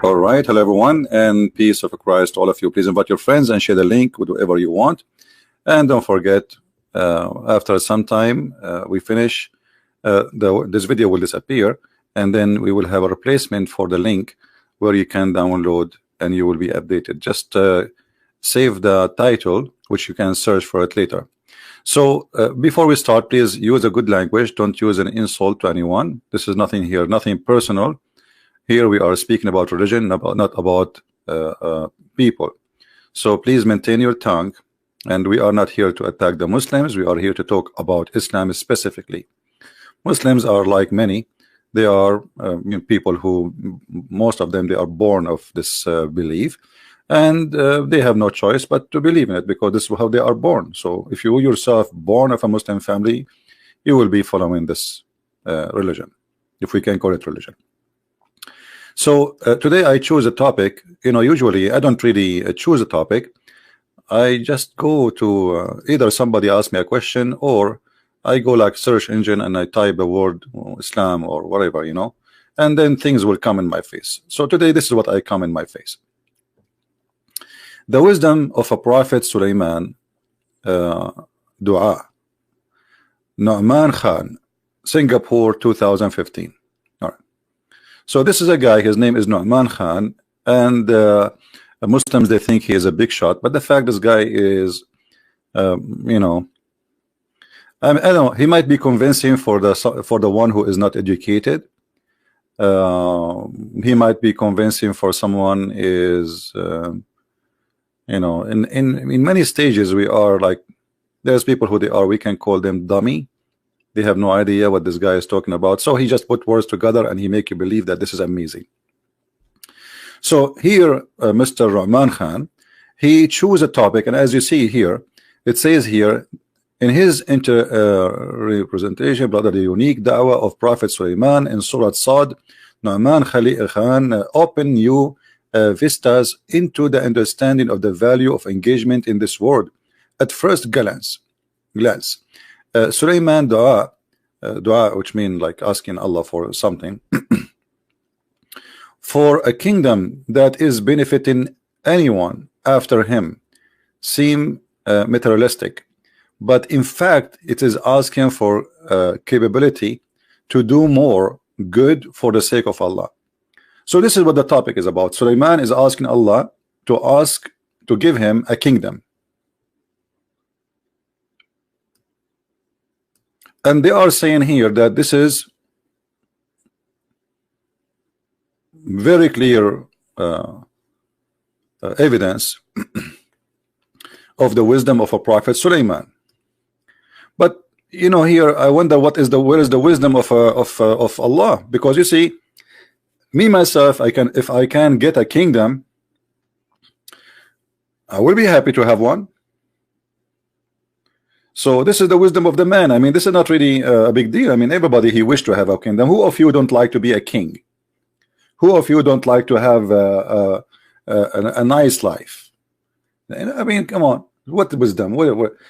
All right, hello everyone, and peace of Christ to all of you. Please invite your friends and share the link with whoever you want. And don't forget, after some time we finish, this video will disappear, and then we will have a replacement for the link where you can download and you will be updated. Just save the title, which you can search for it later. So before we start, please use a good language. Don't use an insult to anyone. This is nothing here, nothing personal. Here we are speaking about religion, not about people. So please maintain your tongue. And we are not here to attack the Muslims. We are here to talk about Islam specifically. Muslims are like many. They are people who, most of them, they are born of this belief. And they have no choice but to believe in it, because this is how they are born. So if you yourself born of a Muslim family, you will be following this religion, if we can call it religion. So today I choose a topic. Usually I don't really choose a topic. I just go to either somebody asks me a question, or I go like search engine and I type a word Islam or whatever, and then things will come in my face. So today this is what I come in my face. The wisdom of a prophet Sulaiman, dua, Nu'man Khan, Singapore 2015. All right. So this is a guy, his name is Nu'man Khan, and Muslims, they think he is a big shot, but the fact this guy is, I don't know, he might be convincing for the one who is not educated. He might be convincing for someone is, in many stages we are like, there's people who we can call them dummy. They have no idea what this guy is talking about. So he just put words together and he make you believe that this is amazing. So here, Mr. Rahman Khan, he chose a topic, and as you see here, it says here in his representation, brother, the unique da'wah of Prophet Sulaiman in Surah Sad, Nu'man Khan open new vistas into the understanding of the value of engagement in this world. At first glance, Sulaiman dua, which means like asking Allah for something. For a kingdom that is benefiting anyone after him seem materialistic, but in fact it is asking for capability to do more good for the sake of Allah. So this is what the topic is about. Sulaiman is asking Allah to give him a kingdom, and they are saying here that this is very clear evidence of the wisdom of a prophet Sulaiman. But here I wonder where is the wisdom of Allah? Because you see, me myself, if I can get a kingdom, I will be happy to have one. So this is the wisdom of the man. I mean, this is not really a big deal. I mean, everybody he wished to have a kingdom. Who of you don't like to be a king? Who of you don't like to have a nice life? I mean, come on, what wisdom?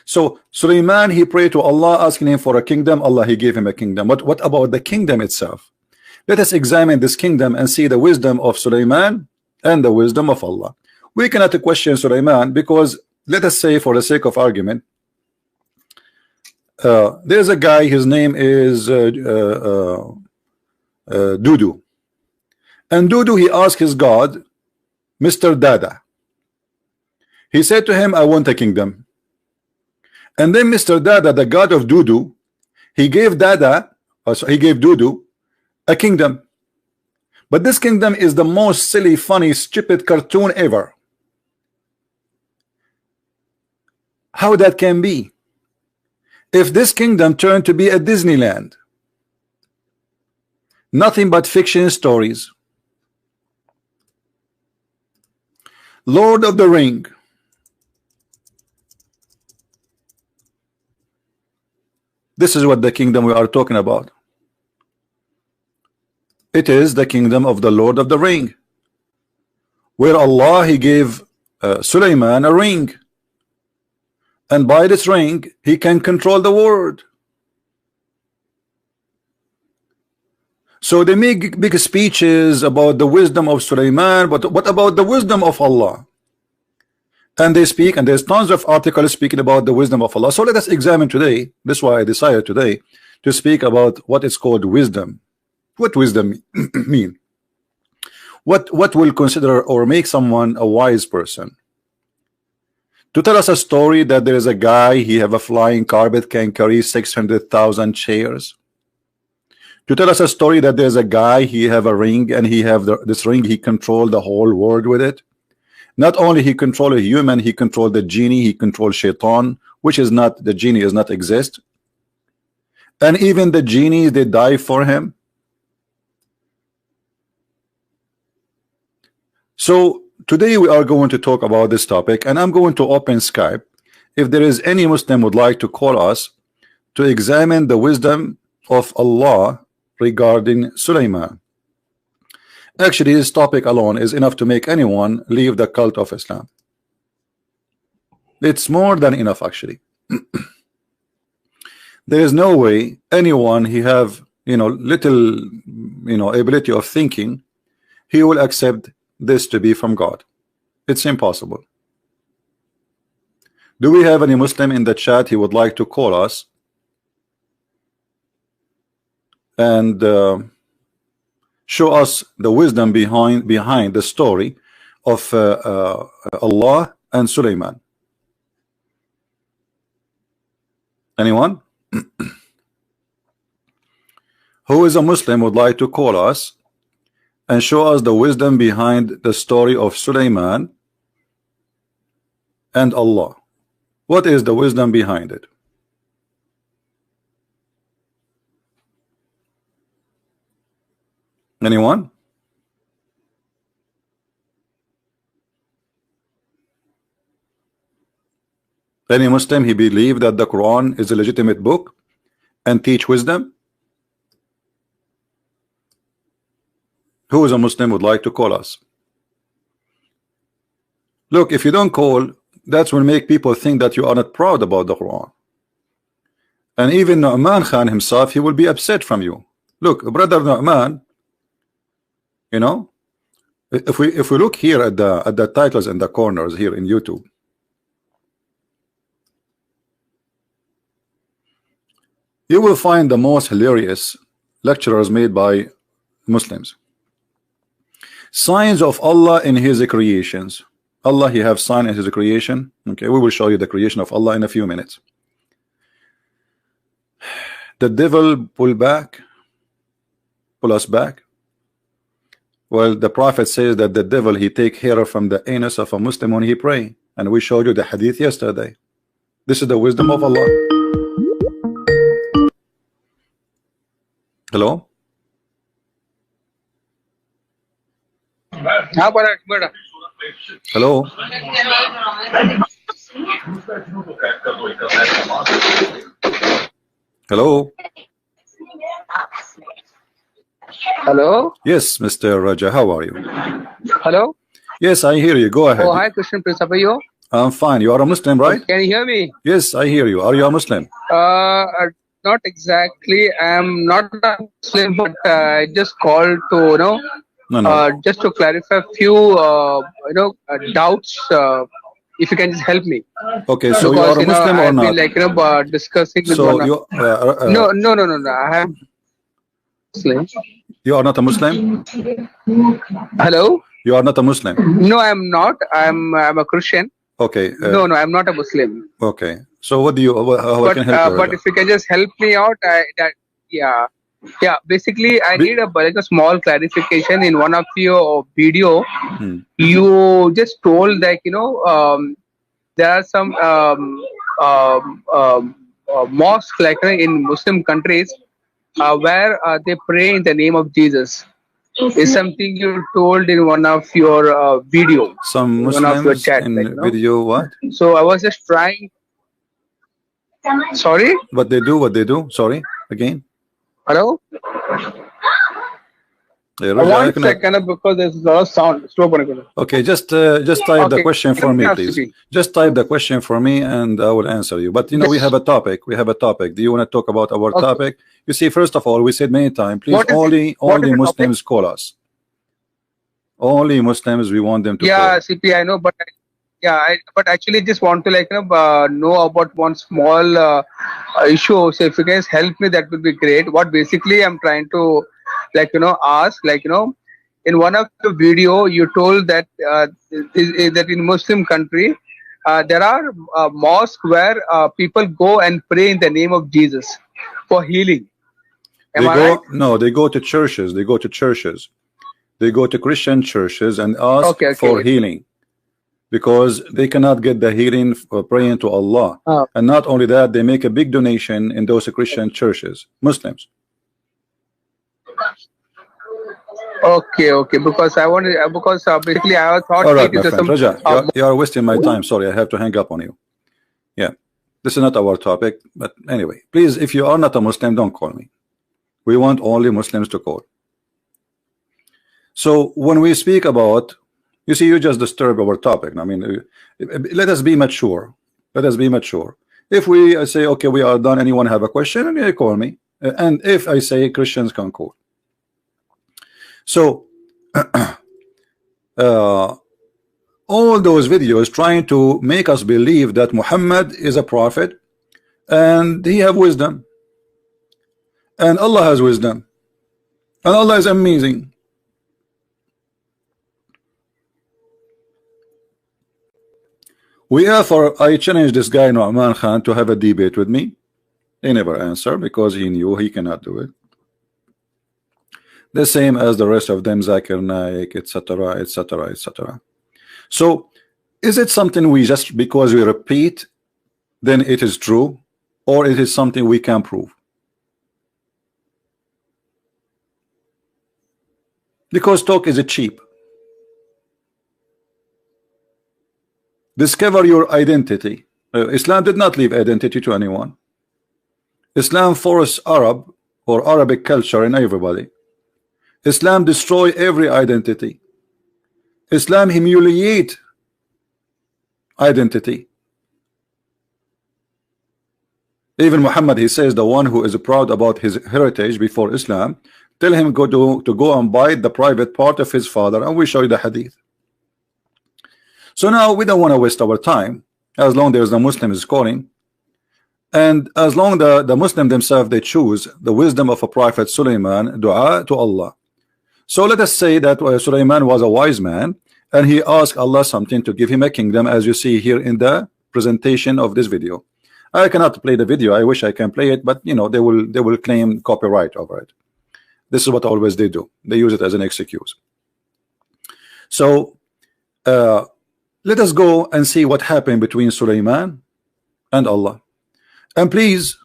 So Sulaiman, he prayed to Allah, asking him for a kingdom. Allah, he gave him a kingdom. But what about the kingdom itself? Let us examine this kingdom and see the wisdom of Sulaiman and the wisdom of Allah. We cannot question Sulaiman, because let us say, for the sake of argument, there's a guy, his name is Dudu. And Dudu, he asked his God, Mr. Dada. He said to him, I want a kingdom. And then Mr. Dada, the God of Dudu, he gave Dudu a kingdom. But this kingdom is the most silly, funny, stupid cartoon ever. How that can be? If this kingdom turned to be a Disneyland, nothing but fiction stories. Lord of the Ring. This is what the kingdom we are talking about. It is the kingdom of the Lord of the Ring, where Allah, he gave Sulaiman a ring, and by this ring he can control the world. So they make big speeches about the wisdom of Sulaiman, but what about the wisdom of Allah? And they speak, and there's tons of articles speaking about the wisdom of Allah. So let us examine today. This is why I decided today to speak about what is called wisdom. What wisdom mean? What will consider or make someone a wise person? To tell us a story that there is a guy, he have a flying carpet, can carry 600,000 chairs. To tell us a story that there's a guy, he have a ring, and he have this ring, he control the whole world with it. Not only he control a human, he control the genie, he control shaitan, which is not, the genie does not exist. And even the genies, they die for him. So today we are going to talk about this topic, and I'm going to open Skype. If there is any Muslim would like to call us to examine the wisdom of Allah regarding Sulaiman. Actually, this topic alone is enough to make anyone leave the cult of Islam. It's more than enough, actually. There is no way anyone he have little ability of thinking, he will accept this to be from God. It's impossible. Do we have any Muslim in the chat he would like to call us and show us the wisdom behind the story of Allah and Sulaiman? Anyone? Who is a Muslim would like to call us and show us the wisdom behind the story of Sulaiman and Allah? What is the wisdom behind it? Anyone? Any Muslim he believe that the Quran is a legitimate book and teach wisdom? Who is a Muslim would like to call us? Look, if you don't call, that's will make people think that you are not proud about the Quran. And even Nu'man Khan himself, he will be upset from you. Look, brother Nu'man, if we look here at the titles in the corners here in YouTube, you will find the most hilarious lectures made by Muslims. Signs of Allah in his creations. Allah, he have sign in his creation. Okay, we will show you the creation of Allah in a few minutes. The devil pull us back. Well, the Prophet says that the devil he take hair from the anus of a Muslim when he pray, and we showed you the hadith yesterday. This is the wisdom of Allah. Hello? Hello? Hello? Hello? Yes, Mr. Raja, how are you? Hello? Yes, I hear you. Go ahead. Oh, hi, Christian Prince. How are you? I'm fine. You are a Muslim, right? Can you hear me? Yes, I hear you. Are you a Muslim? Not exactly. I'm not a Muslim, but I just called to, No. just to clarify a few, doubts. If you can just help me. Okay, so you are a Muslim or I've not? been discussing with So one. you, No. I am Muslim. you are not a Muslim? Hello? You are not a Muslim? No, I'm not. I'm a Christian. Okay. No, I'm not a Muslim. Okay. So what do you? How I can help you? But if you can just help me out, Basically, I need a small clarification in one of your video. You just told that there are some mosques like in Muslim countries where they pray in the name of Jesus. Is something you told in one of your video. Some Muslims one of your chat, in video what? So I was just trying. Sorry? What they do? Sorry, again. Hello? One second, because there's a lot of sound. Slow down. Okay, just type the question for me, Yes, please. CP. Just type the question for me, and I will answer you. But you know, we have a topic. We have a topic. Do you want to talk about our Okay. topic? You see, first of all, we said many times, please, What is it? only What is the topic? Muslims call us. Only Muslims, we want them to Yeah, call. CP, I know, but but actually just want to know about one small issue. So if you guys help me, that would be great. What basically I'm trying to ask, in one of the video you told that that in Muslim country there are mosques where people go and pray in the name of Jesus for healing. Am I right? No, they go to churches. They go to churches. They go to Christian churches and ask Okay. for healing, because they cannot get the healing for praying to Allah. And not only that, they make a big donation in those Christian churches, Muslims. Okay. Because I wanted, basically I thought All right, my it is friend some. Raja, you are wasting my time. Sorry, I have to hang up on you. Yeah, this is not our topic. But anyway, please, if you are not a Muslim, don't call me. We want only Muslims to call. So when we speak about, you see, you just disturb our topic. I mean, let us be mature. Let us be mature. If we say, okay, we are done, anyone have a question, and you call me. And if I say Christians can call. So all those videos trying to make us believe that Muhammad is a prophet and he have wisdom, and Allah has wisdom, and Allah is amazing. I challenged this guy Nu'man Khan to have a debate with me. He never answered because he knew he cannot do it. The same as the rest of them, Zakir Naik, etc., etc., etc. So is it something we just, because we repeat, then it is true, or it is something we can prove? Because talk is cheap. Discover your identity. Islam did not leave identity to anyone. Islam forced Arab or Arabic culture in everybody. Islam destroy every identity. Islam humiliate identity. Even Muhammad, he says, the one who is proud about his heritage before Islam, tell him to go and bite the private part of his father, and we show you the hadith. So now we don't want to waste our time, as long as the Muslim is calling, and as long the Muslim themselves, they choose the wisdom of a prophet Sulaiman, dua to Allah. So let us say that Sulaiman was a wise man, and he asked Allah something to give him a kingdom, as you see here in the presentation of this video. I cannot play the video. I wish I can play it, but you know, they will claim copyright over it. This is what always they do. They use it as an excuse. So let us go and see what happened between Sulaiman and Allah. And please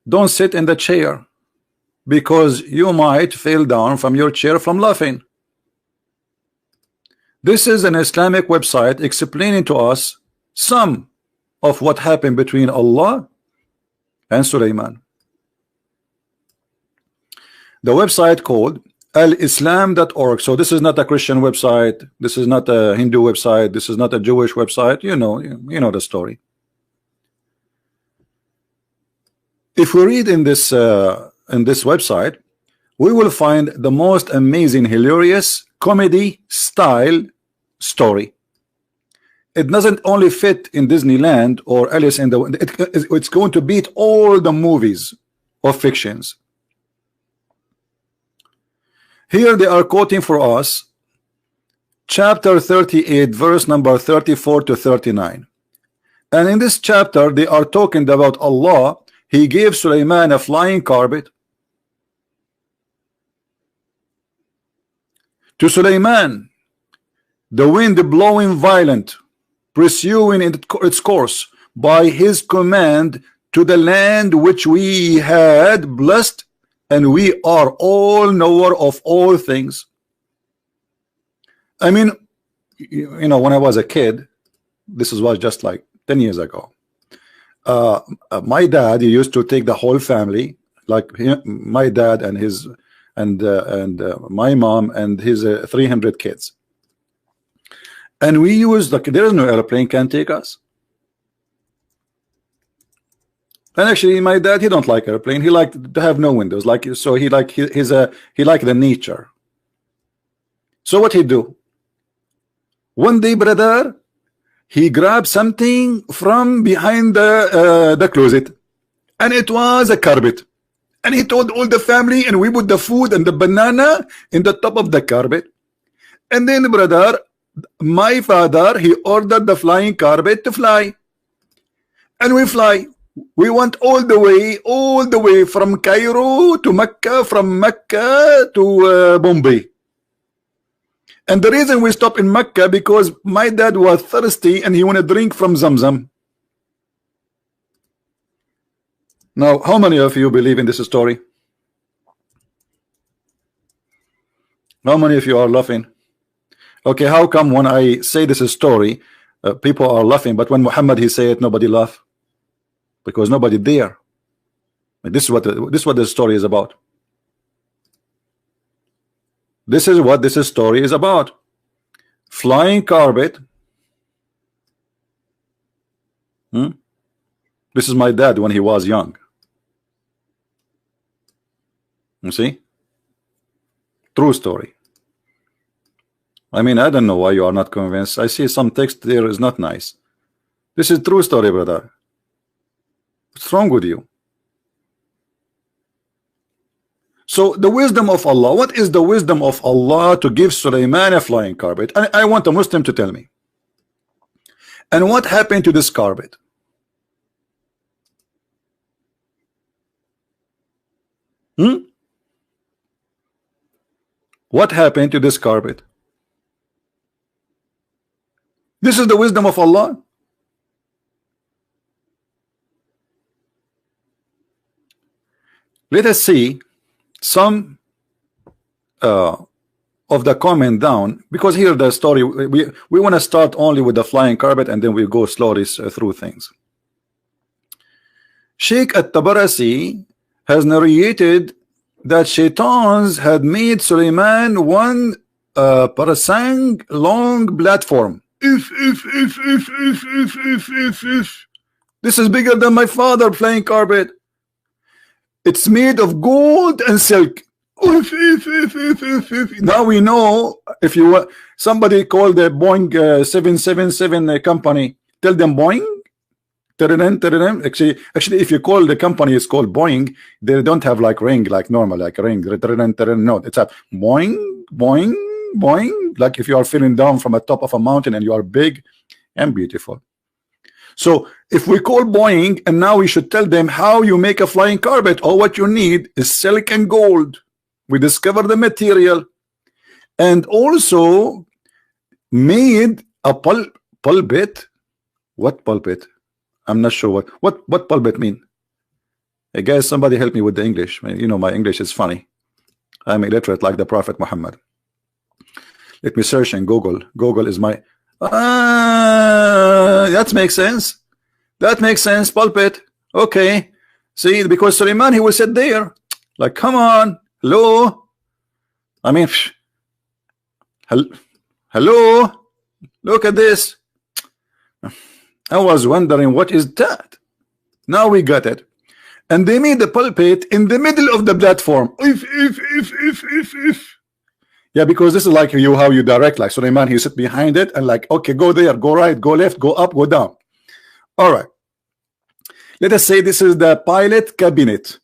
don't sit in the chair, because you might fall down from your chair from laughing. This is an Islamic website explaining to us some of what happened between Allah and Sulaiman. The website called alislam.org. So this is not a Christian website, this is not a Hindu website, this is not a Jewish website. You know the story. If we read in this website, we will find the most amazing, hilarious comedy style story. It doesn't only fit in Disneyland or Alice in the it's going to beat all the movies of fictions. Here they are quoting for us chapter 38, verse number 34 to 39. And in this chapter they are talking about Allah. He gave Sulaiman a flying carpet. To Sulaiman, the wind blowing violent, pursuing its course by his command to the land which we had blessed, and we are all knower of all things. I mean, you know, when I was a kid, this was just like 10 years ago. My dad, he used to take the whole family, like my dad and his my mom and his 300 kids. And we use, like, there is no airplane can take us. And actually, my dad, he don't like airplane. He liked to have no windows. Like, so he like he liked the nature. So what he do? One day, brother, he grabbed something from behind the closet, and it was a carpet. And he told all the family, and we put the food and the banana in the top of the carpet. And then, brother, my father, he ordered the flying carpet to fly, and we fly. We went all the way from Cairo to Mecca, from Mecca to Bombay. And the reason we stopped in Mecca because my dad was thirsty and he wanted to drink from Zamzam. Now, how many of you believe in this story? How many of you are laughing? Okay, how come when I say this story, people are laughing, but when Muhammad he say it, nobody laugh? Because nobody there. This is what the story is about. This is what this story is about. Flying carpet. This is my dad when he was young. You see? True story. I mean, I don't know why you are not convinced. I see some text there is not nice. This is true story, brother. What's wrong with you? So the wisdom of Allah, what is the wisdom of Allah to give Sulaiman a flying carpet? I want a Muslim to tell me. And what happened to this carpet? What happened to this carpet? This is the wisdom of Allah. Let us see some of the comment down, because here the story we want to start only with the flying carpet and then we go slowly through things. Sheikh At-Tabarasi has narrated that shaitans had made Sulaiman one parasang long platform. This is bigger than my father flying carpet. It's made of gold and silk. Now we know, if you want somebody called the Boeing 777 company, tell them Boeing. Actually, if you call the company, it's called Boeing. They don't have like ring, like normal, like ring. No, it's a Boeing, Boeing, Boeing. Like if you are feeling down from the top of a mountain and you are big and beautiful. So if we call Boeing and now we should tell them how you make a flying carpet, all what you need is silk and gold. We discover the material and also made a pulpit. What pulpit? I'm not sure what pulpit mean. Hey guys, somebody help me with the English. You know my English is funny. I'm illiterate like the Prophet Muhammad. Let me search in Google. Google is my that makes sense. That makes sense. Pulpit. Okay. See, because Sulaiman he will sit there. Like, come on. Hello. I mean, hello. Look at this. I was wondering what is that. Now we got it. And they made the pulpit in the middle of the platform. Yeah, because this is like how you direct, like Sulaiman, he sit behind it and like, okay, go there, go right, go left, go up, go down. All right. Let us say this is the pilot cabinet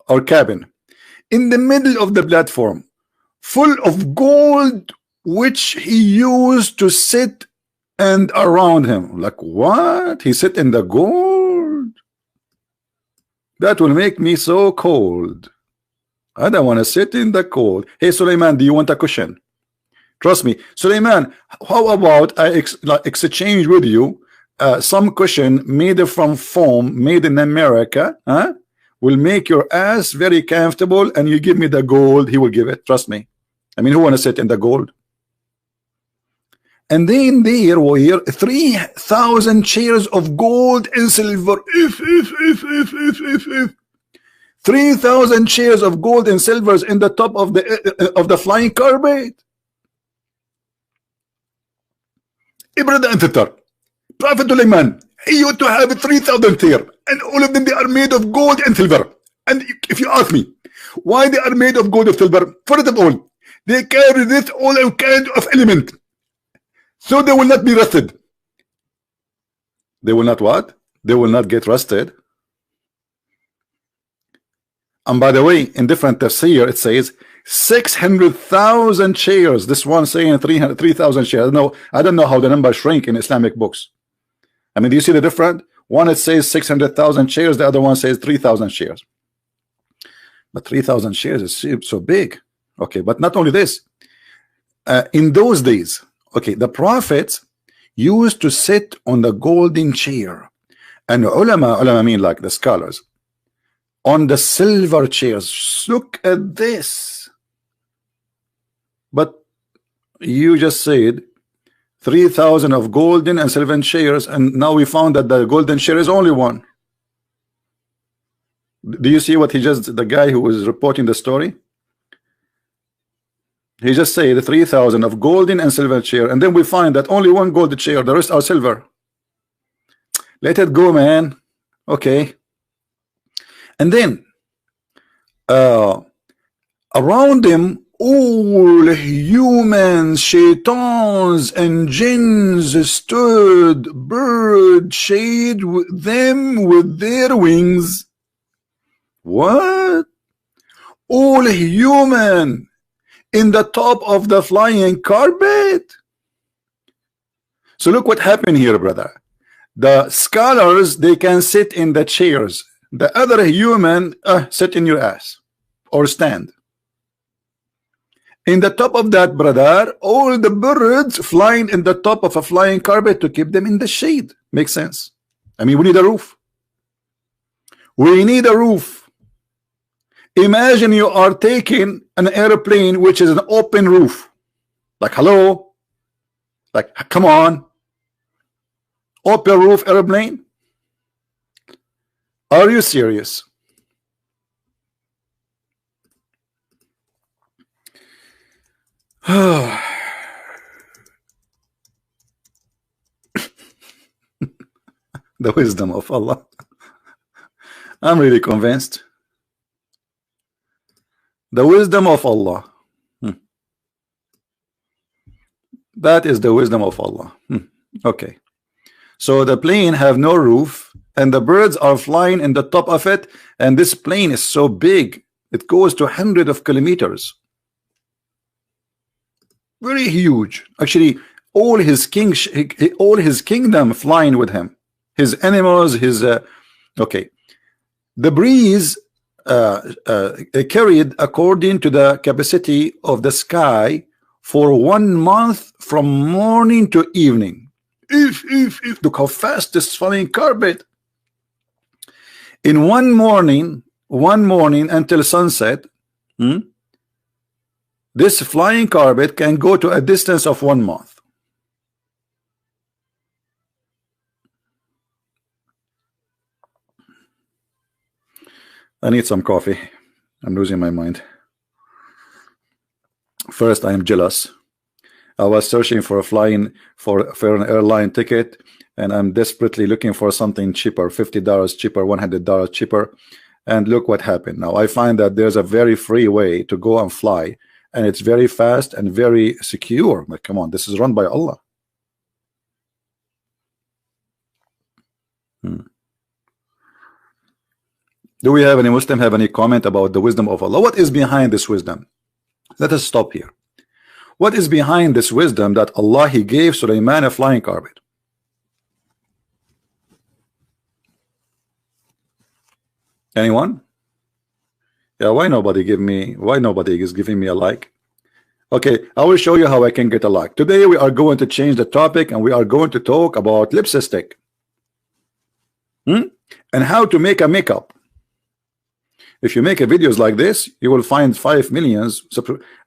or cabin. In the middle of the platform, full of gold, which he used to sit and around him. Like what? He sit in the gold? That will make me so cold. I don't want to sit in the cold. Hey, Sulaiman, do you want a cushion? Trust me. Sulaiman, how about I exchange with you some cushion made from foam, made in America, huh? Will make your ass very comfortable, and you give me the gold, he will give it. Trust me. I mean, who want to sit in the gold? And then there were 3,000 chairs of gold and silver. 3,000 shares of gold and silvers in the top of the flying carpet. Brother and sister, Prophet Sulaiman, he used to have 3,000 there, and all of them, they are made of gold and silver. And if you ask me why they are made of gold and silver, first of all, they can resist all kinds of element, so they will not be rusted. They will not what? They will not get rusted. And by the way, in different tafsir, it says 600,000 shares. This one saying 3,000 shares. No, I don't know how the number shrink in Islamic books. I mean, do you see the difference? One, it says 600,000 shares. The other one says 3,000 shares. But 3,000 shares is so big. Okay, but not only this. In those days, okay, the prophets used to sit on the golden chair, and ulama mean like the scholars, on the silver chairs. Look at this. But you just said 3,000 of golden and silver chairs, and now we found that the golden chair is only one. Do you see what the guy who was reporting the story? He just said 3,000 of golden and silver chair, and then we find that only one gold chair, the rest are silver. Let it go, man. Okay. And then around them, all humans, shaitans, and jinns stood, birds shade them with their wings. What? All human in the top of the flying carpet. So look what happened here, brother. The scholars, they can sit in the chairs. The other human sit in your ass or stand. In the top of that, brother, all the birds flying in the top of a flying carpet to keep them in the shade. Makes sense. I mean, we need a roof. We need a roof. Imagine you are taking an airplane which is an open roof. Like, hello? Like, come on. Open roof airplane? Are you serious? The wisdom of Allah. I'm really convinced. The wisdom of Allah. That is the wisdom of Allah. Okay. So the plane have no roof, and the birds are flying in the top of it, and this plane is so big, it goes to hundreds of kilometers. Very huge. Actually, all his kingdom flying with him. His animals, his okay. The breeze carried according to the capacity of the sky for 1 month from morning to evening. Look how fast this flying carpet. In one morning until sunset, this flying carpet can go to a distance of 1 month. I need some coffee. I'm losing my mind. First, I am jealous. I was searching for an airline ticket, and I'm desperately looking for something cheaper, $50 cheaper, $100 cheaper. And look what happened. Now I find that there's a very free way to go and fly, and it's very fast and very secure. Like, come on, this is run by Allah. Do we have any Muslim have any comment about the wisdom of Allah? What is behind this wisdom? Let us stop here. What is behind this wisdom that Allah He gave Sulaiman a flying carpet? Anyone? Yeah, why nobody is giving me a like? Okay, I will show you how I can get a like. Today we are going to change the topic, and we are going to talk about lipstick and how to make a makeup. If you make a videos like this, you will find 5 million.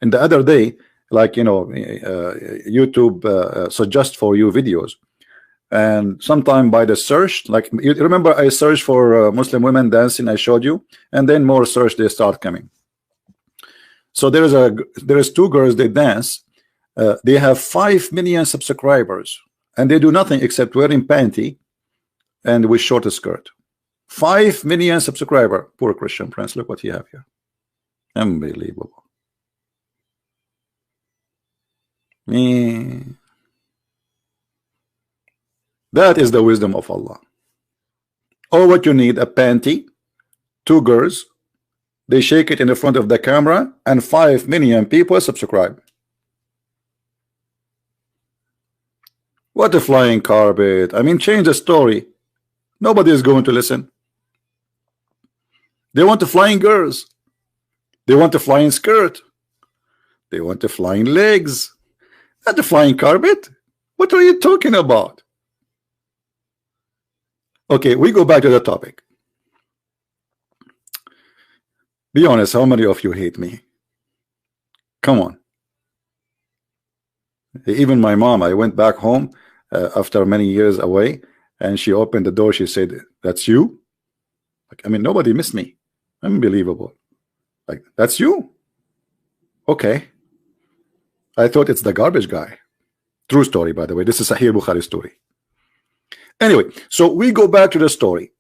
And the other day, like, you know, YouTube suggest for you videos. and sometime by the search, like you remember I searched for Muslim women dancing, I showed you, and then more search they start coming. So there is two girls, they dance, they have 5 million subscribers, and they do nothing except wearing panty and with short skirt. 5 million subscriber. Poor Christian Prince, look what you have here. Unbelievable. Me. That is the wisdom of Allah. Or what you need, a panty, two girls, they shake it in the front of the camera, and 5 million people subscribe. What a flying carpet. I mean, change the story. Nobody is going to listen. They want the flying girls. They want the flying skirt. They want the flying legs. Not the flying carpet. What are you talking about? Okay, we go back to the topic. Be honest, how many of you hate me? Come on. Even my mom, I went back home after many years away, and she opened the door. She said, "That's you?" Like, I mean, nobody missed me. Unbelievable. Like, that's you? Okay. I thought it's the garbage guy. True story, by the way. This is Sahih Bukhari story. Anyway, so we go back to the story.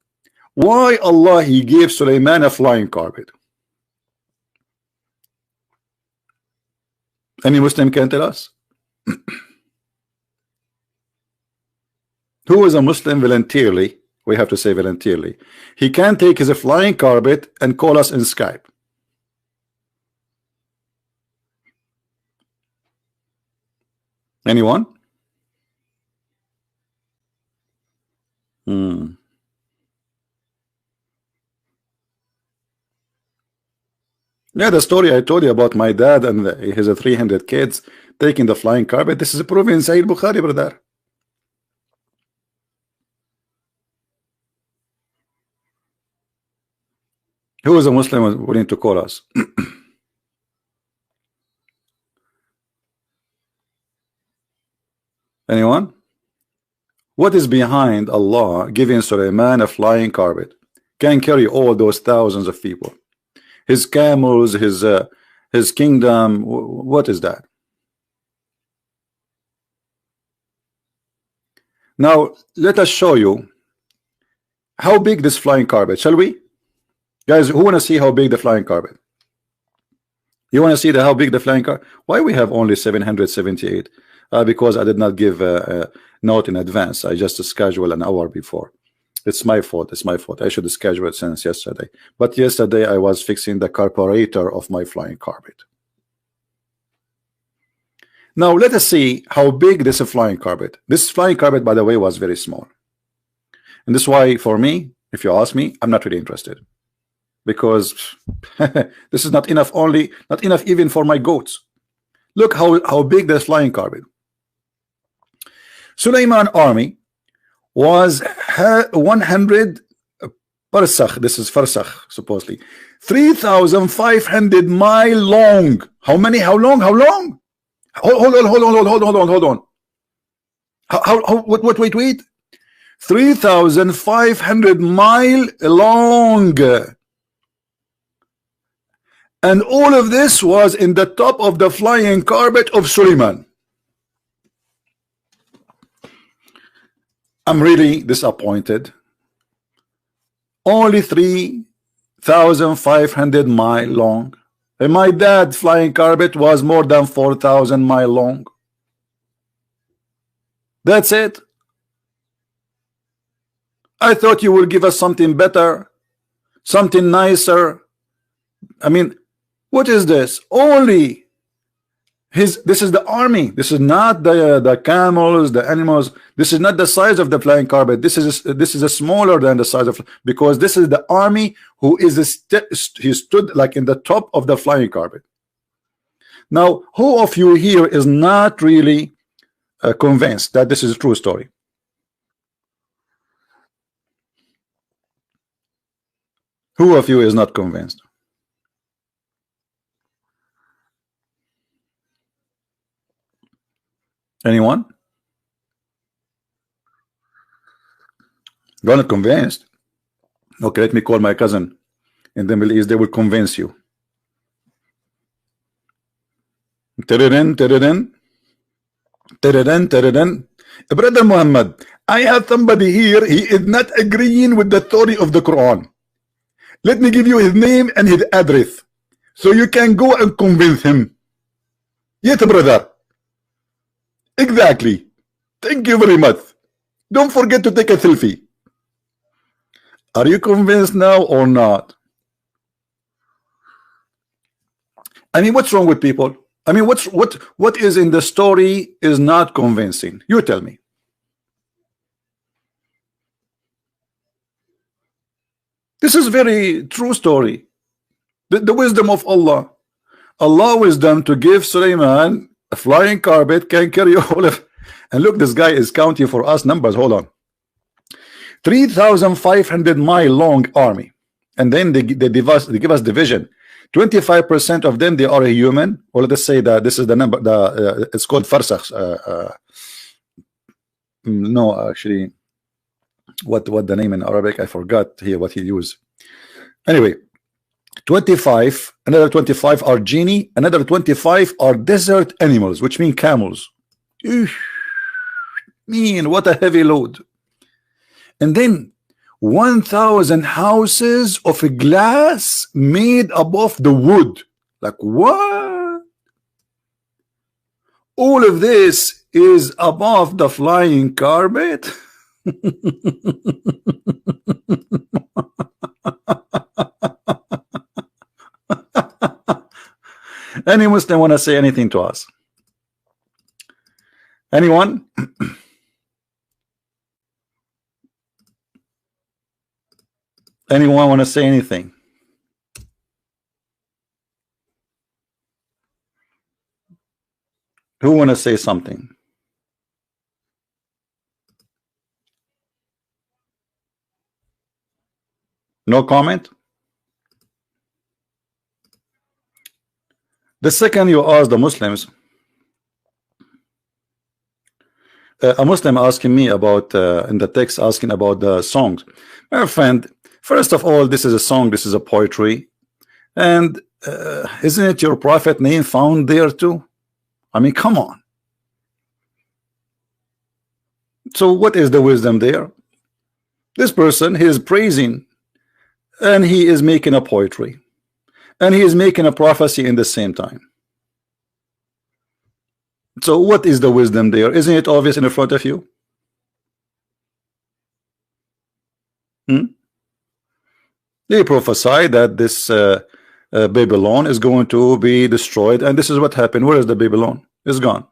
Why Allah He gave Sulaiman a flying carpet? Any Muslim can tell us? Who is a Muslim voluntarily? We have to say voluntarily. He can take his flying carpet and call us in Skype. Anyone? Yeah, the story I told you about my dad and his 300 kids taking the flying carpet. This is proven in Sahih Bukhari, brother. Who is a Muslim willing to call us? Anyone? What is behind Allah giving Sulaiman a flying carpet? Can carry all those thousands of people. His camels, his kingdom. What is that? Now let us show you how big this flying carpet. Shall we? Guys, who want to see how big the flying carpet? You want to see how big the flying carpet? Why we have only 778? Because I did not give a note in advance. I just scheduled an hour before. It's my fault. It's my fault. I should have scheduled it since yesterday. But yesterday I was fixing the carburetor of my flying carpet. Now let us see how big this flying carpet. This flying carpet, by the way, was very small. And this is why, for me, if you ask me, I'm not really interested. Because this is not enough, not enough even for my goats. Look how big this flying carpet. Sulaiman army was 100 farsakh. This is farsakh, supposedly 3,500 mile long. How many? How long? How long? Hold on. Wait. 3,500 mile long. And all of this was in the top of the flying carpet of Sulaiman. I'm really disappointed. Only 3,500 mile long. And my dad's flying carpet was more than 4,000 mile long. That's it. I thought you would give us something better, something nicer. I mean, what is this? Only this is the army. This is not the camels, the animals. This is not the size of the flying carpet. This is smaller than the size of, because this is the army who is he stood like in the top of the flying carpet. Now, who of you here is not really convinced that this is a true story? Who of you is not convinced? Anyone? You're not convinced? Okay, let me call my cousin in the Middle East. They will convince you. Tereren, tereren, tereren, tereren. Brother Muhammad, I have somebody here. He is not agreeing with the story of the Quran. Let me give you his name and his address, so you can go and convince him. Yes, brother. Exactly. Thank you very much. Don't forget to take a selfie. Are you convinced now or not? I mean, what's wrong with people? I mean, what is in the story is not convincing? You tell me. This is very true story. The wisdom of Allah. Allah wisdom to give Sulaiman a flying carpet can carry all of. And look, this guy is counting for us numbers. Hold on. 3,500 mile long army, and then they give us division. 25% of them, they are a human, or let's say that this is the number. It's called farsakhs. No, actually, what the name in Arabic? I forgot here what he used. Anyway, 25, another 25 are genie, another 25 are desert animals, which mean camels. Mean what a heavy load. And then 1,000 houses of glass made above the wood. Like what? All of this is above the flying carpet. Any Muslim want to say anything to us? Anyone? Anyone want to say anything? Who want to say something? No comment? The second you ask the Muslims, a Muslim asking me about in the text, asking about the songs. My friend, first of all, this is a song, this is a poetry, and isn't it your prophet name found there too? I mean, come on. So what is the wisdom there? This person, he is praising, and he is making a poetry, and he is making a prophecy in the same time. So what is the wisdom there? Isn't it obvious in front of you? They prophesy that this Babylon is going to be destroyed, and this is what happened. Where is the Babylon? It's gone.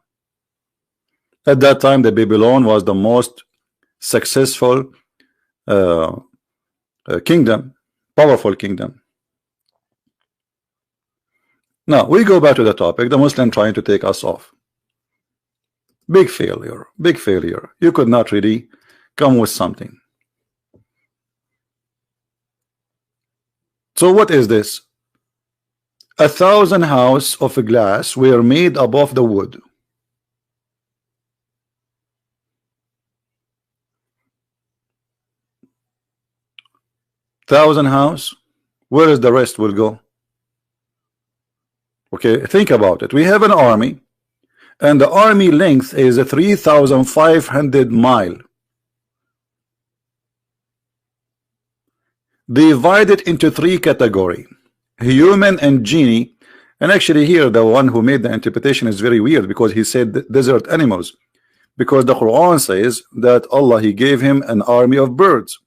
At that time, the Babylon was the most successful kingdom, powerful kingdom. Now we go back to the topic. The Muslim trying to take us off. Big failure, big failure. You could not really come with something. So what is this? 1,000 houses of glass were made above the wood. Thousand house. Where is the rest will go? Okay, think about it. We have an army, and the army length is 3,500 miles. Divided into three categories: human and genie. And actually here the one who made the interpretation is very weird, because he said desert animals, because the Quran says that Allah, he gave him an army of birds.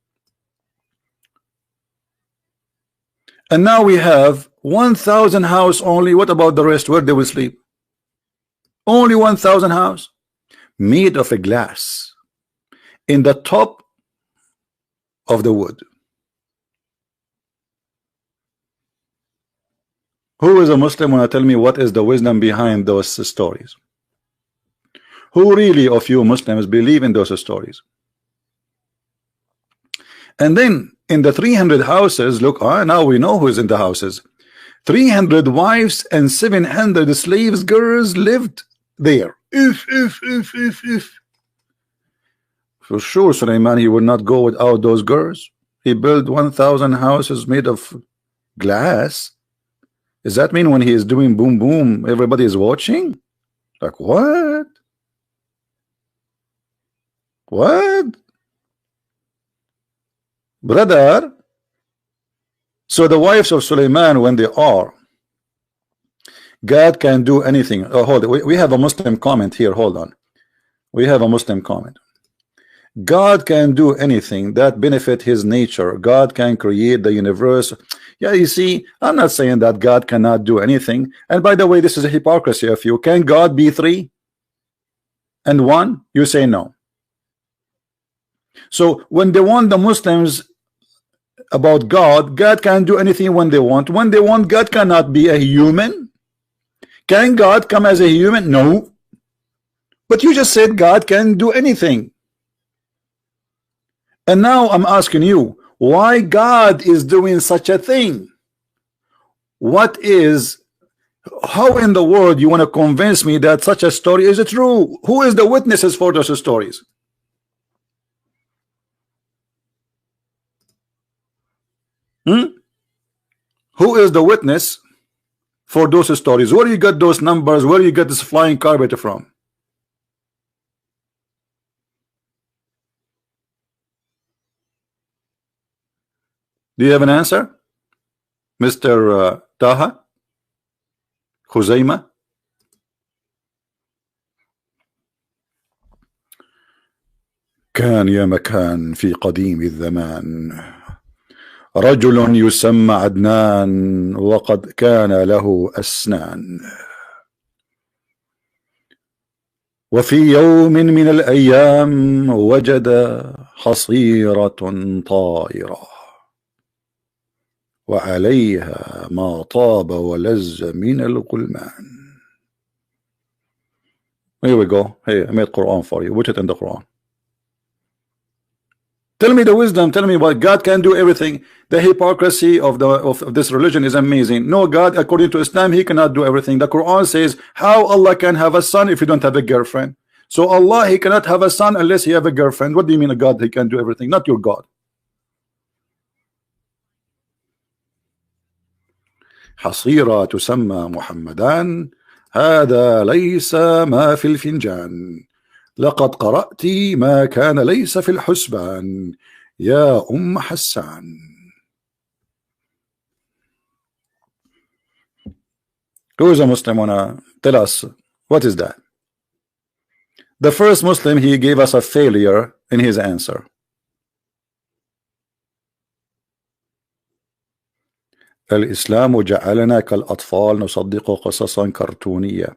And now we have 1,000 house only. What about the rest? Where they will sleep? Only 1,000 house made of a glass in the top of the wood. Who is a Muslim want to tell me what is the wisdom behind those stories? Who really of you Muslims believe in those stories? And then in the 300 houses, look, now we know who is in the houses. 300 wives and 700 slaves, girls lived there. For sure, Suleiman, he would not go without those girls. He built 1,000 houses made of glass. Does that mean when he is doing boom boom, everybody is watching? Like what? What? Brother. So the wives of Suleiman, when they are, God can do anything. Oh, hold it. We have a Muslim comment here. Hold on. We have a Muslim comment. God can do anything that benefit his nature. God can create the universe. Yeah, you see, I'm not saying that God cannot do anything. And by the way, this is a hypocrisy of you. Can God be three and one? You say no. So when they want the Muslims about God, God can do anything when they want. When they want, God cannot be a human. Can God come as a human? No. But you just said God can do anything. And now I'm asking you, why God is doing such a thing? What is, how in the world you want to convince me that such a story is true? Who is the witnesses for those stories? Who is the witness for those stories? Where you got those numbers? Where you get this flying carpet from? Do you have an answer, Mr. Taha Khuzaima? كان يا مكان في قديم الزمان رجل يسمى عدنان وقد كان له أسنان وفي يوم من الأيام وجد حصيرة طائرة وعليها ما طاب ولذ من الغلمان. Here we go. Hey, I made Quran for you. Put it in the Quran. Tell me the wisdom. Tell me what God can do everything. The hypocrisy of this religion is amazing. No, God, according to Islam, He cannot do everything. The Quran says how Allah can have a son if you don't have a girlfriend. So Allah, He cannot have a son unless He have a girlfriend. What do you mean a God? He can do everything. Not your God. حصيرة تسمى محمدان هذا ليس ما في الفنجان لقد قرأت ما كان ليس في الحسبان يا أم حسان. Who is a Muslim? Wanna tell us what is that? The first Muslim, he gave us a failure in his answer. الإسلام جعلنا كالأطفال نصدق قصصا كرتونية.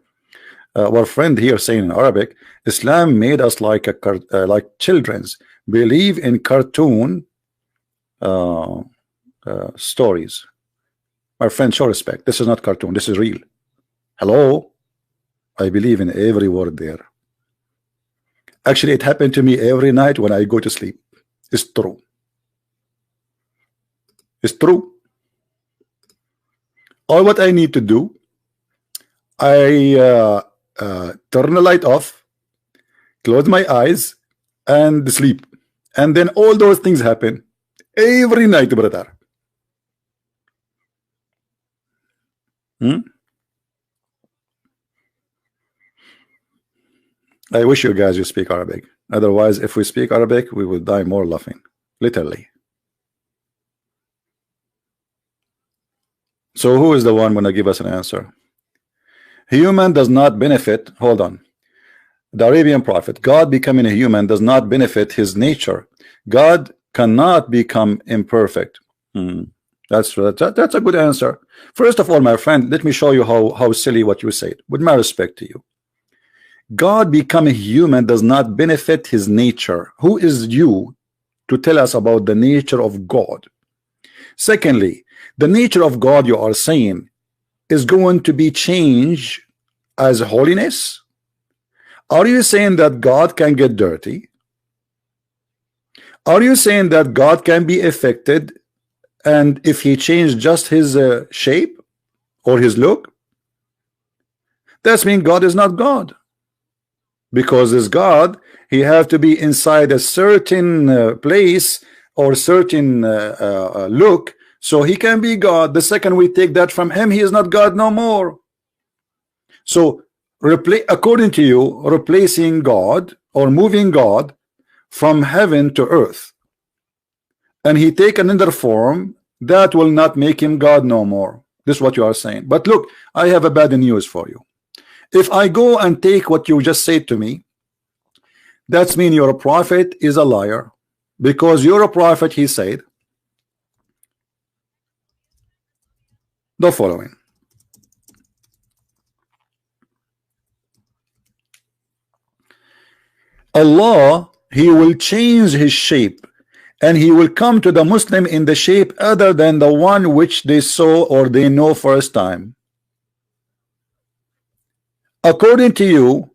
Our friend here saying in Arabic, Islam made us like children's, believe in cartoon stories. My friend, show respect. This is not cartoon. This is real. Hello, I believe in every word there. Actually, it happened to me every night when I go to sleep. It's true. It's true. All what I need to do, I turn the light off, close my eyes, and sleep. And then all those things happen every night, brother. I wish you guys you speak Arabic. Otherwise, if we speak Arabic, we will die more laughing. Literally. So who is the one going to give us an answer? Human does not benefit. Hold on. The Arabian prophet, God becoming a human does not benefit his nature. God cannot become imperfect. That's a good answer. First of all, my friend, let me show you how silly what you said. With my respect to you, God becoming human does not benefit his nature. Who is you to tell us about the nature of God? Secondly, the nature of God you are saying is going to be changed as holiness. Are you saying that God can get dirty? Are you saying that God can be affected, and if he changed just his shape or his look, that means God is not God? because this God, he have to be inside a certain place or certain look, so he can be God. The second we take that from him, he is not God no more. So according to you, replacing God or moving God from heaven to earth, and he take another form, that will not make him God no more. This is what you are saying. But look, I have a bad news for you. If I go and take what you just said to me, that's mean your prophet is a liar, because you're a prophet. He said the following: Allah, he will change his shape, and he will come to the Muslim in the shape other than the one which they saw or they know first time. According to you,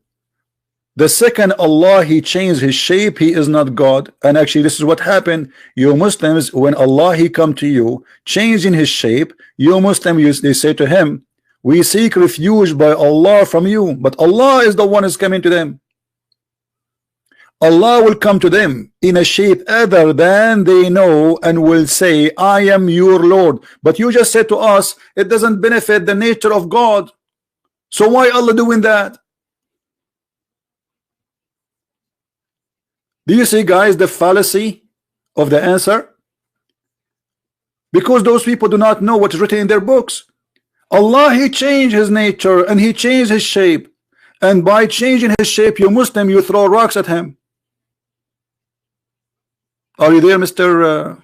the second Allah he changed his shape, he is not God. And actually this is what happened. You Muslims, when Allah he come to you changing his shape, you Muslims, they say to him, we seek refuge by Allah from you. But Allah is the one is coming to them. Allah will come to them in a shape other than they know and will say, I am your Lord. But you just said to us, it doesn't benefit the nature of God. So why Allah doing that? Do you see, guys, the fallacy of the answer? Because those people do not know what's written in their books. Allah, he changed his nature and he changed his shape. And by changing his shape, you Muslim, you throw rocks at him. Are you there, Mr.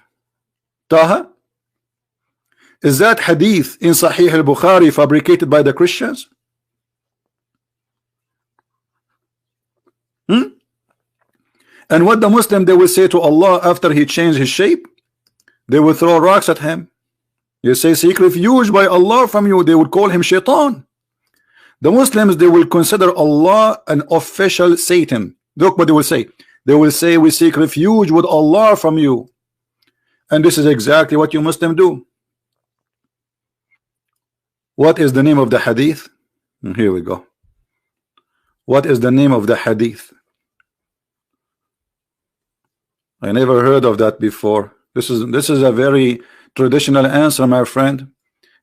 Taha? Is that hadith in Sahih al-Bukhari fabricated by the Christians? And what the Muslim they will say to Allah after he changed his shape? They will throw rocks at him. You say seek refuge by Allah from you, they would call him shaitan. The Muslims they will consider Allah an official Satan. Look what they will say. They will say we seek refuge with Allah from you. And this is exactly what you Muslim do. What is the name of the hadith? Here we go. What is the name of the hadith? I never heard of that before. This is a very traditional answer, my friend.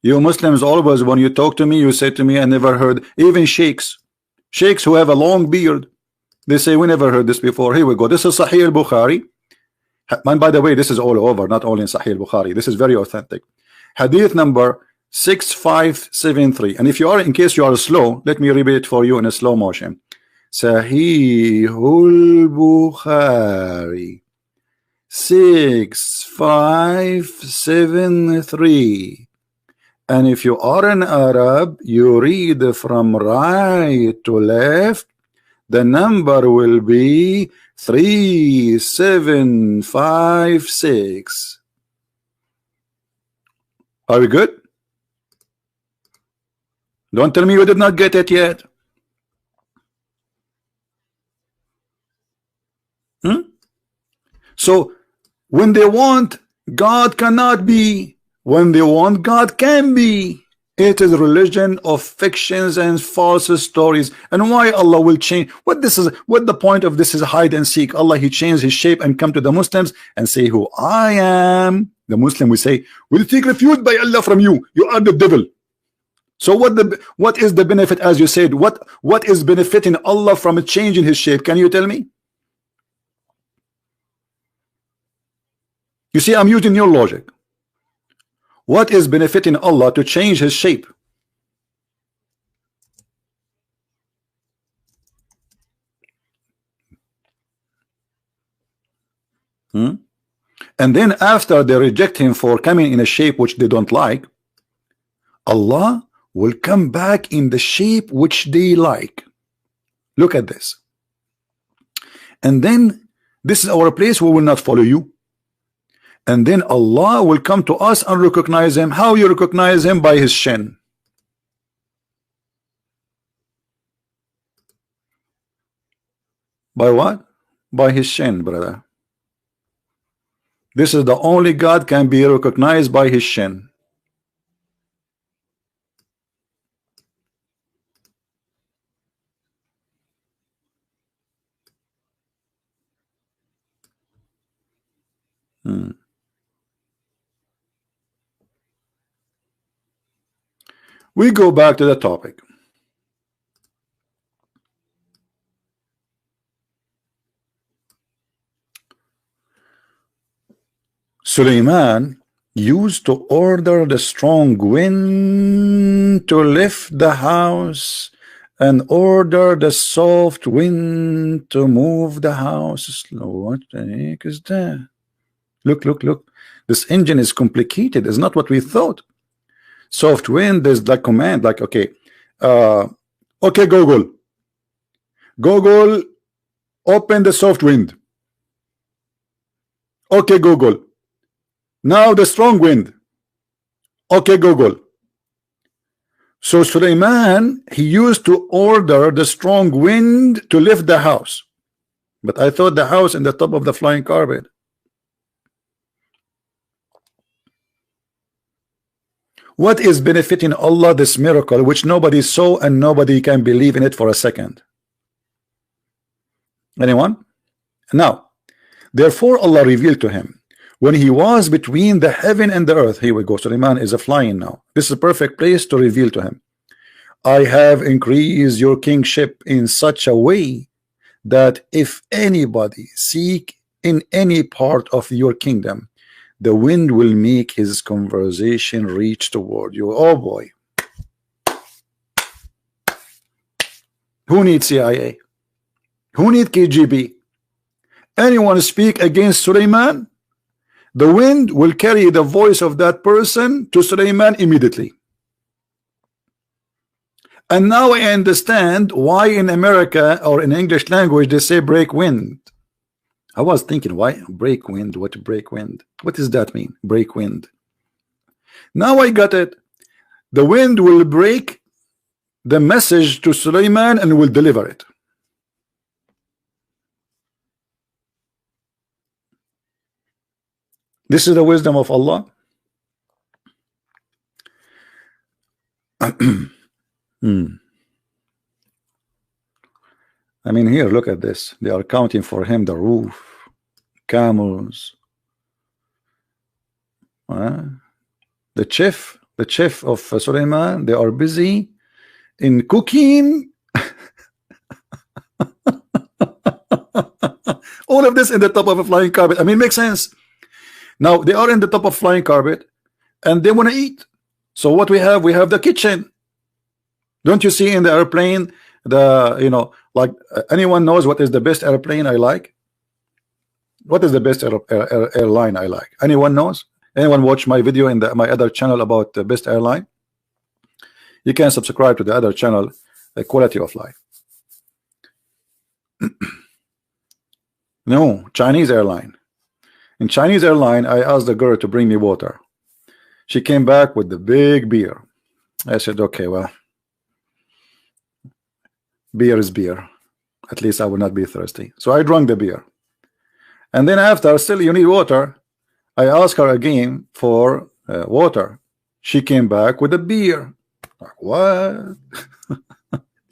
You Muslims always, when you talk to me, you say to me, I never heard. Even sheikhs who have a long beard, they say we never heard this before. Here we go. This is Sahih al-Bukhari. And by the way, this is all over, not only in Sahih al-Bukhari. This is very authentic. Hadith number 6573. And if you are, in case you are slow, let me read it for you in a slow motion. Sahih al-Bukhari 6573. And if you are an Arab, you read from right to left. The number will be 3756. Are we good? Don't tell me you did not get it yet. So when they want, God cannot be. When they want, God can be. It is religion of fictions and false stories. And why Allah will change? What the point of this is hide and seek. Allah he changed his shape and come to the Muslims and say who I am. The Muslim will say, we'll seek refuge by Allah from you. You are the devil. So what is the benefit, as you said? What is benefiting Allah from changing his shape? Can you tell me? You see, I'm using your logic. What is benefiting Allah to change his shape? And then after they reject him for coming in a shape which they don't like, Allah will come back in the shape which they like. Look at this. And then this is our place, we will not follow you. And then Allah will come to us and recognize him. How you recognize him? By his shin. By what? By his shin, brother. This is the only God can be recognized by his shin. Hmm. We go back to the topic. Suleiman used to order the strong wind to lift the house and order the soft wind to move the house. What the heck is that? Look. This engine is complicated. It's not what we thought. Soft wind is the command, like, okay, okay, Google, open the soft wind. Okay, Google, now the strong wind. Okay, Google. So Suleiman, he used to order the strong wind to lift the house, but I thought the house in the top of the flying carpet. What is benefiting Allah this miracle which nobody saw and nobody can believe in it for a second? Anyone? Now, therefore Allah revealed to him when he was between the heaven and the earth. Here we go. Suleiman is flying now. This is a perfect place to reveal to him. I have increased your kingship in such a way that if anybody seek in any part of your kingdom, the wind will make his conversation reach toward you. Oh boy. Who needs CIA? Who needs KGB? Anyone speak against Suleiman, the wind will carry the voice of that person to Suleiman immediately. And now I understand why in America or in English language they say break wind. I was thinking, why break wind? What break wind? What does that mean? Break wind. Now I got it. The wind will break the message to Suleiman and will deliver it. This is the wisdom of Allah. I mean, here, look at this. They are counting for him the roof, camels. The chef of Suleiman, they are busy in cooking. All of this in the top of a flying carpet. I mean, makes sense. Now they are in the top of flying carpet and they want to eat. So what we have the kitchen. Don't you see in the airplane, like anyone knows what is the best airplane I like? What is the best airline I like? Anyone knows? Anyone watch my video in my other channel about the best airline? You can subscribe to the other channel, the quality of life. No, Chinese airline. In Chinese airline, I asked the girl to bring me water. She came back with the big beer. I said, okay, well, beer is beer. At least I will not be thirsty. So I drank the beer. And then after, still you need water. I asked her again for water. She came back with a beer. Like, what?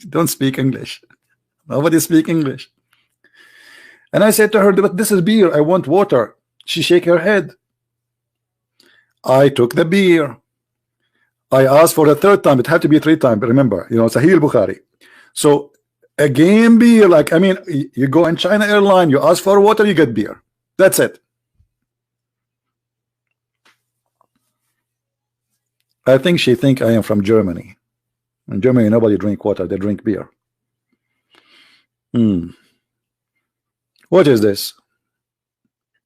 Don't speak English. Nobody speak English. And I said to her, but this is beer. I want water. She shake her head. I took the beer. I asked for the third time. It had to be 3 times. Remember, Sahih Bukhari. So again, beer. Like, I mean, you go in China airline, you ask for water, you get beer. That's it. I think she think I am from Germany. In Germany, nobody drink water; they drink beer. What is this?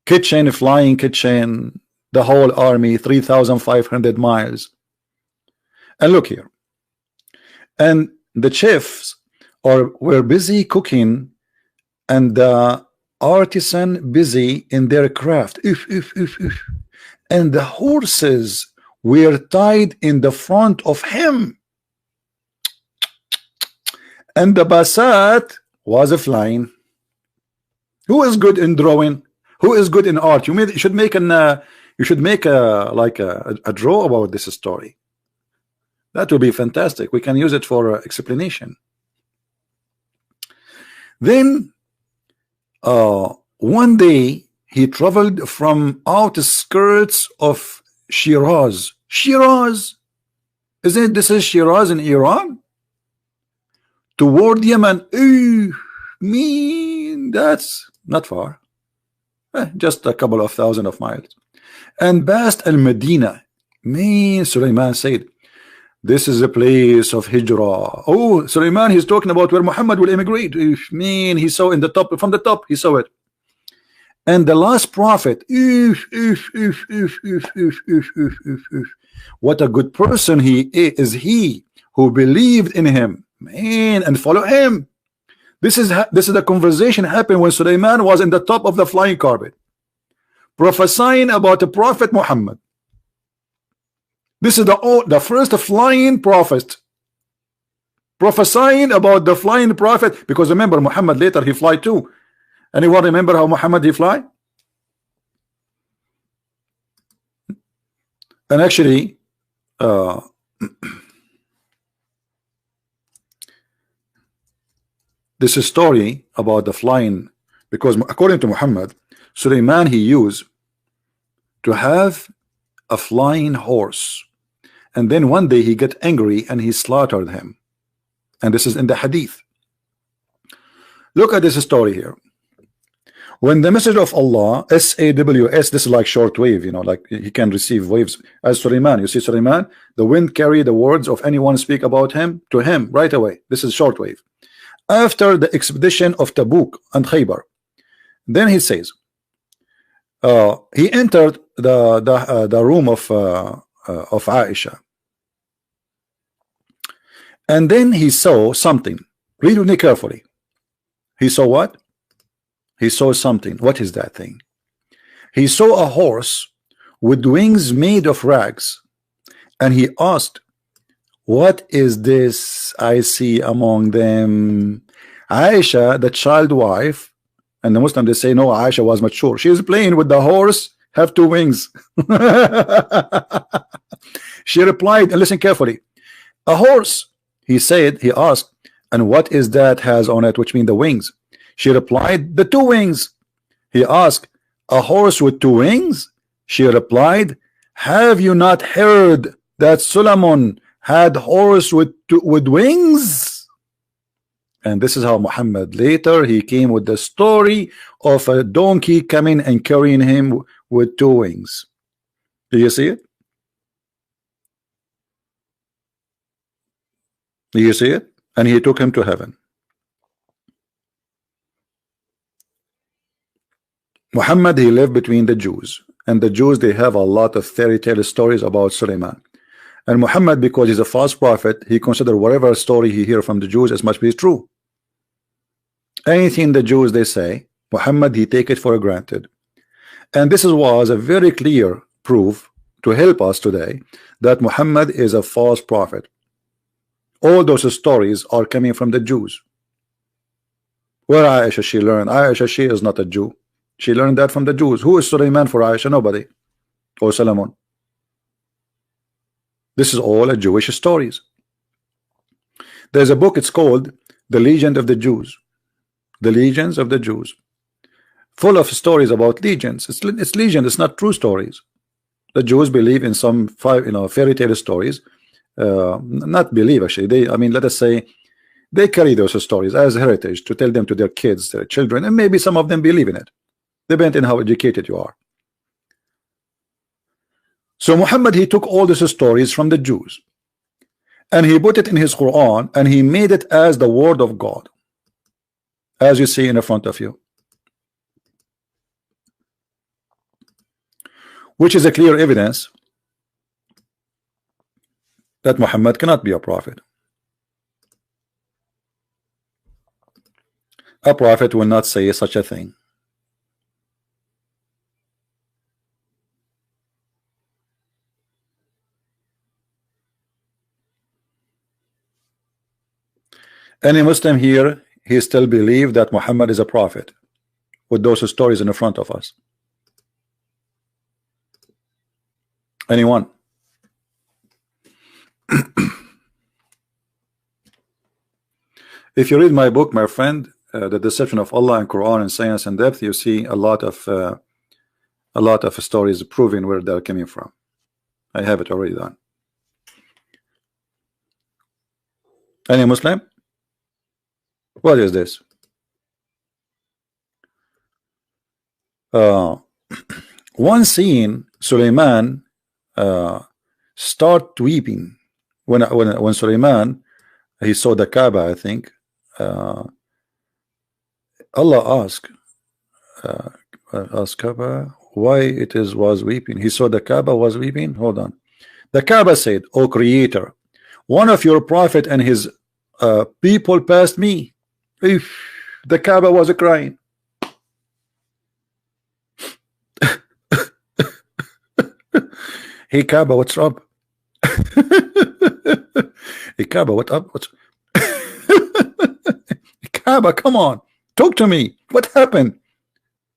Kitchen, flying kitchen, the whole army, 3,500 miles. And look here. And the chefs were busy cooking, and the artisan busy in their craft. And the horses were tied in the front of him. And the basat was flying. Who is good in drawing? Who is good in art? You should make a draw about this story. That would be fantastic. We can use it for explanation. Then one day he traveled from outskirts of Shiraz. Shiraz, isn't it? This is Shiraz in Iran, toward Yemen. Ooh, mean, that's not far, just a couple of thousand of miles. And past Al-Medina. Man, Sulaiman said, this is a place of hijrah. Oh, Sulaiman, he's talking about where Muhammad will immigrate. Man, he saw in the top, from the top, he saw it. And the last prophet, what a good person he is, he who believed in him, man, and follow him. This is the conversation happened when Sulaiman was in the top of the flying carpet, prophesying about the Prophet Muhammad. This is the first flying prophet, prophesying about the flying prophet. Because remember, Muhammad later he fly too. Anyone remember how Muhammad he fly? And actually, this is story about the flying, because according to Muhammad, Sulaiman he used to have a flying horse, and then one day he got angry and he slaughtered him. And this is in the hadith. Look at this story here. When the message of Allah, SAWS, this is like shortwave, you know, like he can receive waves. As Sulaiman, you see Sulaiman, the wind carry the words of anyone speak about him to him right away. This is shortwave. After the expedition of Tabuk and Khaybar, then he says, he entered the room of Aisha, and then he saw something. Read with me carefully. He saw what? He saw something. What is that thing? He saw a horse with wings made of rags, and he asked, what is this I see among them? Aisha, the child wife, and the Muslim, they say no, Aisha was mature. She is playing with the horse, have two wings. She replied, and listen carefully, a horse. He said, he asked, and what is that has on it, which mean the wings? She replied, the two wings. He asked, a horse with two wings? She replied, have you not heard that Solomon had horse with wings? And this is how Muhammad later he came with the story of a donkey coming and carrying him with two wings. Do you see it? Do you see it? And he took him to heaven. Muhammad he lived between the Jews, and the Jews they have a lot of fairy tale stories about Sulaiman. And Muhammad, because he's a false prophet, he considered whatever story he hear from the Jews as must be true. Anything the Jews they say, Muhammad he take it for granted. And this was a very clear proof to help us today that Muhammad is a false prophet. All those stories are coming from the Jews. Where Aisha she learned? Aisha she is not a Jew. She learned that from the Jews. Who is Sulaiman for Aisha? Nobody. Or Solomon. This is all a Jewish stories. There's a book, it's called The Legend of the Jews. The Legions of the Jews. Full of stories about legions. It's legend, it's not true stories. The Jews believe in some fairy tale stories. Not believe actually. I mean, let us say they carry those stories as heritage to tell them to their kids, their children, and maybe some of them believe in it. Depending on how educated you are. So Muhammad he took all these stories from the Jews and he put it in his Quran and he made it as the word of God, as you see in the front of you, which is a clear evidence that Muhammad cannot be a prophet. A prophet will not say such a thing. Any Muslim here, he still believes that Muhammad is a prophet with those stories in the front of us? Anyone? If you read my book, my friend, The Deception of Allah and Quran and Science and Depth, you see a lot of a lot of stories proving where they're coming from. I have it already done. Any Muslim? What is this? One scene, Suleiman start weeping when Suleiman he saw the Kaaba. I think Allah asked Kaaba why it was weeping. He saw the Kaaba was weeping. Hold on. The Kaaba said, "O Creator, one of your prophet and his people passed me." The Kaaba was crying. Hey Kaaba, what's up? Hey Kaaba, what up? What's Kaaba, come on, talk to me. What happened?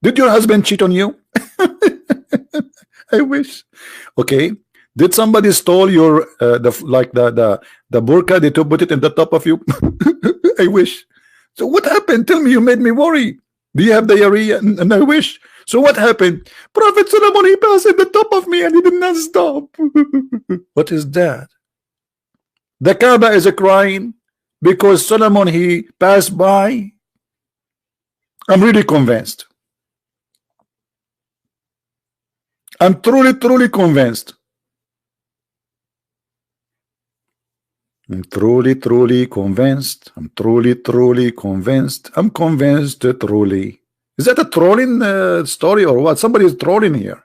Did your husband cheat on you? I wish. Okay. Did somebody stole your the burqa? They to put it in the top of you? I wish. So what happened? Tell me. You made me worry. Do you have diarrhea? And I wish. So what happened? Prophet Solomon, he passed at the top of me and he did not stop. What is that? The Kaaba is crying because Solomon he passed by. I'm really convinced. I'm truly convinced. I'm truly convinced. I'm truly convinced. I'm convinced truly. Is that a trolling story or what? Somebody is trolling here.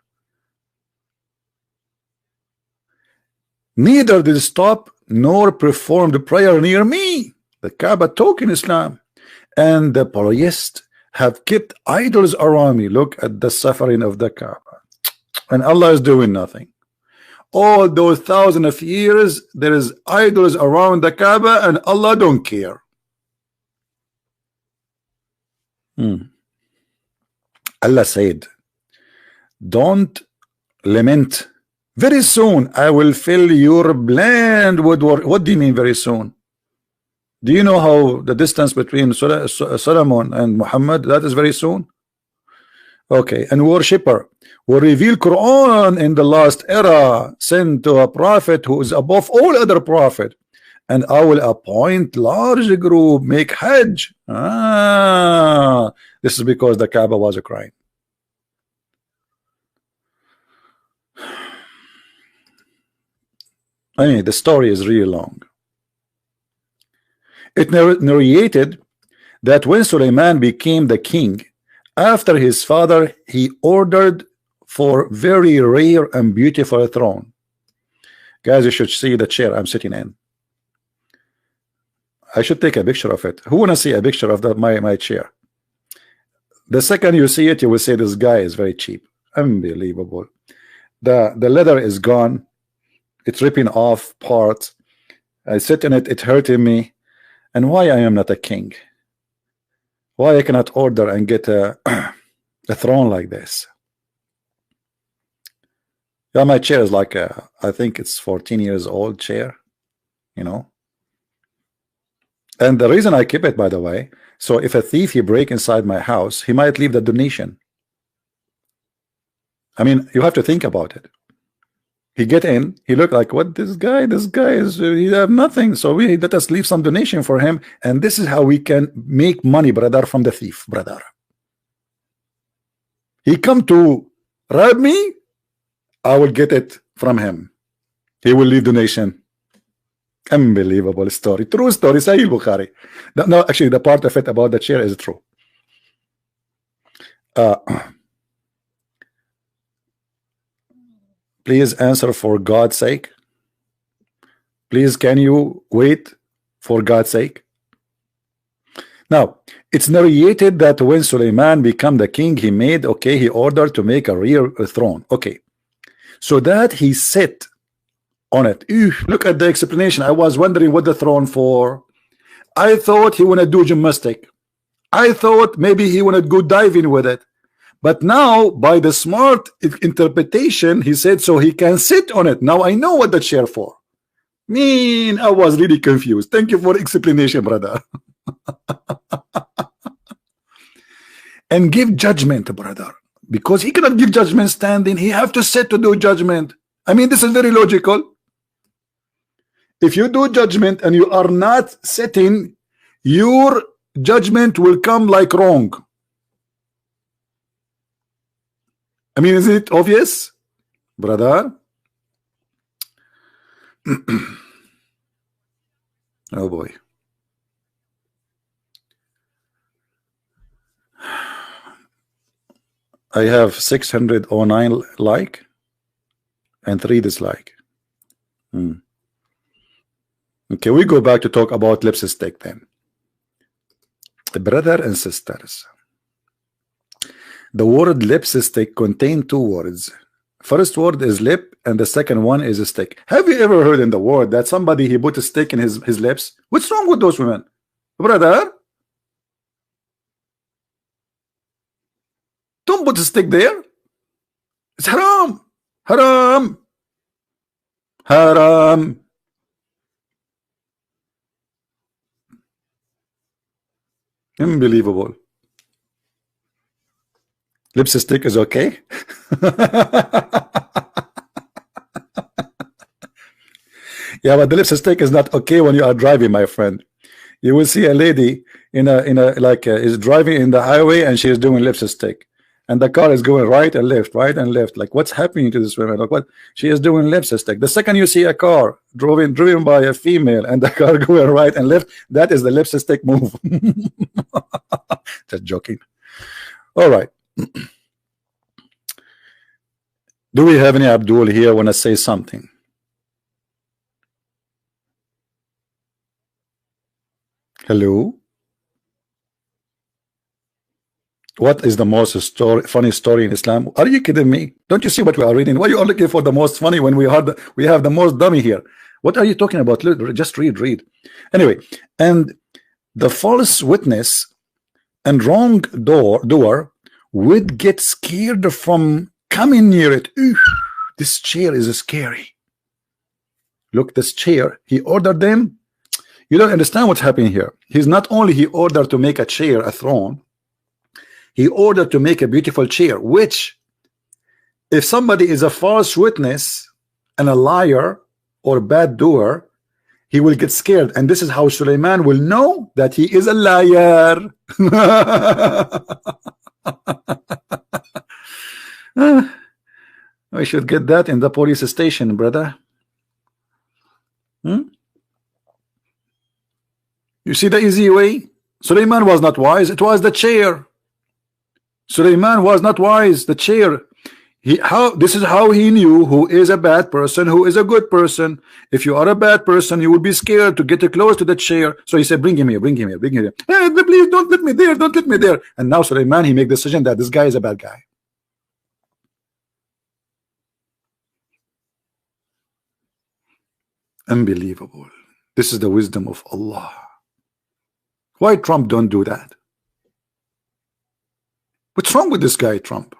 Neither did stop nor perform the prayer near me. The Kaaba talk in Islam, and the polytheists have kept idols around me. Look at the suffering of the Kaaba, and Allah is doing nothing. All those thousands of years there is idols around the Kaaba and Allah don't care. Allah said, don't lament. Very soon I will fill your land with water. What do you mean very soon? Do you know how the distance between Solomon and Muhammad? That is very soon. Okay, and worshipper will reveal Quran in the last era, sent to a prophet who is above all other prophet, and I will appoint large group, make Hajj. This is because the Kaaba was crying. I mean, the story is really long. It narrated that when Suleiman became the king, after his father, he ordered for very rare and beautiful throne. Guys, you should see the chair I'm sitting in. I should take a picture of it. Who wanna see a picture of that my chair? The second you see it, you will say this guy is very cheap. Unbelievable. The leather is gone. It's ripping off parts. I sit in it, it's hurting me. And why I am not a king? Why I cannot order and get a throne like this? Yeah, my chair is like I think it's 14 years old chair, you know. And the reason I keep it, by the way, so if a thief he break inside my house, he might leave the donation. I mean, you have to think about it. He get in, he look like, what, this guy is, he have nothing, so we let us leave some donation for him, and this is how we can make money, brother, from the thief, brother. He come to rob me, I will get it from him. He will leave donation. Unbelievable story, true story, Sahih Bukhari. No, actually, the part of it about the chair is true. Please answer for God's sake. Please, can you wait for God's sake? Now, it's narrated that when Suleiman became the king, he made, okay, he ordered to make a real throne. Okay, so that he sat on it. Look at the explanation. I was wondering what the throne for. I thought he wanna do gymnastic. I thought maybe he wanna go diving with it. But now, by the smart interpretation, he said so he can sit on it. Now I know what the chair for. Man, I was really confused. Thank you for explanation, brother. And give judgment, brother, because he cannot give judgment standing. He have to sit to do judgment. I mean, this is very logical. If you do judgment and you are not sitting, your judgment will come like wrong. I mean, isn't it obvious, brother? Oh boy. I have 609 like and 3 dislike. Okay, we go back to talk about lipstick then. The brother and sisters, the word lipstick contains 2 words. First word is lip and the second one is a stick. Have you ever heard in the world that somebody he put a stick in his lips? What's wrong with those women, brother? Don't put a stick there. It's haram. Haram. Haram. Unbelievable. Lipstick is okay. Yeah, but the lipstick is not okay when you are driving, my friend. You will see a lady in a like is driving in the highway and she is doing lipstick, and the car is going right and left, right and left. Like, what's happening to this woman? Like, what? She is doing lipstick. The second you see a car driven by a female and the car going right and left, that is the lipstick move. Just joking. All right. Do we have any Abdul here want to say something? Hello. What is the most funny story in Islam? Are you kidding me? Don't you see what we are reading? Why you are looking for the most funny when we have the most dummy here? What are you talking about? Just read. Anyway, and the false witness and wrong doer would get scared from coming near it. Ooh, this chair is scary. Look, this chair. He ordered them. You don't understand what's happening here. He's not only he ordered to make a chair, a throne. He ordered to make a beautiful chair, which if somebody is a false witness and a liar or bad doer, he will get scared. And this is how Suleiman will know that he is a liar. We should get that in the police station, brother. You see the easy way? Suleiman was not wise. It was the chair. Suleiman was not wise. The chair. This is how he knew who is a bad person, who is a good person. If you are a bad person, you will be scared to get close to the chair. So he said, bring him here, bring him here, bring him here. Hey, please don't let me there, don't let me there. And now Suleiman, he make the decision that this guy is a bad guy. Unbelievable. This is the wisdom of Allah. Why Trump don't do that? What's wrong with this guy, Trump?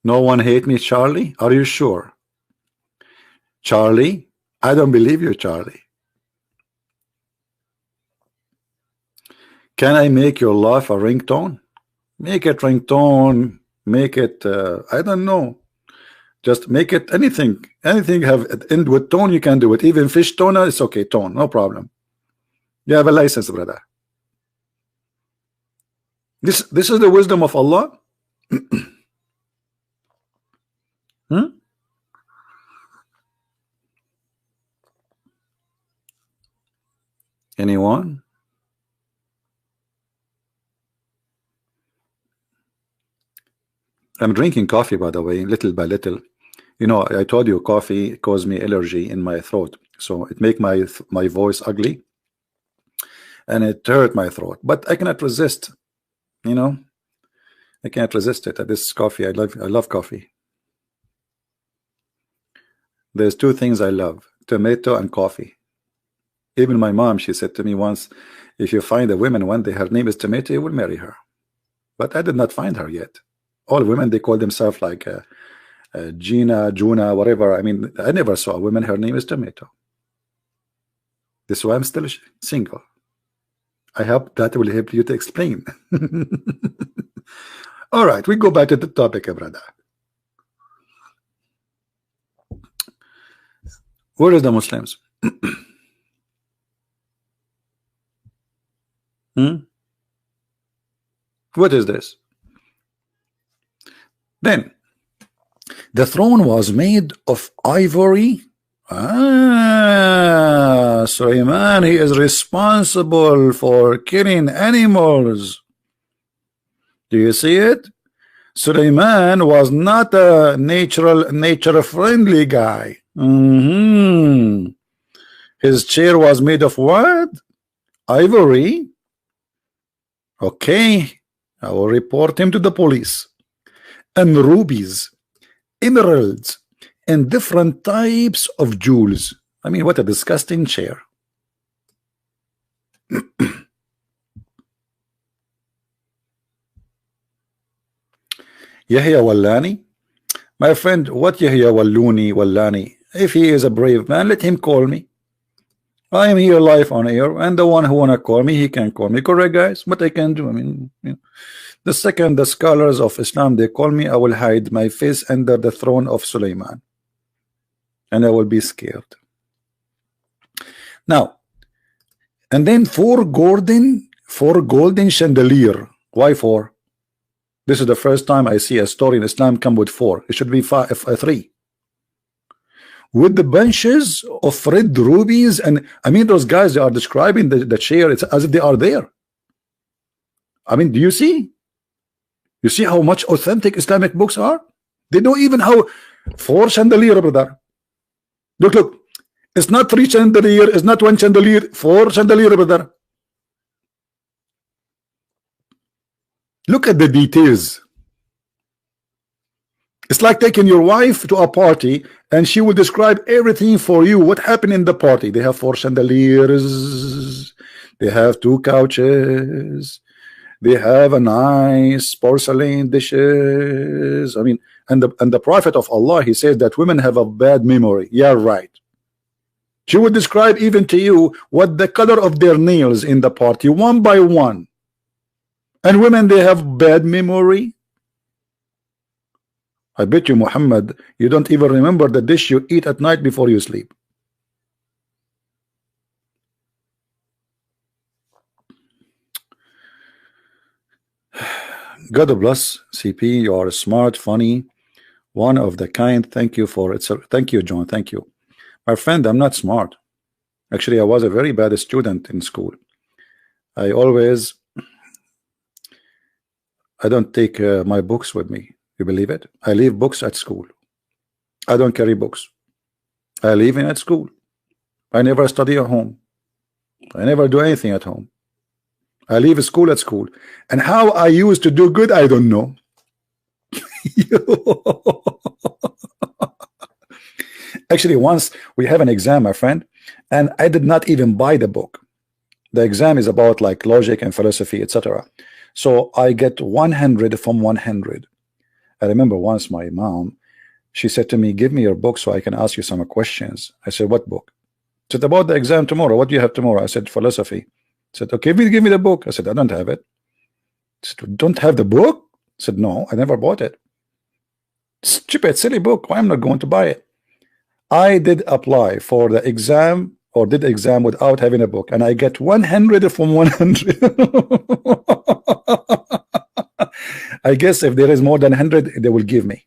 No one hate me, Charlie? Are you sure? Charlie? I don't believe you, Charlie. Can I make your laugh a ringtone? Make it ringtone. Make it, I don't know. Just make it anything. Anything have it end with tone, you can do it. Even fish toner, it's okay. Tone, no problem. You have a license, brother. This is the wisdom of Allah. Anyone? I'm drinking coffee, by the way, little by little. You know, I told you coffee caused me allergy in my throat, so it make my voice ugly, and it hurt my throat. But I cannot resist. You know, I can't resist it. This coffee, I love coffee. There's 2 things I love: tomato and coffee. Even my mom, she said to me once, if you find a woman one day her name is Tomato, you will marry her. But I did not find her yet. All women, they call themselves like Gina, Juna, whatever. I mean, I never saw a woman her name is Tomato. This is why I'm still single. I hope that will help you to explain. All right, we go back to the topic, brother. Where is the Muslims? What is this? Then the throne was made of ivory. Sulaiman, he is responsible for killing animals. Do you see it? Sulaiman was not a nature friendly guy. His chair was made of what? Ivory. Okay, I will report him to the police. And rubies, emeralds, and different types of jewels. I mean, what a disgusting chair. Yahya Wallani, my friend, what Yahya Wallani? If he is a brave man, let him call me. I am here live on air, and the one who wanna call me, he can call me. Correct, guys? What I can do? I mean, you know, the second the scholars of Islam they call me, I will hide my face under the throne of Sulaiman, and I will be scared. Now, and then four golden chandelier. Why four? This is the first time I see a story in Islam come with four. It should be three. With the bunches of red rubies, and I mean those guys, they are describing the chair, it's as if they are there. I mean, do you see? You see how much authentic Islamic books are? They know even how four chandelier, brother. Look, it's not three chandelier, it's not one chandelier, four chandelier, brother. Look at the details. It's like taking your wife to a party and she will describe everything for you. What happened in the party? They have four chandeliers. They have two couches. They have a nice porcelain dishes. I mean, and the Prophet of Allah, he says that women have a bad memory. Yeah, right. She would describe even to you what the color of their nails in the party, one by one. And women, they have bad memory. I bet you, Muhammad, you don't even remember the dish you eat at night before you sleep. God bless CP. You are smart, funny, one of the kind. Thank you for it. Thank you, John. Thank you, my friend. I'm not smart. Actually, I was a very bad student in school. I don't take my books with me. You believe it? I leave books at school. I don't carry books. I leave them at school. I never study at home. I never do anything at home. I leave school at school. And how I used to do good, I don't know. Actually, once we have an exam, my friend, and I did not even buy the book. The exam is about like logic and philosophy, etc. So I get 100 from 100. I remember once my mom, she said to me, give me your book so I can ask you some questions. I said, what book? She said, about the exam tomorrow. What do you have tomorrow? I said, philosophy. I said, okay, give me the book. I said, I don't have it. She said, don't have the book? I said, no, I never bought it. Stupid, silly book. Why am I not going to buy it? I did apply for the exam or did the exam without having a book, and I get 100 from 100. I guess if there is more than 100, they will give me.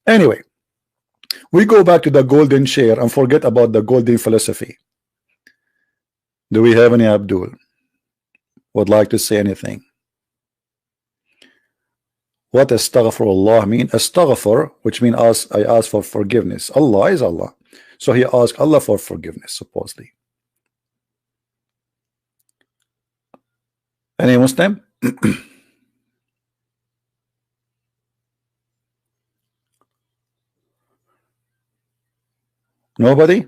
Anyway, we go back to the golden chair and forget about the golden philosophy. Do we have any Abdul would like to say anything? What astaghfirullah mean? Astaghfir, which means I ask for forgiveness. Allah is Allah, so he asked Allah for forgiveness, supposedly. Any Muslim? Nobody?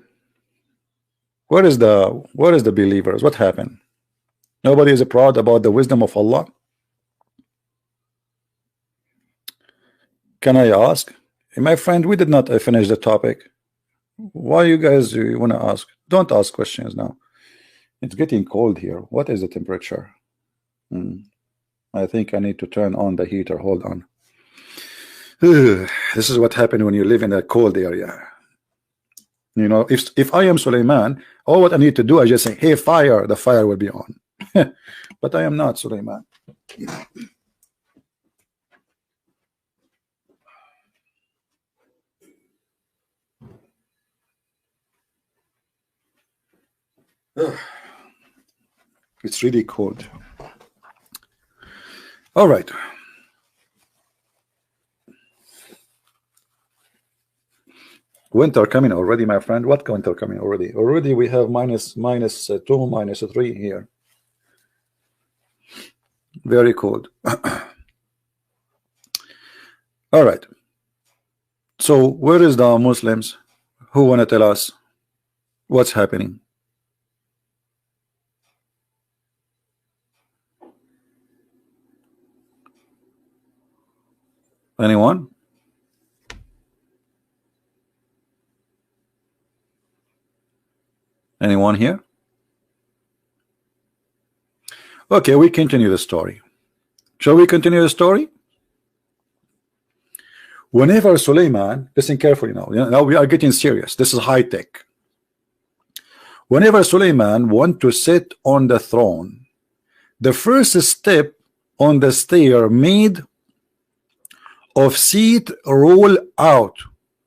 Where is the believers? What happened? Nobody is proud about the wisdom of Allah. Can I ask? My friend, we did not finish the topic. Why you guys want to ask? Don't ask questions now. It's getting cold here. What is the temperature? I think I need to turn on the heater. Hold on. This is what happened when you live in a cold area. You know, if I am Suleiman, all what I need to do, I just say, hey, fire, the fire will be on. But I am not Suleiman. It's really cold. All right. Winter coming already, my friend. What winter coming already? Already we have minus 2, minus 3 here. Very cold. All right. So where is the Muslims who want to tell us what's happening? Anyone? Anyone here? Okay, we continue the story. Shall we continue the story? Whenever Suleiman, listen carefully now. Now we are getting serious. This is high tech. Whenever Suleiman want to sit on the throne, the first step on the stair made of seat roll out.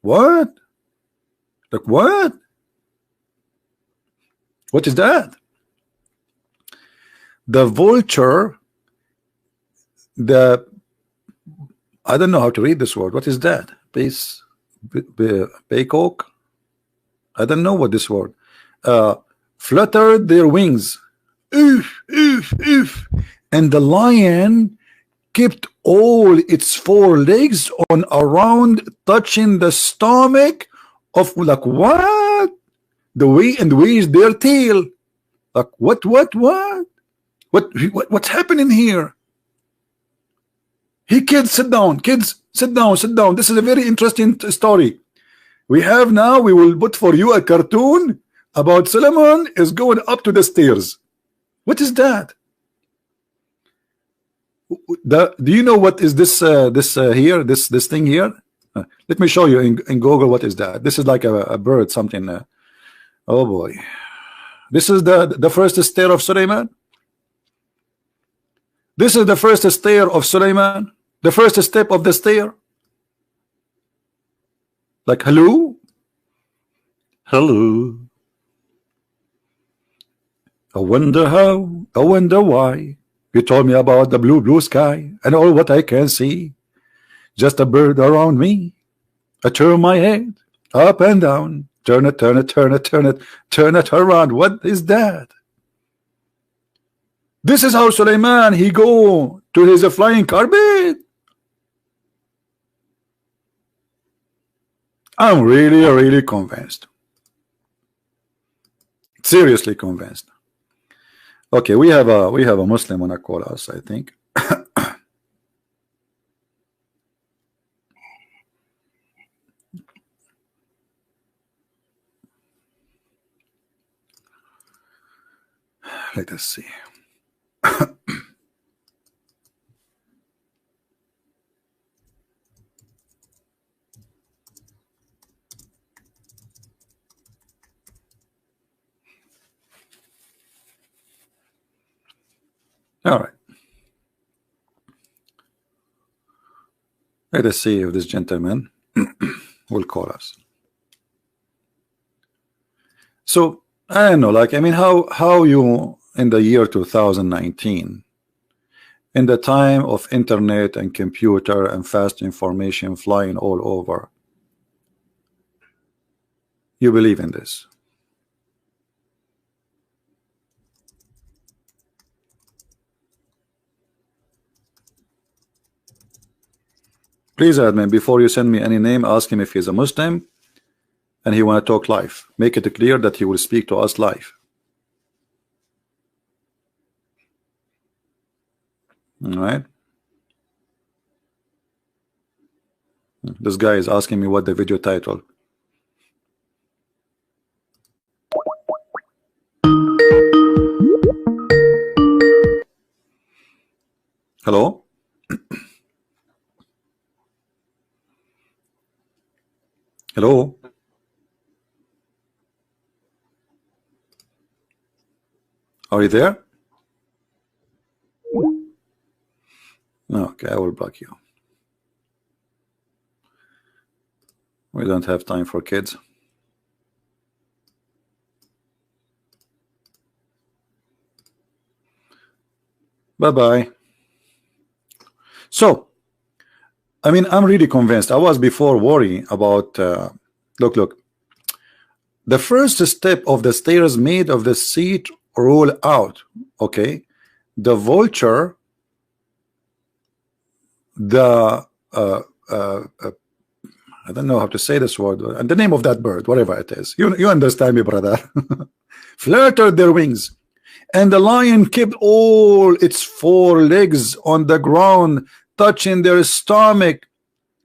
What? Like what? What is that? The vulture, I don't know how to read this word. What is that? Peacock? I don't know what this word. Fluttered their wings. Oof, oof, oof. And the lion kept all its 4 legs on around, touching the stomach of, like, what? The way is their tail. Like what's happening here? Hey, kids, sit down. Kids, sit down, sit down. This is a very interesting story. We will put for you a cartoon about Solomon is going up to the stairs. What is that? Do you know what is this here, this thing here? Let me show you in Google. What is that? This is like a bird, something. Oh boy, this is the first stair of Suleiman. This is the first stair of Suleiman, the first step of the stair. Like, hello, hello. I wonder how, I wonder why. You told me about the blue sky and all what I can see. Just a bird around me. I turn my head up and down. Turn it, turn it, turn it, turn it, turn it around. What is that? This is how Suleiman he go to his flying carpet. I'm really convinced. Seriously convinced. Okay, we have a Muslim wanna call us, I think. Let us see. All right. Let us see if this gentleman will call us. So I don't know, like, I mean, how you in the year 2019, in the time of internet and computer and fast information flying all over, you believe in this? Please, admin, before you send me any name, ask him if he's a Muslim and he want to talk live. Make it clear that he will speak to us live. All right. This guy is asking me what the video title. Hello? Hello? Are you there? Okay, I will block you. We don't have time for kids. Bye-bye. So, I mean, I'm really convinced. I was before worrying about, look. The first step of the stairs made of the seat roll out, okay? The vulture, the, I don't know how to say this word, and the name of that bird, whatever it is. You understand me, brother. Fluttered their wings. And the lion kept all its 4 legs on the ground, touching their stomach,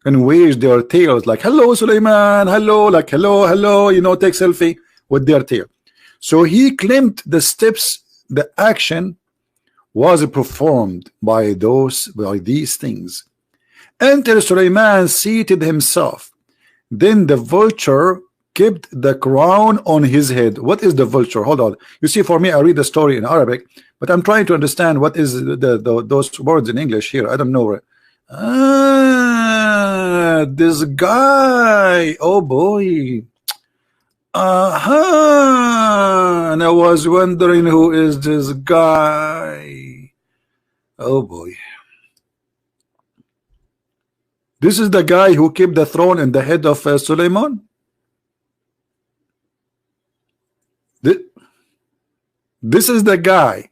and waved their tails like, hello, Suleiman, hello, like, hello, you know, take selfie with their tail. So he claimed the steps, the action was performed by these things. Until Suleiman seated himself. Then the vulture kept the crown on his head. What is the vulture? Hold on. You see, for me, I read the story in Arabic, but I'm trying to understand what is those words in English here. I don't know. This guy. Oh boy. And I was wondering who is this guy. Oh boy. This is the guy who kept the throne in the head of Suleiman. This is the guy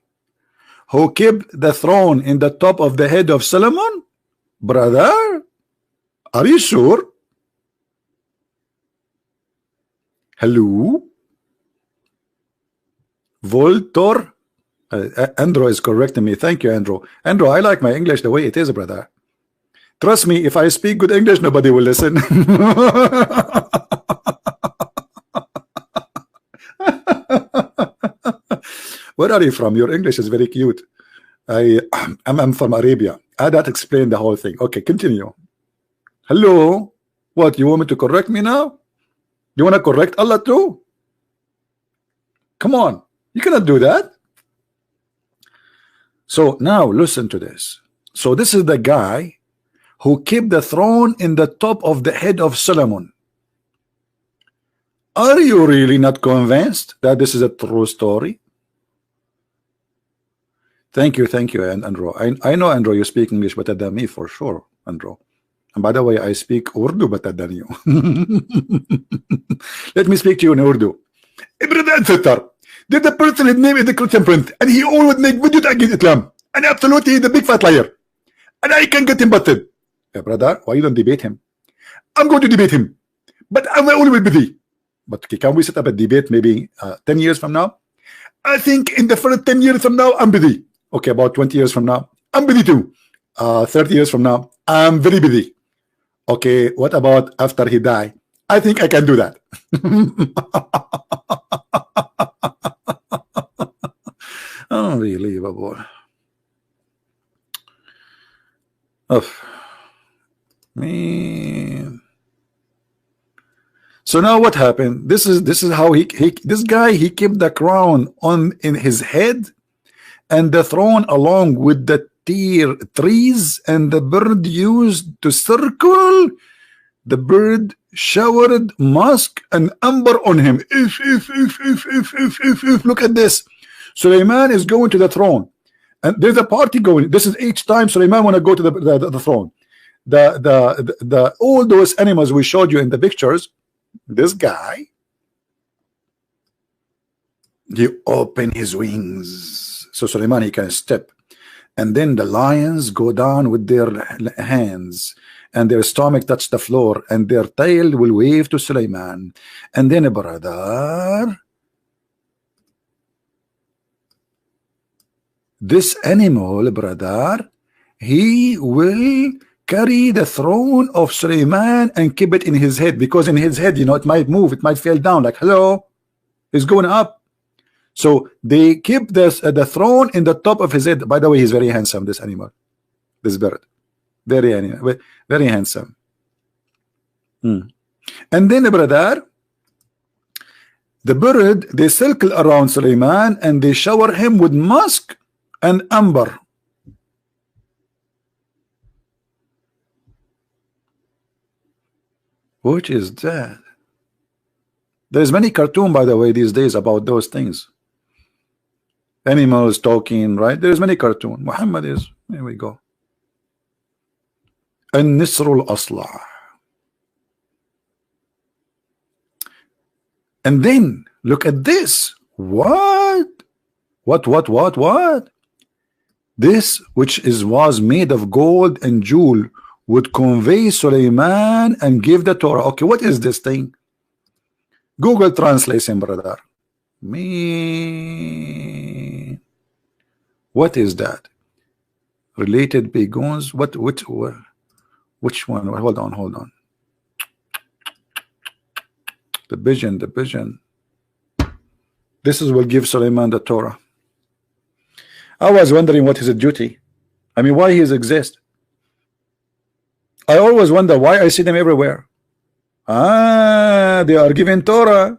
who kept the throne in the top of the head of Solomon? Brother, are you sure? Hello? Voltor? Andrew is correcting me. Thank you, Andrew. Andrew, I like my English the way it is, brother. Trust me, if I speak good English, nobody will listen. Where are you from? Your English is very cute. I'm from Arabia. That explained the whole thing. Okay, continue. Hello? What, you want me to correct me now? You want to correct Allah too? Come on. You cannot do that. So now listen to this. So this is the guy who kept the throne in the top of the head of Solomon. Are you really not convinced that this is a true story? Thank you, Andrew. I know, Andrew, you speak English better than me for sure, Andrew. And by the way, I speak Urdu better than you. Let me speak to you in Urdu. Did the person his name is the Christian Prince, and he always make videos against Islam, and absolutely the big fat liar, and I can get him busted. Yeah, brother, why you don't debate him? I'm going to debate him, but I'm always busy. But can we set up a debate maybe 10 years from now? I think in the first 10 years from now, I'm busy. Okay, about 20 years from now, I'm busy too. 30 years from now, I'm very busy. Okay, what about after he die? I think I can do that. Unbelievable. Oh, man. So now what happened? This is how this guy kept the crown in his head and the throne along with the trees, and the bird used to circle. The bird showered musk and amber on him. Look at this. Suleiman is going to the throne, and there's a party going. This is each time Suleiman want to go to the throne. The all those animals we showed you in the pictures. This guy, he opened his wings so Suleiman he can step, and then the lions go down with their hands, and their stomach touch the floor, and their tail will wave to Suleiman. And then, brother, this animal, brother, he will carry the throne of Suleiman and keep it in his head, because in his head, you know, it might move, it might fall down, like, hello, it's going up. So they keep the throne in the top of his head. By the way, he's very handsome, this animal. this bird. Very handsome. And then, brother, the bird, they circle around Suleiman and they shower him with musk and amber. Which is that? There's many cartoon, by the way, these days about those things. Animals talking, right? There's many cartoon. Muhammad is, here we go. An-Nisrul Aslah. And then look at this. What? What? This which was made of gold and jewel would convey Suleiman and give the Torah. Okay, what is this thing? Google translation, brother. Me. What is that? Related begons. Which one? Hold on. The vision. This is what gives Suleiman the Torah. I was wondering what is his duty. I mean, why he exists. I always wonder why I see them everywhere. They are given Torah.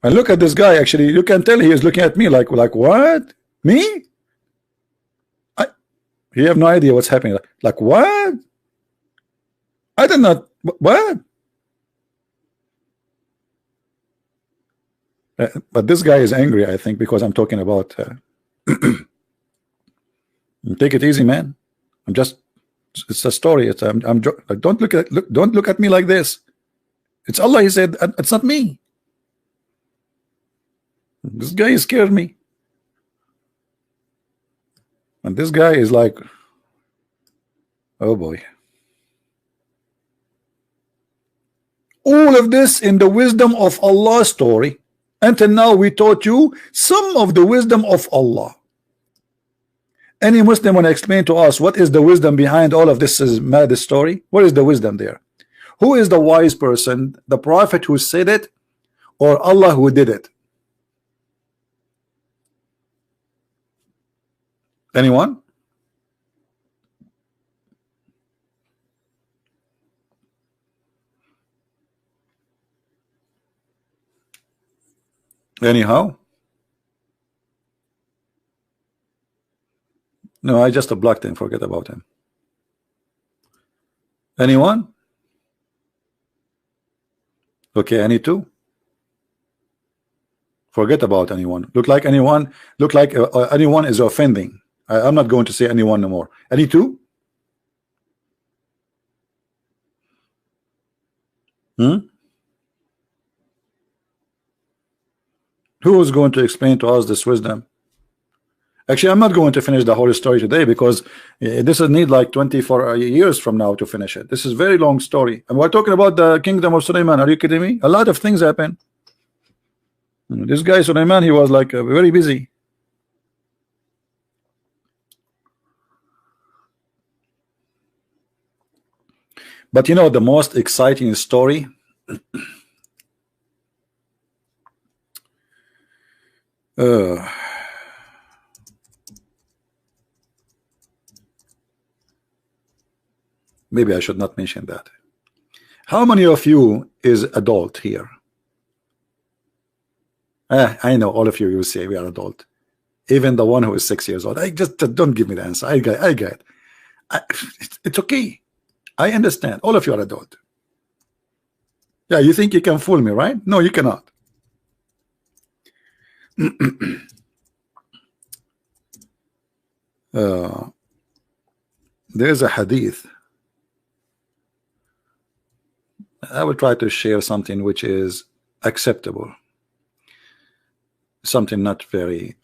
And look at this guy. Actually, you can tell he is looking at me like what? Me? You have no idea what's happening. Like what? I did not. What? But this guy is angry, I think, because I'm talking about. Take it easy, man. It's a story. Don't look at me like this. It's Allah. He said, it's not me. This guy scared me. And this guy is like, oh boy. All of this in the wisdom of Allah story. Until now we taught you some of the wisdom of Allah. Any Muslim want to explain to us what is the wisdom behind all of this is mad story? What is the wisdom there? Who is the wise person? The prophet who said it or Allah who did it? Anyone? Anyhow? No, I just blocked him. Forget about him. Anyone? Okay, any two? Forget about anyone. Look like anyone is offending. I'm not going to say anyone no more. Any two? Who is going to explain to us this wisdom? Actually, I'm not going to finish the whole story today because this will need like 24 years from now to finish it. This is a very long story. And we're talking about the kingdom of Suleiman. Are you kidding me? A lot of things happen. This guy, Suleiman, he was like very busy. But you know, the most exciting story maybe I should not mention that. How many of you is adult here? I know all of you, you say we are adult. Even the one who is 6 years old. I just don't give me the answer. I get it. It's okay. I understand. All of you are adult. Yeah, you think you can fool me, right? No, you cannot. There's a hadith. I will try to share something which is acceptable. Something not very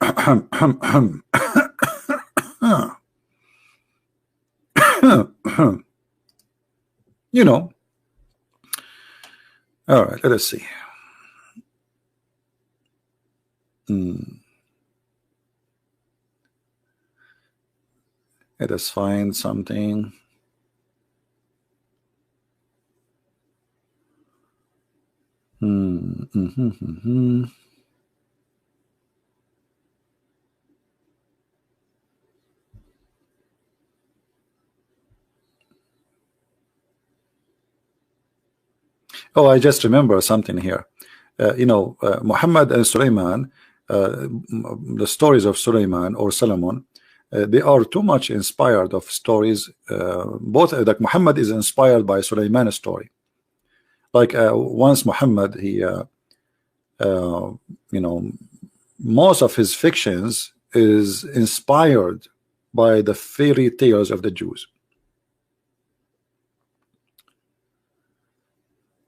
you know. All right, let us see. Let us find something. Oh, I just remember something here. You know, Muhammad and Sulaiman, the stories of Sulaiman or Solomon, they are too much inspired of stories. Both like Muhammad is inspired by Sulaiman's story. Like once Muhammad, he, you know, most of his fictions is inspired by the fairy tales of the Jews.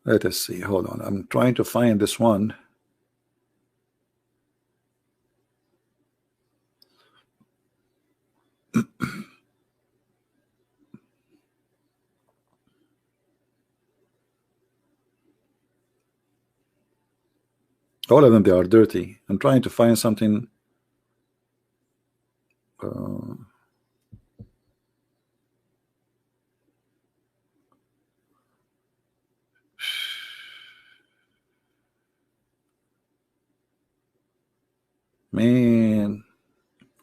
Let us see. Hold on. I'm trying to find this one. All of them, they are dirty. I'm trying to find something. Man,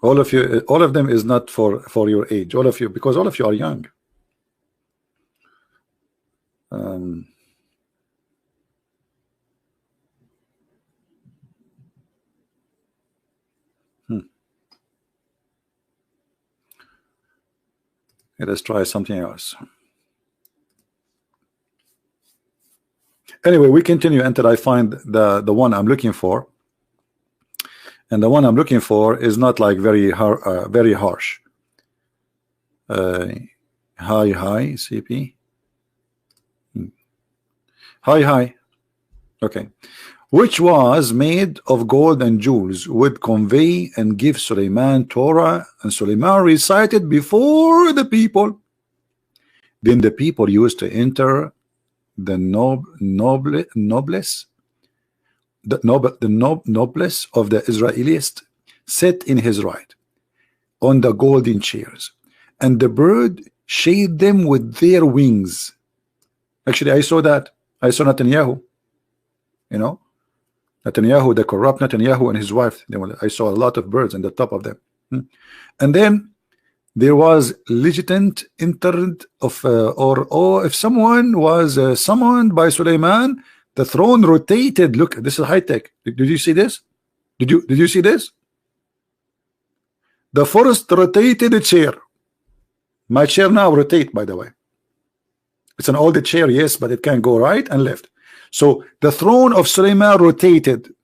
all of you, all of them is not for your age. All of you, because all of you are young. Let us try something else. Anyway, we continue until I find the one I'm looking for, and the one I'm looking for is not like very harsh. Hi CP. Hi. Okay. Which was made of gold and jewels, would convey and give Suleiman Torah, and Suleiman recited before the people. Then the people used to enter the noblesse of the Israelites, set in his right on the golden chairs, and the bird shade them with their wings. Actually, I saw that. I saw Netanyahu, you know, Netanyahu, the corrupt Netanyahu and his wife. I saw a lot of birds on the top of them. And then there was legitimate interest of or if someone was summoned by Suleiman, the throne rotated. Look, this is high tech. Did you see this? Did you see this? The forest rotated the chair. My chair now rotate, by the way. It's an old chair, yes, but it can go right and left. So the throne of Suleiman rotated,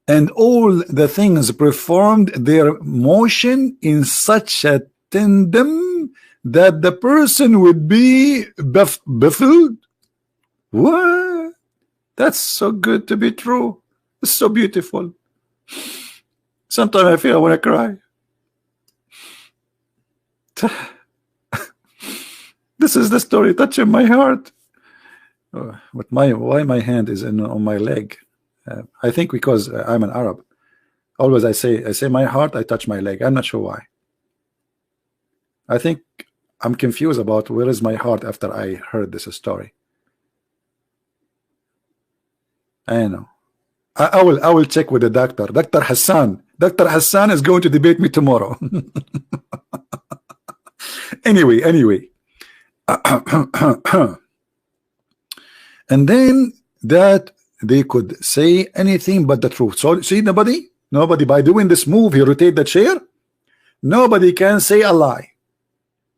and all the things performed their motion in such a tandem that the person would be baffled. What? That's so good to be true. It's so beautiful. Sometimes I feel I want to cry. This is the story touching my heart. But why my hand is on my leg? I think because I'm an Arab. Always I say my heart, I touch my leg. I'm not sure why. I think I'm confused about where is my heart after I heard this story. I know. I will check with the doctor. Dr. Hassan. Dr. Hassan is going to debate me tomorrow. Anyway. And then that they could say anything but the truth. So see, nobody by doing this move, he rotate the chair. Nobody can say a lie.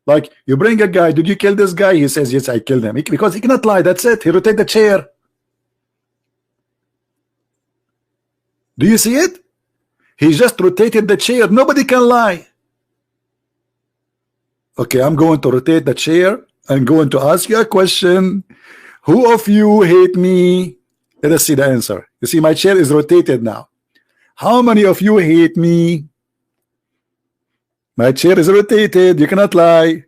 Like you bring a guy, did you kill this guy? He says, yes, I killed him. Because he cannot lie. That's it. He rotate the chair. Do you see it? He just rotated the chair. Nobody can lie. Okay, I'm going to rotate the chair. I'm going to ask you a question. Who of you hate me? Let us see the answer. You see, my chair is rotated now. How many of you hate me? My chair is rotated. You cannot lie.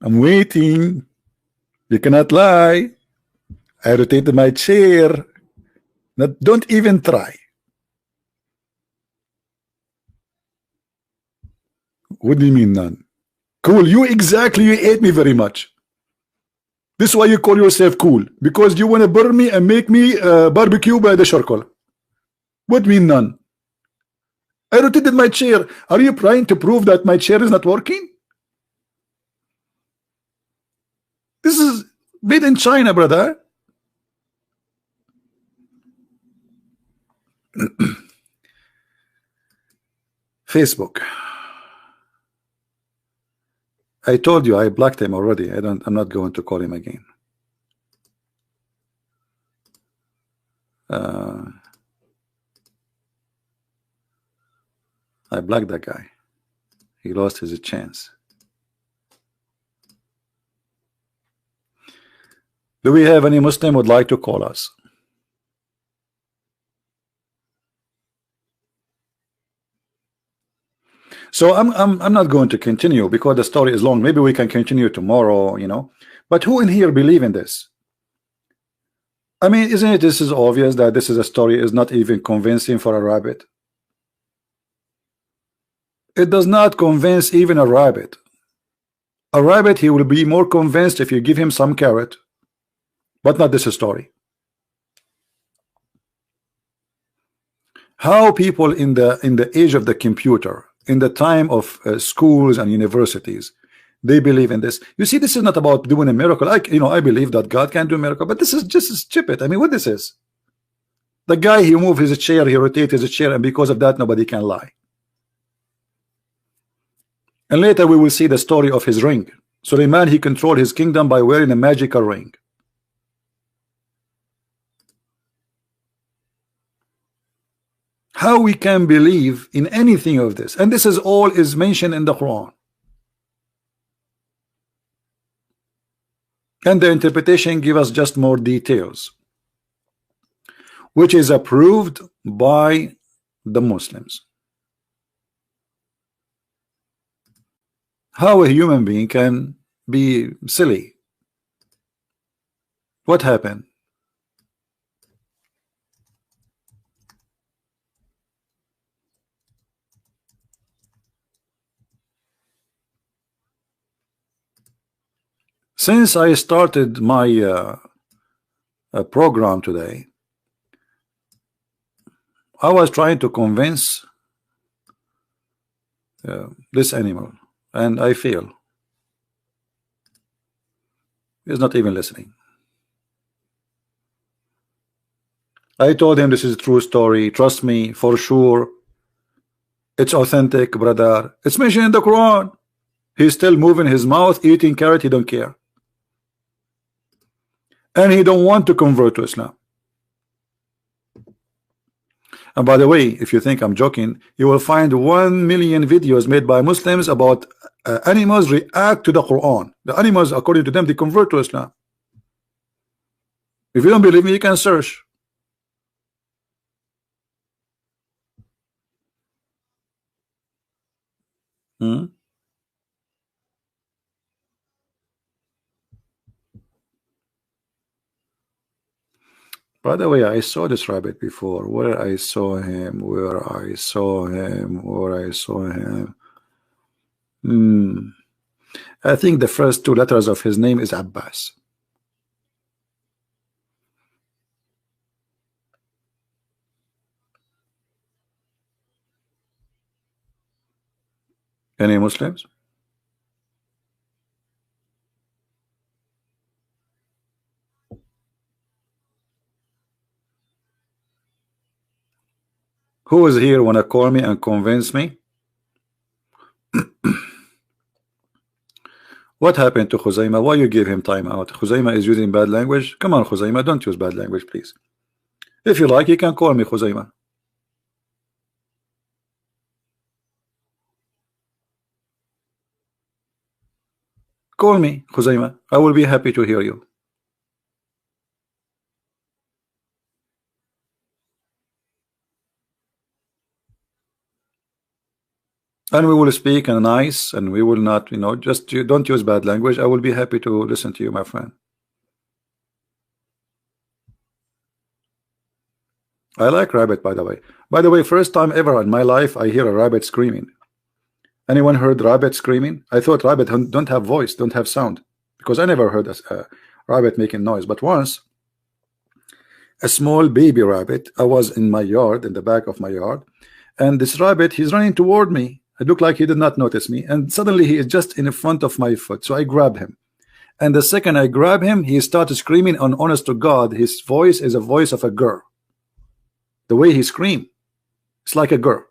I'm waiting. You cannot lie. I rotated my chair. Don't even try. What do you mean none? Cool. You hate me very much. This is why you call yourself cool, because you want to burn me and make me barbecue by the charcoal. What mean none? I rotated my chair. Are you trying to prove that my chair is not working? This is made in China, brother. Facebook. I told you I blocked him already. I'm not going to call him again. I blocked that guy. He lost his chance. Do we have any Muslim would like to call us? So I'm not going to continue because the story is long. Maybe we can continue tomorrow, you know. But who in here believe in this? I mean, isn't it this is obvious that this is a story is not even convincing for a rabbit? It does not convince even a rabbit. A rabbit, he will be more convinced if you give him some carrot, but not this story. How people in the age of the computer, in the time of schools and universities, they believe in this. You see, this is not about doing a miracle. I believe that God can do a miracle, but this is just stupid. I mean, what this is? The guy, he moved his chair, he rotated his chair, and because of that, nobody can lie. And later we will see the story of his ring. Suleiman, he controlled his kingdom by wearing a magical ring. How we can believe in anything of this? And this is all is mentioned in the Quran. And the interpretation give us just more details, which is approved by the Muslims. How a human being can be silly? What happened? Since I started my program today, I was trying to convince this animal, and I fail. He's not even listening. I told him this is a true story. Trust me, for sure. It's authentic, brother. It's mentioned in the Quran. He's still moving his mouth, eating carrot. He don't care. And he don't want to convert to Islam. And by the way, if you think I'm joking, you will find 1 million videos made by Muslims about animals react to the Quran. The animals, according to them, they convert to Islam. If you don't believe me, you can search. By the way, I saw this rabbit before. Where I saw him, where I saw him, where I saw him. I think the first 2 letters of his name is Abbas. Any Muslims? Who is here wanna call me and convince me? What happened to Khuzaima? Why you give him time out? Khuzaima is using bad language. Come on, Khuzaima, don't use bad language, please. If you like, you can call me Khuzaima. Call me Khuzaima. I will be happy to hear you. And we will speak and nice, and we will not, just you don't use bad language. I will be happy to listen to you, my friend. I like rabbit, by the way. By the way, first time ever in my life I hear a rabbit screaming. Anyone heard rabbit screaming? I thought rabbit don't have voice, don't have sound, because I never heard a rabbit making noise. But once, a small baby rabbit, I was in my yard, in the back of my yard, and this rabbit, he's running toward me. It looked like he did not notice me, and suddenly he is just in front of my foot. So I grab him, and the second I grab him, he started screaming. And honest to God, his voice is a voice of a girl. The way he screamed, it's like a girl.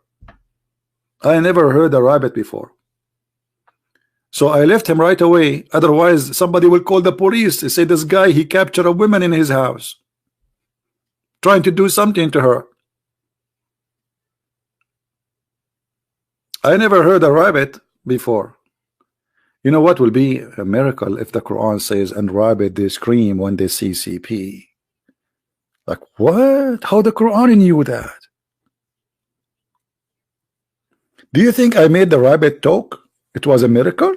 I never heard a rabbit before. So I left him right away. Otherwise, somebody will call the police. They say this guy, he captured a woman in his house, trying to do something to her. I never heard a rabbit before. You know what will be a miracle if the Quran says, and rabbit they scream when they see CP. Like what? How the Quran knew that? Do you think I made the rabbit talk? It was a miracle?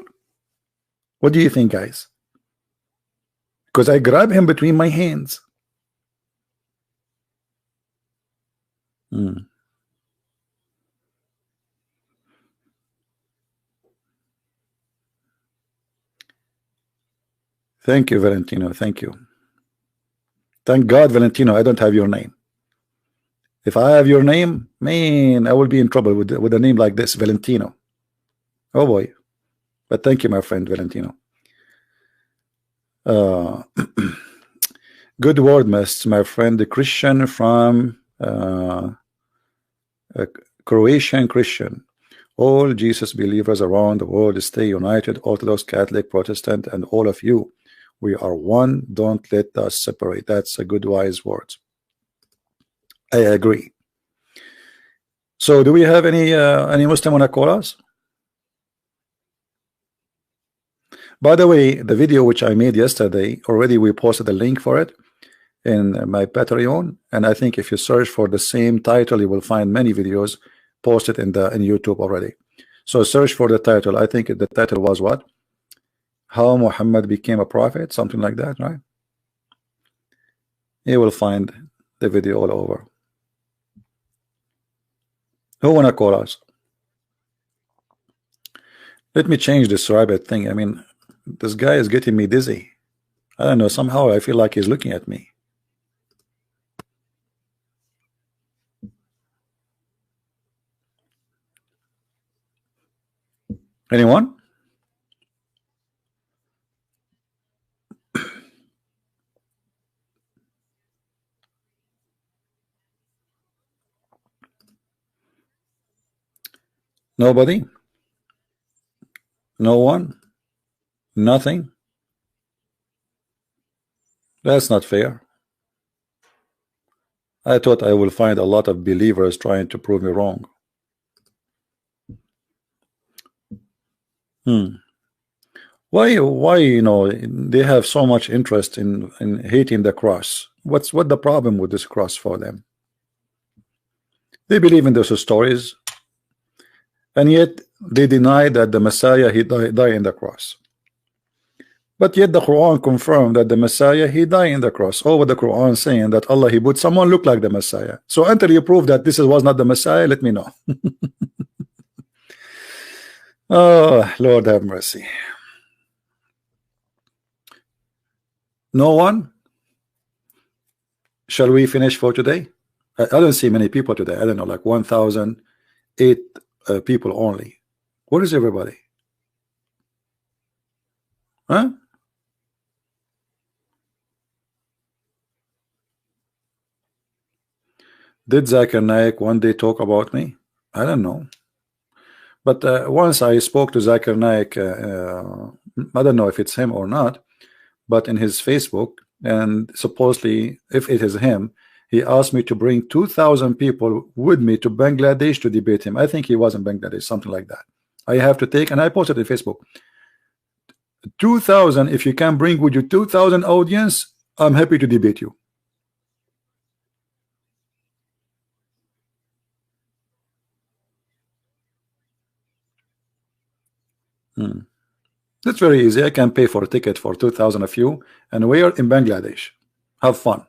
What do you think, guys? Because I grabbed him between my hands. Thank you, Valentino. Thank you. Thank God, Valentino, I don't have your name. If I have your name, man, I will be in trouble with a name like this, Valentino. Oh boy. But thank you, my friend Valentino. Good word, my friend, the Christian from Croatian Christian. All Jesus believers around the world stay united, Orthodox, Catholic, Protestant, and all of you. We are one. Don't let us separate. That's a good, wise word. I agree. So, do we have any Muslim want to call us? By the way, the video which I made yesterday, already we posted a link for it in my Patreon, and I think if you search for the same title, you will find many videos posted in YouTube already. So search for the title. I think the title was what? How Muhammad became a prophet, something like that, right? You will find the video all over. Who wanna call us? Let me change this rabbit thing. I mean, this guy is getting me dizzy. I don't know, somehow I feel like he's looking at me. Anyone? Nobody? No one? Nothing? That's not fair. I thought I will find a lot of believers trying to prove me wrong. Why you know they have so much interest in hating the cross? What the problem with this cross for them? They believe in those stories, and yet they deny that the Messiah he died in the cross. But yet the Quran confirmed that the Messiah he died in the cross. Over the Quran saying that Allah he put someone look like the Messiah. So until you prove that this was not the Messiah, let me know. Oh Lord have mercy. No one? Shall we finish for today? I don't see many people today. I don't know, like 1,008 people only. Where is everybody? Huh? Did Zakir Naik one day talk about me? I don't know. But once I spoke to Zakir Naik, I don't know if it's him or not, but in his Facebook, and supposedly if it is him, he asked me to bring 2,000 people with me to Bangladesh to debate him. I think he was in Bangladesh, something like that. I have to take, and I posted it on Facebook, 2,000. If you can bring with you 2,000 audience, I'm happy to debate you. That's very easy. I can pay for a ticket for 2,000 of you, and we are in Bangladesh. Have fun.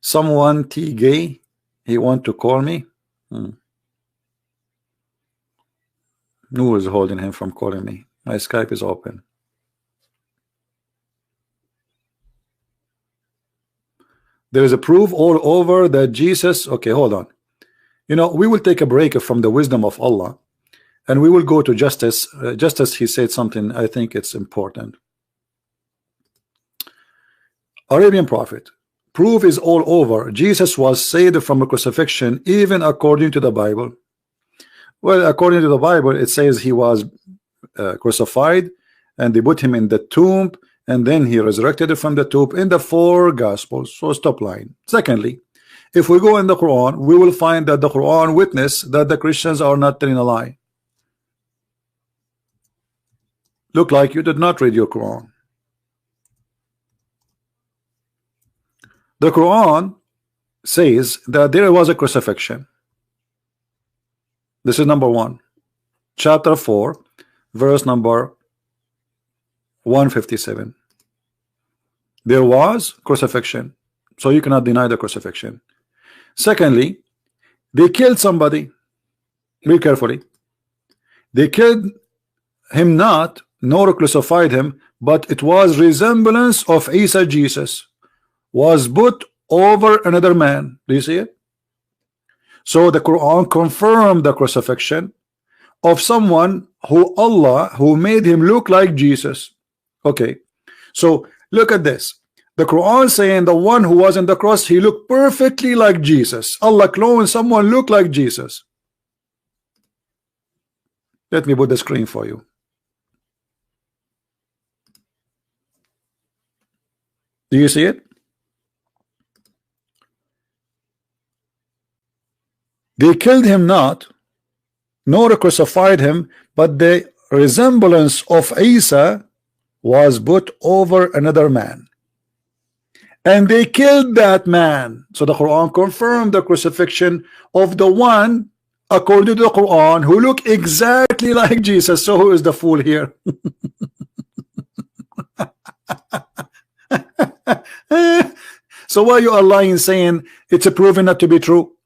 Someone T gay, he want to call me. Who is holding him from calling me? My Skype is open. There is a proof all over that Jesus. Okay, hold on. You know, we will take a break from the wisdom of Allah, and we will go to Justice. Justice, he said something, I think it's important. Arabian Prophet, proof is all over. Jesus was saved from a crucifixion, even according to the Bible. Well, according to the Bible, it says he was crucified, and they put him in the tomb, and then he resurrected from the tomb in the 4 Gospels. So stop lying. Secondly, if we go in the Quran, we will find that the Quran witness that the Christians are not telling a lie. Look like you did not read your Quran. The Quran says that there was a crucifixion. This is number 1, chapter 4, verse number 157. There was crucifixion, so you cannot deny the crucifixion. Secondly, they killed somebody. Read carefully. They killed him not, nor crucified him, but it was resemblance of Isa, Jesus was put over another man. Do you see it? So the Quran confirmed the crucifixion of someone who made him look like Jesus. Okay, so look at this. The Quran saying the one who was on the cross, he looked perfectly like Jesus. Allah cloned someone look like Jesus. Let me put the screen for you. Do you see it? They killed him not, nor crucified him, but the resemblance of Isa was put over another man, and they killed that man. So the Quran confirmed the crucifixion of the one, according to the Quran, who looked exactly like Jesus. So who is the fool here? So why you are lying, saying it's a proven not to be true,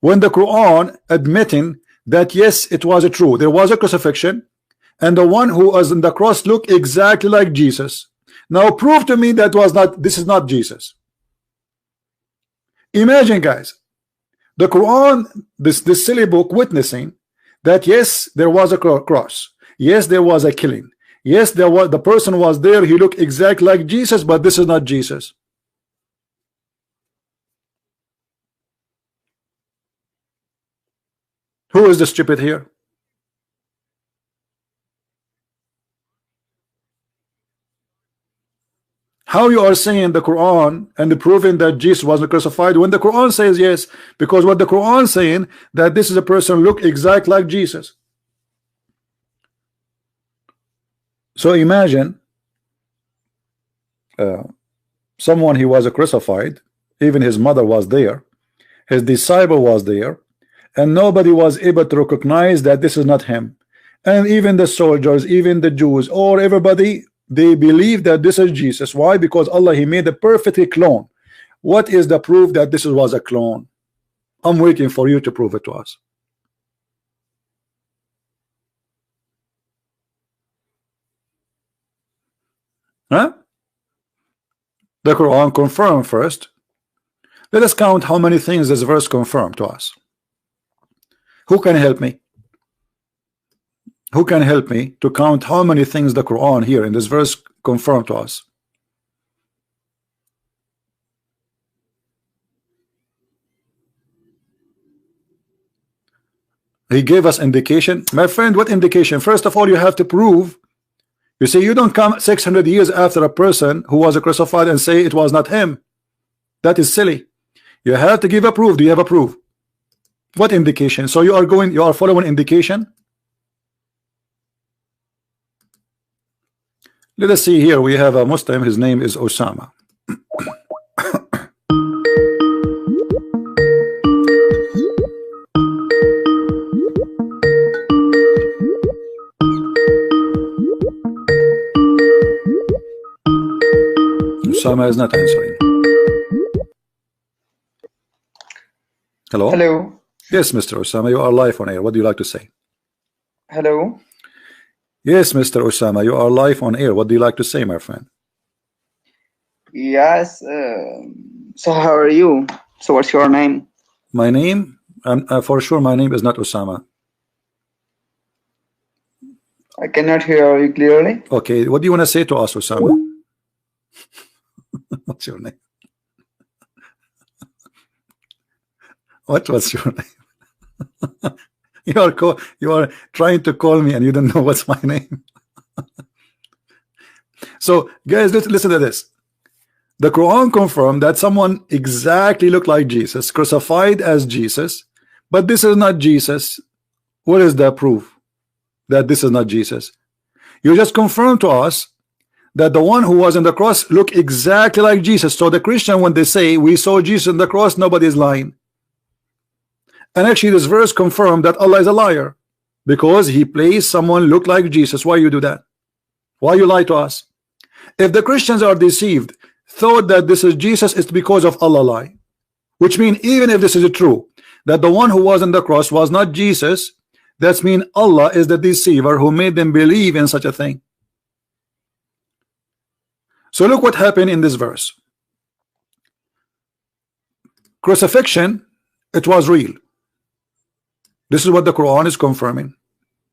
when the Quran admitting that yes, it was true, there was a crucifixion, and the one who was on the cross looked exactly like Jesus. Now prove to me that was not, this is not Jesus. Imagine, guys, the Quran, this silly book, witnessing that yes, there was a cross, yes, there was a killing, yes, there was, the person was there, he looked exactly like Jesus, but this is not Jesus. Who is the stupid here? How you are saying the Quran and proving that Jesus wasn't crucified when the Quran says yes? Because what the Quran saying that this is a person look exactly like Jesus. So imagine someone, he was crucified, even his mother was there, his disciple was there, and nobody was able to recognize that this is not him. And even the soldiers, even the Jews, or everybody, they believe that this is Jesus. Why? Because Allah, he made a perfect clone. What is the proof that this was a clone? I'm waiting for you to prove it to us. Huh? The Quran confirmed first. Let us count how many things this verse confirmed to us. Who can help me? Who can help me to count how many things the Quran here in this verse confirmed to us? He gave us indication. My friend, what indication? First of all, you have to prove. You see, you don't come 600 years after a person who was crucified and say it was not him. That is silly. You have to give a proof. Do you have a proof? What indication? So you are following indication. Let us see here. We have a Muslim. His name is Osama. Osama is not answering. Hello? Hello. Yes, Mr. Osama, you are live on air. What do you like to say? Hello. Yes, Mr. Osama, you are live on air. What do you like to say, my friend? Yes. So how are you? So what's your name? My name? For sure, my name is not Osama. I cannot hear you clearly. Okay, what do you want to say to us, Osama? What's your name? What was your name? You are trying to call me and you don't know what's my name. So guys, listen to this. The Quran confirmed that someone exactly looked like Jesus, crucified as Jesus, but this is not Jesus. What is the proof that this is not Jesus? You just confirmed to us that the one who was on the cross looked exactly like Jesus. So the Christian, when they say we saw Jesus on the cross, nobody is lying. And actually this verse confirmed that Allah is a liar, because he placed someone look like Jesus. Why you do that? Why you lie to us? If the Christians are deceived, thought that this is Jesus, it's because of Allah lie. Which means even if this is true, that the one who was on the cross was not Jesus, that means Allah is the deceiver who made them believe in such a thing. So look what happened in this verse. Crucifixion, it was real. This is what the Quran is confirming.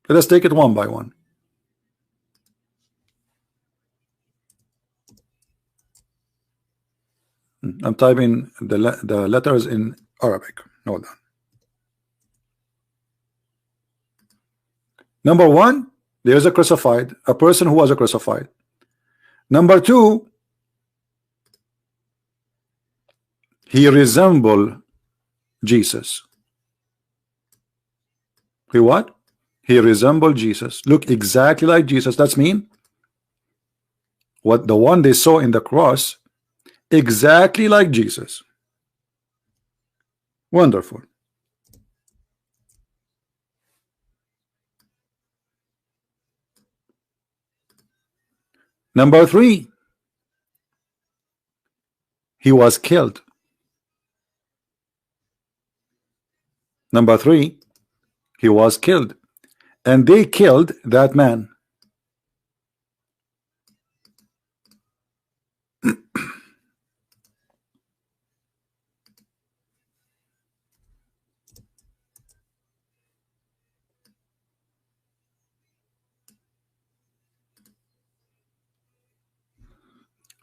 Let us take it one by one. I'm typing the letters in Arabic. Hold on. Number one, there is a crucified, a person who was a crucified. Number two, he resembled Jesus. He what? He resembled Jesus. Look exactly like Jesus. That's mean what the one they saw in the cross, exactly like Jesus. Wonderful. Number three, he was killed. Number three, he was killed, and they killed that man.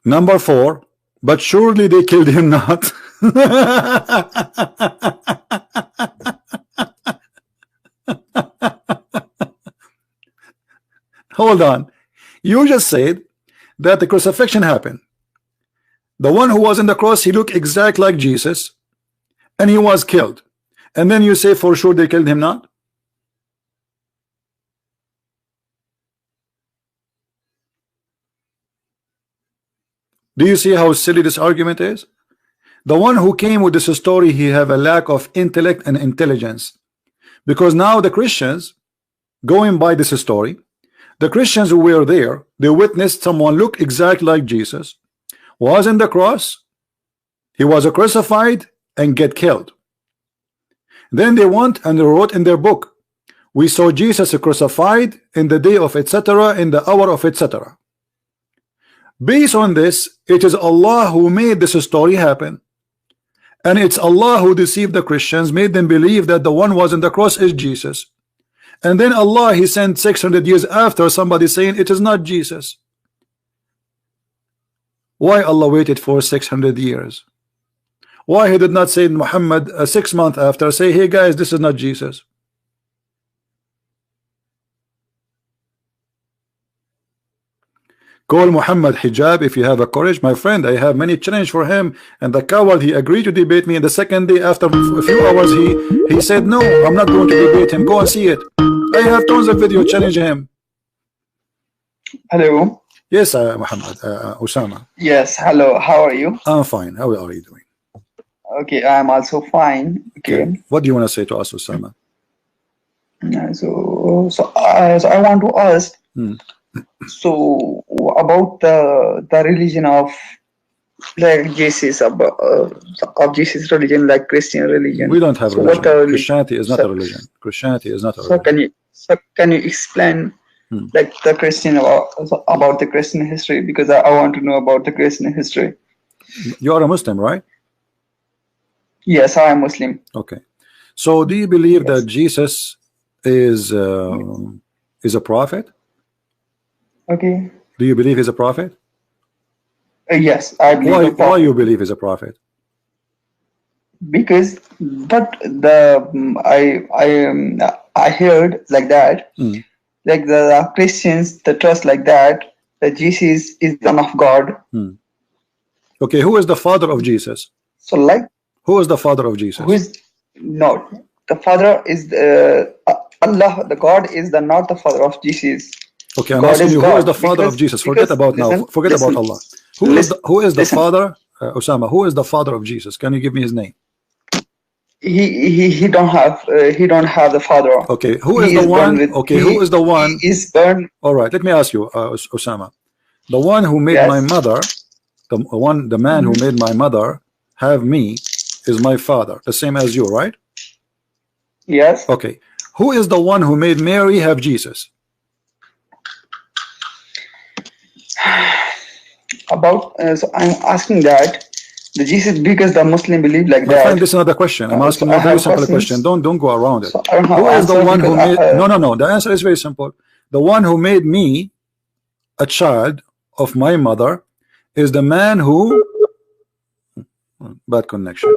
Number four, but surely they killed him not. Hold on. You just said that the crucifixion happened. The one who was in the cross, he looked exactly like Jesus, and he was killed. And then you say for sure they killed him not? Do you see how silly this argument is? The one who came with this story, he have a lack of intellect and intelligence. Because now the Christians, going by this story, the Christians who were there, they witnessed someone look exactly like Jesus, was in the cross, he was crucified and get killed. Then they went and they wrote in their book, we saw Jesus crucified in the day of etc., in the hour of etc. Based on this, it is Allah who made this story happen, and it's Allah who deceived the Christians, made them believe that the one was in the cross is Jesus. And then Allah, he sent 600 years after somebody saying it is not Jesus. Why Allah waited for 600 years? Why he did not say Muhammad 6 months after, say, hey guys, this is not Jesus? Call Muhammad hijab if you have a courage. My friend, I have many challenge for him, and the coward, he agreed to debate me, and the second day after a few hours he said no, I'm not going to debate him. Go and see it. I have tons of video challenge him. Hello. Yes, Muhammad, Osama. Yes, hello. How are you? I'm fine. How are you doing? Okay, I'm also fine. Okay. What do you want to say to us, Osama? So I want to ask. So about the religion of like Jesus, of Jesus religion, like Christian religion. We don't have religion. Christianity is not a religion. Christianity is not a religion. Can you explain like the Christian about the Christian history, because I want to know about the Christian history. You are a Muslim, right? Yes, I am Muslim. Okay. So do you believe that Jesus is a prophet? Okay. Do you believe he's a prophet? Yes, I believe. Why you believe he's a prophet? Because, but I heard like that, like the Christians, the trust like that Jesus is the Son of God. Okay, who is the father of Jesus? So like, who is the father of Jesus? Who is no? The father is Allah. The God is not the father of Jesus. Okay, I'm God asking you, God. who is the father of Jesus? Forget about now. Forget about Allah. Who is the father? Osama, who is the father of Jesus? Can you give me his name? He don't have the father. Okay, who is the one? Okay, who is the one? He is born. All right, let me ask you, Osama, the one who made my mother, the man who made my mother have me, is my father, the same as you, right? Yes. Okay, who is the one who made Mary have Jesus? About so I'm asking that the Jesus, because the Muslim believe like my that. friend, this is another question. I'm asking you a very simple question. Don't go around it. So who is the one who made no, the answer is very simple. The one who made me a child of my mother is the man who bad connection.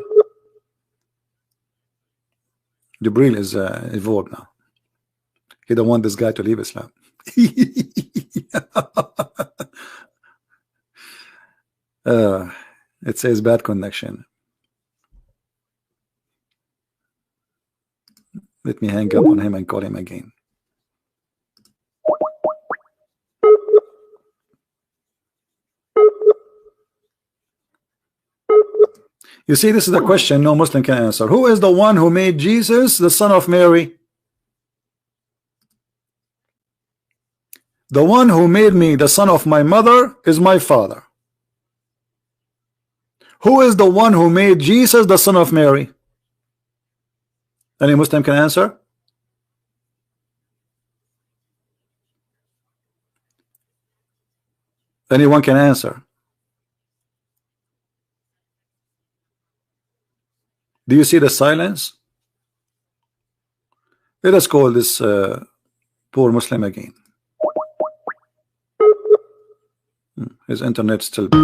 Jibril is evolved now. He don't want this guy to leave Islam. It says bad connection. Let me hang up on him and call him again. You see, this is a question no Muslim can answer. Who is the one who made Jesus the son of Mary? The one who made me the son of my mother is my father. Who is the one who made Jesus the son of Mary? Any Muslim can answer? Anyone can answer? Do you see the silence? Let us call this poor Muslim again. His internet still bad.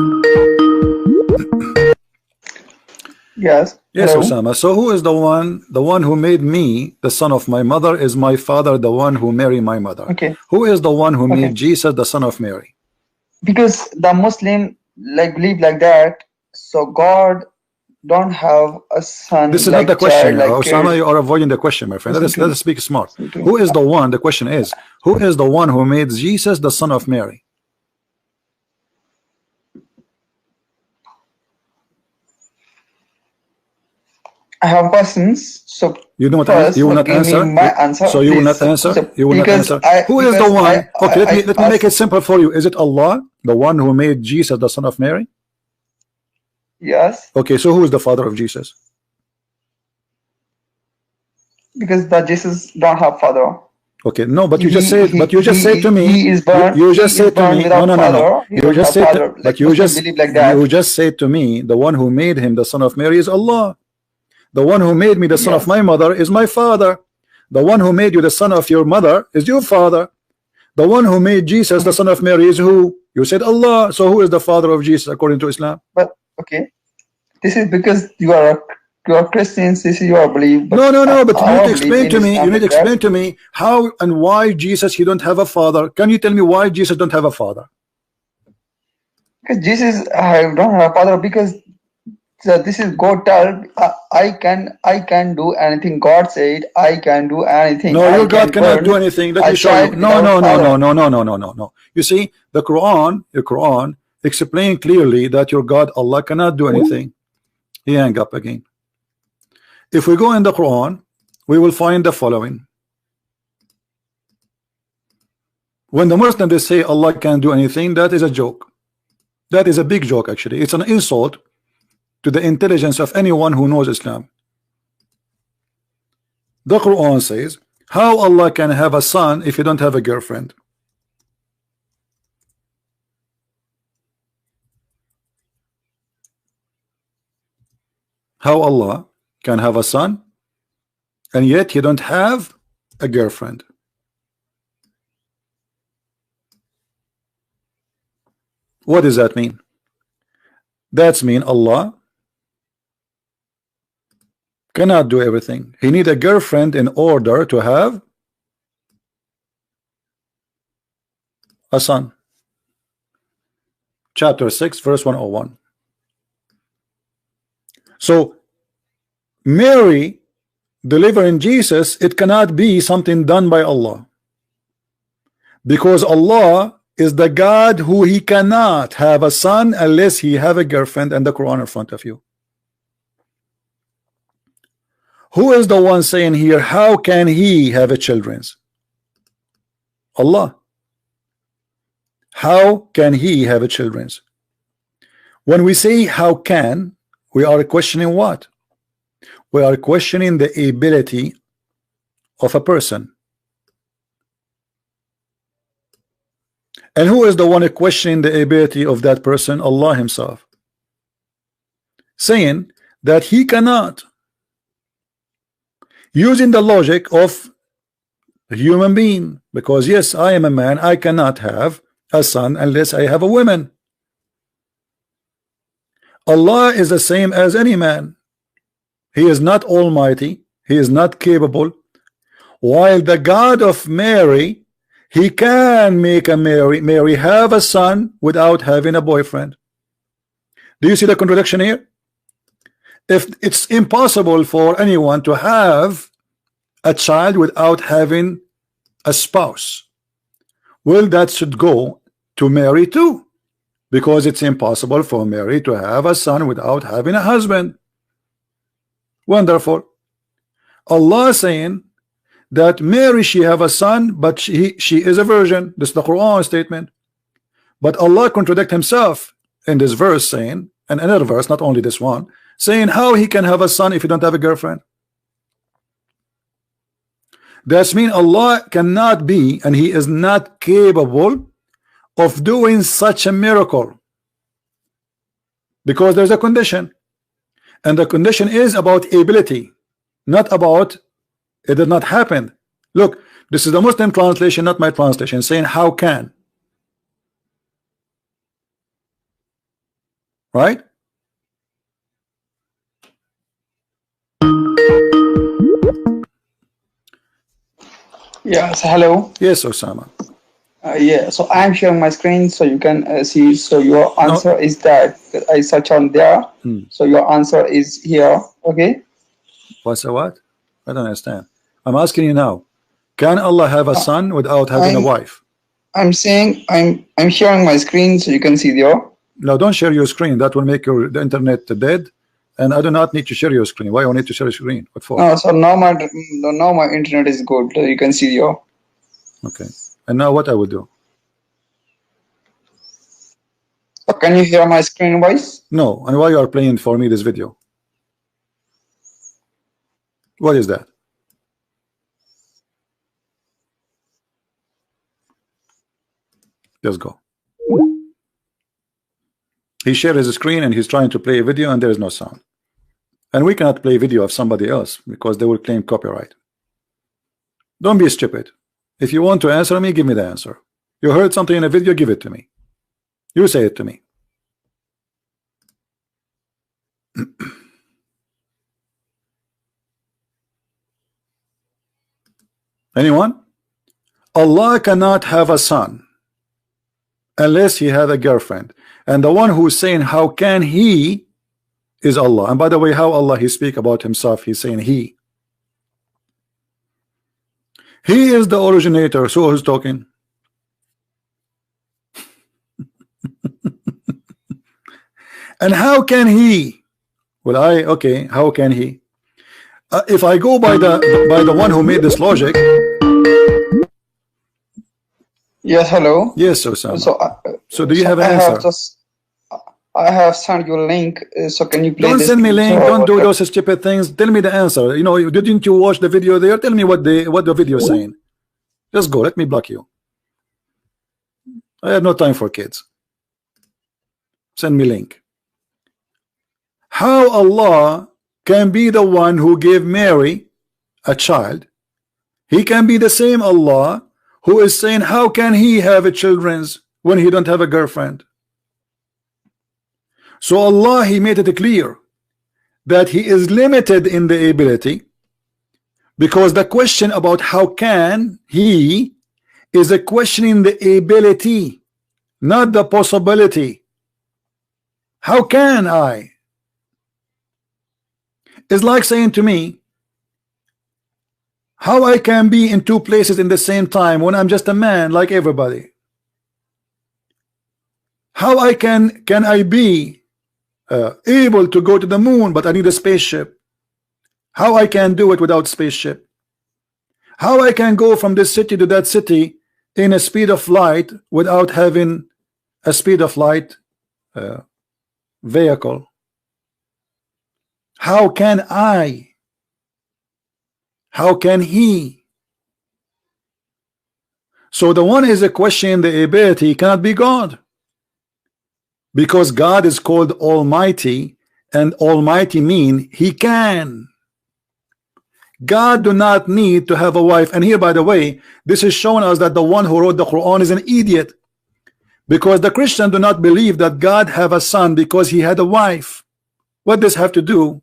Yes. Yes, Osama. So who is the one? The one who made me the son of my mother is my father, the one who married my mother. Okay. Who is the one who made Jesus the son of Mary? Because the Muslim believe like that, so God don't have a son. This is not the question, Osama. You are avoiding the question, my friend. Let us speak smart. Who is the one? The question is, who is the one who made Jesus the son of Mary? I have questions. So you don't answer. You will not answer. So you will not answer. You will not answer. Who is the one? Okay, let me make it simple for you. Is it Allah, the one who made Jesus the son of Mary? Yes. Okay, so who is the father of Jesus? Because that Jesus don't have father. Okay, no, but you just said. But you just said to me. He is born. You just said to me. No. You just said. But you just said to me, the one who made him the son of Mary is Allah. The one who made me the son of my mother is my father. The one who made you the son of your mother is your father. The one who made Jesus the son of Mary is who? You said Allah. So who is the father of Jesus according to Islam? But okay, this is because you are Christians. This is your belief. No. But you need to explain to me. You need to explain to me how and why Jesus he don't have a father. Can you tell me why Jesus don't have a father? Because Jesus don't have a father because. So this is God tell I can do anything. God said I can do anything. No, your God cannot do anything. Let me show you. No. You see, the Quran explain clearly that your God Allah cannot do anything. He hang up again. If we go in the Quran, we will find the following. When the Muslims they say Allah can't do anything, that is a joke. That is a big joke actually. It's an insult to the intelligence of anyone who knows Islam. The Quran says, how Allah can have a son if he don't have a girlfriend? How Allah can have a son and yet he don't have a girlfriend? What does that mean? That's mean Allah cannot do everything. He need a girlfriend in order to have a son. Chapter 6 verse 101. So Mary delivering Jesus, it cannot be something done by Allah, because Allah is the God who he cannot have a son unless he have a girlfriend, and the Quran in front of you. Who is the one saying here, how can he have a children? Allah. How can he have a children? When we say how can, we are questioning what? We are questioning the ability of a person. And who is the one questioning the ability of that person? Allah himself, saying that he cannot, using the logic of a human being, because yes, I am a man, I cannot have a son unless I have a woman. Allah is the same as any man. He is not almighty, he is not capable, while the God of Mary, he can make a Mary have a son without having a boyfriend. Do you see the contradiction here? If it's impossible for anyone to have a child without having a spouse, well, that should go to Mary too, because it's impossible for Mary to have a son without having a husband. Wonderful. Allah saying that Mary, she have a son, but she is a virgin. This is the Quran statement. But Allah contradict himself in this verse, saying, and another verse, not only this one, saying how he can have a son if he don't have a girlfriend. That's mean Allah cannot be, and he is not capable of doing such a miracle, because there's a condition, and the condition is about ability, not about it did not happen. Look, this is the Muslim translation, not my translation, saying how can, right? Yes, hello. Yes, Osama. Yeah, so I'm sharing my screen so you can see. So your answer is that I search on there. So your answer is here. Okay. What's a what? I don't understand. I'm asking you now. Can Allah have a son without having a wife? I'm saying I'm sharing my screen so you can see there. No, don't share your screen. That will make the internet dead. And I do not need to share your screen. Why do I need to share your screen? What for? No, so now my internet is good. You can see there. Okay. And now what I will do? Can you hear my screen voice? No. And why you are playing for me this video? What is that? Let's go. He shared his screen and he's trying to play a video and there is no sound. And we cannot play video of somebody else because they will claim copyright. Don't be stupid. If you want to answer me, give me the answer. You heard something in a video, give it to me. You say it to me. Anyone? Allah cannot have a son unless he had a girlfriend. And the one who's saying how can he is Allah. And by the way, how Allah he speak about himself, he's saying he is the originator. So who's talking? And how can he? Well, okay, how can he? If I go by the one who made this logic. Yes, hello. Yes, Osama. So do you have an answer? I have sent you a link. So can you please? Don't send me link. Don't do those stupid things. Tell me the answer. You know, didn't you watch the video there? Tell me what the video is saying. Just go. Let me block you. I have no time for kids. Send me link. How Allah can be the one who gave Mary a child? He can be the same Allah who is saying how can he have a children when he don't have a girlfriend? So Allah, He made it clear that He is limited in the ability, because the question about how can He is a question in the ability, not the possibility. How can I? It's like saying to me, how I can be in two places in the same time when I'm just a man like everybody? How I can I be able to go to the moon, but I need a spaceship? How I can do it without spaceship? How I can go from this city to that city in a speed of light without having a speed of light vehicle? How can I? How can He? So the one is a question, the ability cannot be God, because God is called Almighty, and Almighty mean He can. God do not need to have a wife. And here, by the way, this is showing us that the one who wrote the Quran is an idiot, because the Christians do not believe that God have a son because he had a wife. What does this have to do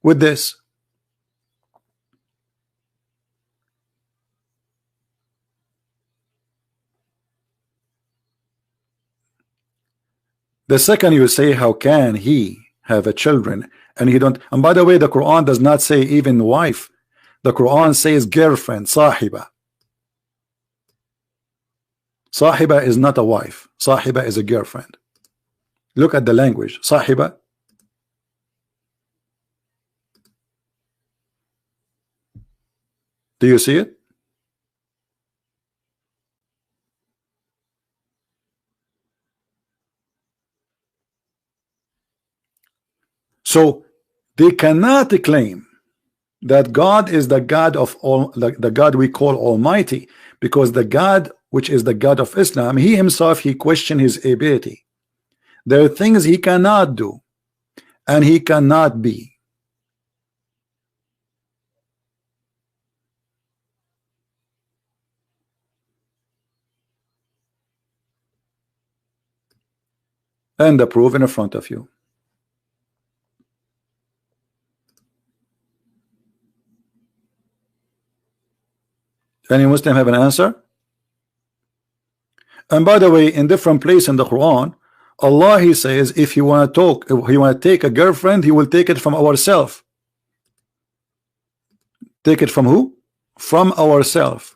with this? The second you say, how can he have a children, and he don't? And by the way, the Quran does not say even wife. The Quran says girlfriend, sahiba. Sahiba is not a wife. Sahiba is a girlfriend. Look at the language. Sahiba. Do you see it? So they cannot claim that God is the God of all, the God we call Almighty, because the God which is the God of Islam, He himself, He questioned His ability. There are things He cannot do and He cannot be. And the proof in front of you. Any Muslim have an answer? And by the way, in different place in the Quran, Allah, He says, if you want to talk, if you want to take a girlfriend, He will take it from ourselves. Take it from who? From ourselves.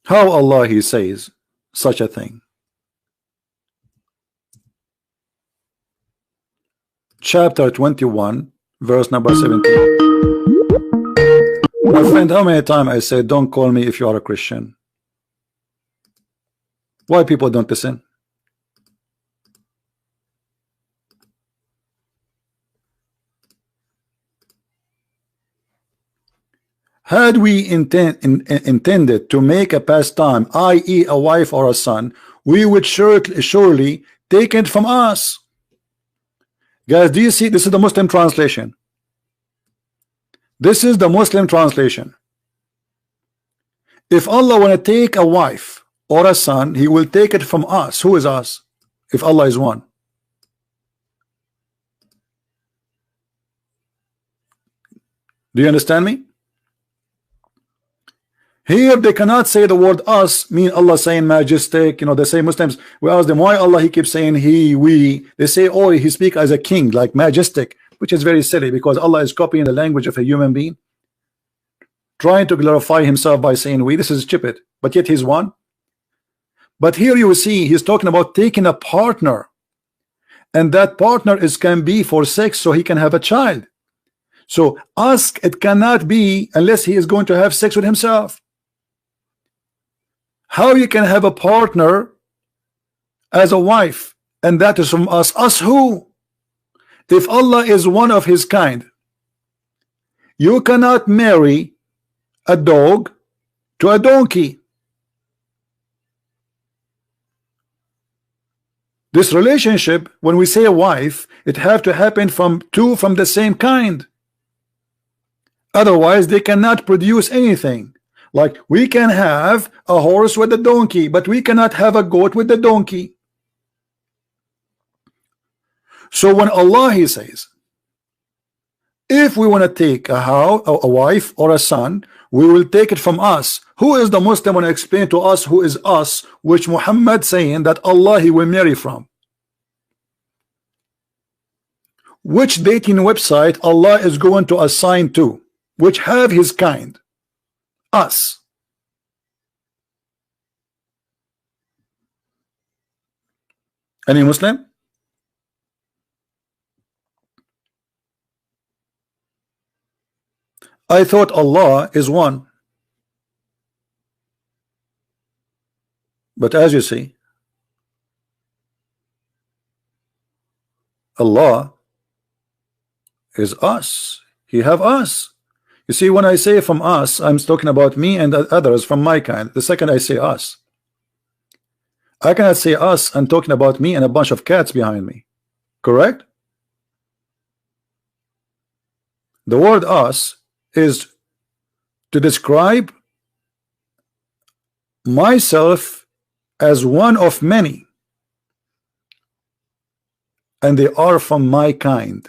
How Allah, He says such a thing? Chapter 21, verse number 17. My friend, how many times I said, don't call me if you are a Christian? Why people don't listen? Had we intended to make a pastime, i.e. a wife or a son, we would surely take it from us. Guys, do you see? This is the Muslim translation. This is the Muslim translation. If Allah want to take a wife or a son, He will take it from us. Who is us? If Allah is one. Do you understand me? Here they cannot say the word us, mean Allah saying majestic. You know, they say Muslims, we ask them why Allah He keeps saying he, we. They say, oh, He speak as a king, like majestic, which is very silly, because Allah is copying the language of a human being, trying to glorify Himself by saying we. This is stupid, but yet He's one. But here you see He's talking about taking a partner, and that partner can be for sex, so he can have a child. So ask, it cannot be unless he is going to have sex with himself. How you can have a partner as a wife, and that is from us? Us who? If Allah is one of His kind, you cannot marry a dog to a donkey. This relationship, when we say a wife, it have to happen from two from the same kind. Otherwise, they cannot produce anything. Like we can have a horse with a donkey, but we cannot have a goat with a donkey. So when Allah He says, if we want to take a house, a wife or a son, we will take it from us. Who is the Muslim want to explain to us who is us, which Muhammad saying that Allah He will marry from? Which dating website Allah is going to assign to, which have His kind? Us. Any Muslim? I thought Allah is one. But as you see, Allah is us. He have us. You see, when I say from us, I'm talking about me and others from my kind. The second I say us, I cannot say us and talking about me and a bunch of cats behind me. Correct? The word us is to describe myself as one of many, and they are from my kind.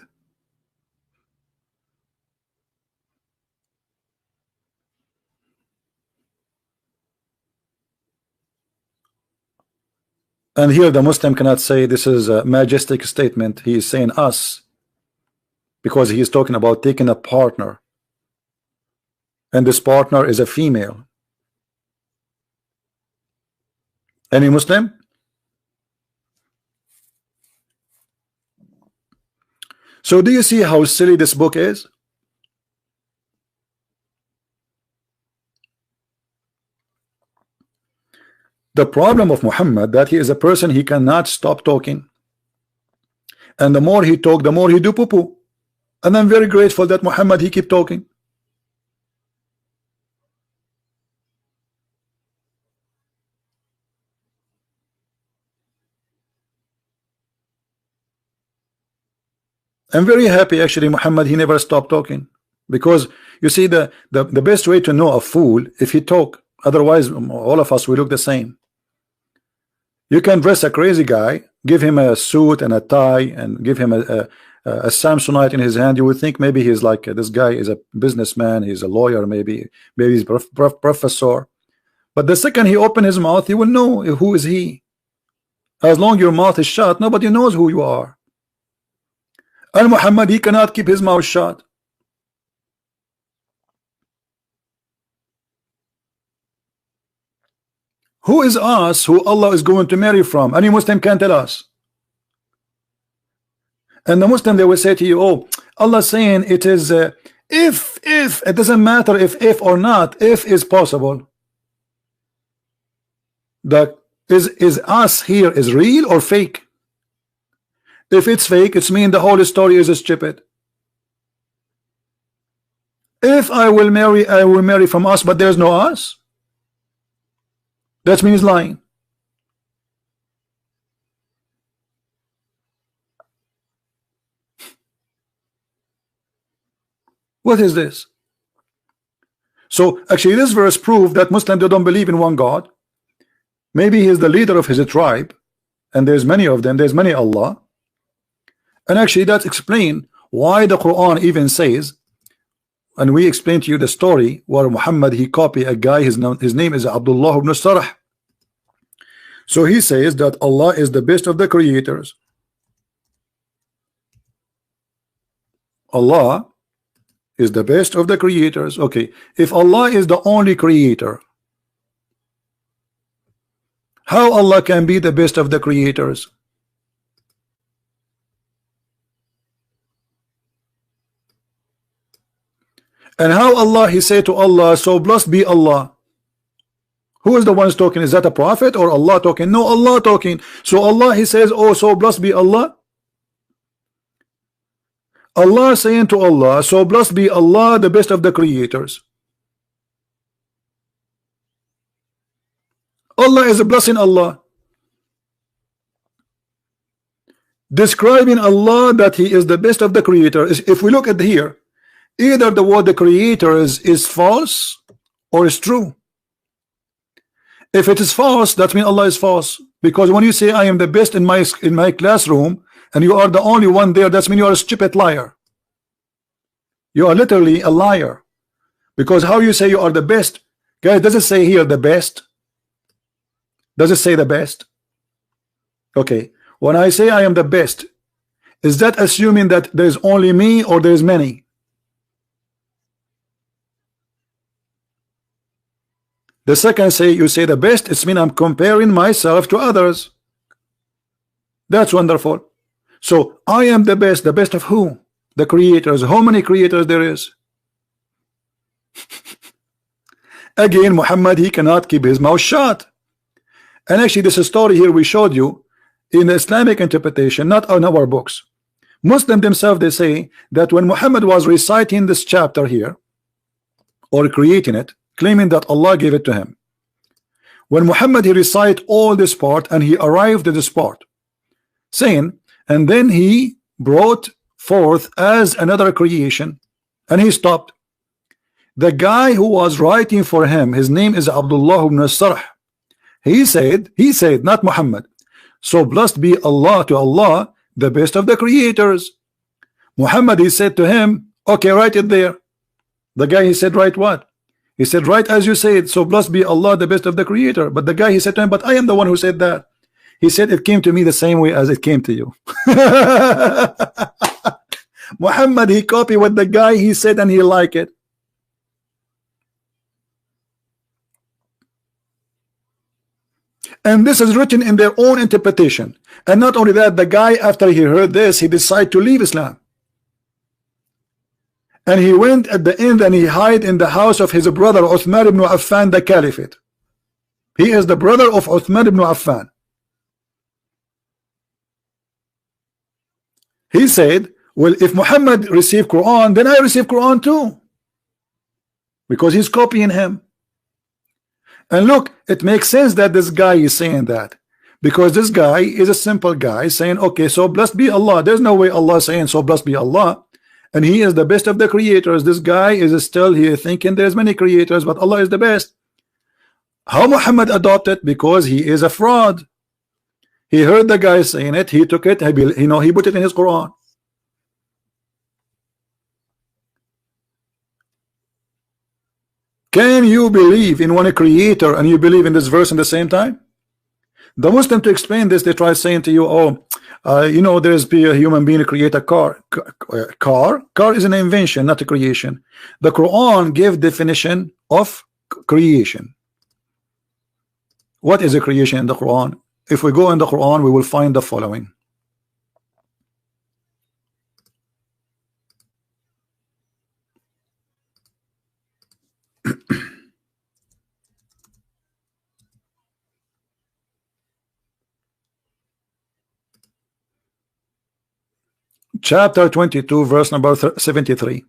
And here the Muslim cannot say this is a majestic statement. He is saying us because he is talking about taking a partner, and this partner is a female. Any Muslim? So do you see how silly this book is? The problem of Muhammad that he is a person, he cannot stop talking, and the more he talk, the more he do poo-poo. And I'm very grateful that Muhammad he keep talking. I'm very happy actually Muhammad he never stopped talking, because you see the best way to know a fool if he talk. Otherwise all of us will look the same. You can dress a crazy guy, give him a suit and a tie, and give him a Samsonite in his hand. You would think maybe he's like this guy is a businessman, he's a lawyer, maybe he's a professor. But the second he open his mouth, you will know who is he. As long your mouth is shut, nobody knows who you are. And Muhammad he cannot keep his mouth shut. Who is us who Allah is going to marry from? Any Muslim can tell us. And the Muslim they will say to you, oh, Allah saying it is if it doesn't matter if or not, if is possible. That is us here is real or fake? If it's fake, it's mean the whole story is stupid. If I will marry from us, but there's no us. That means lying. What is this? So actually this verse proves that Muslims they don't believe in one God. Maybe he is the leader of his tribe, and there's many of them, there's many Allah. And actually that explains why the Quran even says, and we explain to you the story where Muhammad he copied a guy, his name is Abdullah ibn Sarh. So he says that Allah is the best of the creators. Allah is the best of the creators. Okay, if Allah is the only creator, how Allah can be the best of the creators? And how Allah he said to Allah, so blessed be Allah. Who is the ones talking? Is that a prophet or Allah talking? No, Allah talking. So Allah he says, oh, so blessed be Allah. Allah saying to Allah, so blessed be Allah, the best of the creators. Allah is blessing Allah, describing Allah that he is the best of the creators. If we look at here, Either the word the creator is false or is true. If it is false, that means Allah is false. Because when you say I am the best in my classroom and you are the only one there, that means you are a stupid liar. You are literally a liar. Because how you say you are the best? Guys, does it say here the best? Does it say the best? Okay. When I say I am the best, is that assuming that there is only me or there is many? The second say you say the best, it's mean I'm comparing myself to others. That's wonderful. So I am the best of who? The creators. How many creators there is? Again, Muhammad, he cannot keep his mouth shut. And actually this story here we showed you in the Islamic interpretation, not on our books. Muslims themselves, they say that when Muhammad was reciting this chapter here or creating it, claiming that Allah gave it to him, when Muhammad he recite all this part and he arrived at this part saying, and then he brought forth as another creation, and he stopped. The guy who was writing for him, his name is Abdullah ibn Sarh, he said, not Muhammad, so blessed be Allah, to Allah the best of the creators. Muhammad he said to him, okay, write it there. The guy he said, write what? He said, right as you said, so blessed be Allah the best of the creator. But the guy he said to him, but I am the one who said that. He said it came to me the same way as it came to you. Muhammad he copied what the guy he said and he liked it. And this is written in their own interpretation. And not only that, the guy after he heard this, he decided to leave Islam. And he went at the end and he hid in the house of his brother Uthman ibn Affan, the caliphate. He is the brother of Uthman ibn Affan. He said, well, if Muhammad received Quran, then I receive Quran too. Because he's copying him. And look, it makes sense that this guy is saying that. Because this guy is a simple guy saying, okay, so blessed be Allah. There's no way Allah saying, so blessed be Allah. And he is the best of the creators. This guy is still here thinking there's many creators, but Allah is the best. How Muhammad adopted? Because he is a fraud. He heard the guy saying it, he took it, he put it in his Quran. Can you believe in one creator and you believe in this verse in the same time? The Muslim, to explain this, they try saying to you, oh, there's be a human being to create a car. Car is an invention, not a creation. The Quran gave definition of creation. What is a creation in the Quran? If we go in the Quran, we will find the following. Chapter 22, verse number 73.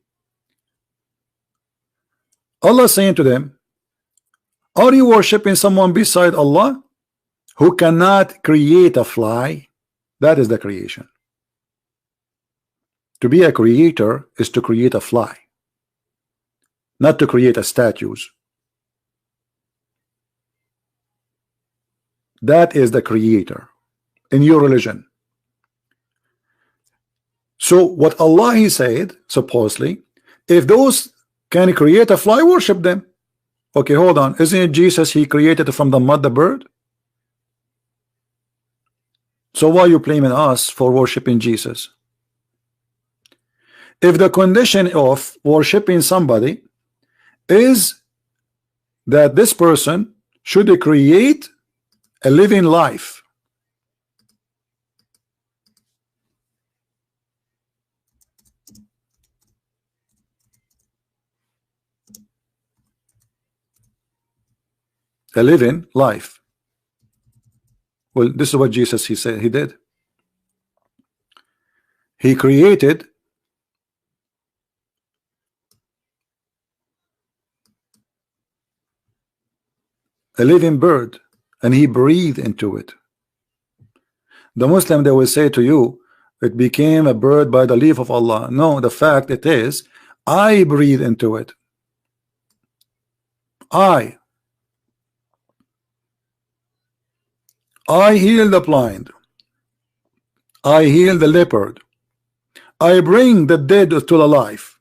Allah saying to them, are you worshiping someone beside Allah who cannot create a fly? That is the creation. To be a creator is to create a fly, not to create a statues. That is the creator in your religion. So what Allah he said, supposedly, if those can create a fly, worship them. Okay, hold on. Isn't it Jesus, he created from the mud the bird? So why are you blaming us for worshiping Jesus? If the condition of worshiping somebody is that this person should create a living life, a living life. Well, this is what Jesus he said he did. He created a living bird and he breathed into it. The Muslim, they will say to you, it became a bird by the leave of Allah. No, the fact it is, I breathe into it. I heal the blind. I heal the leopard. I bring the dead to the life.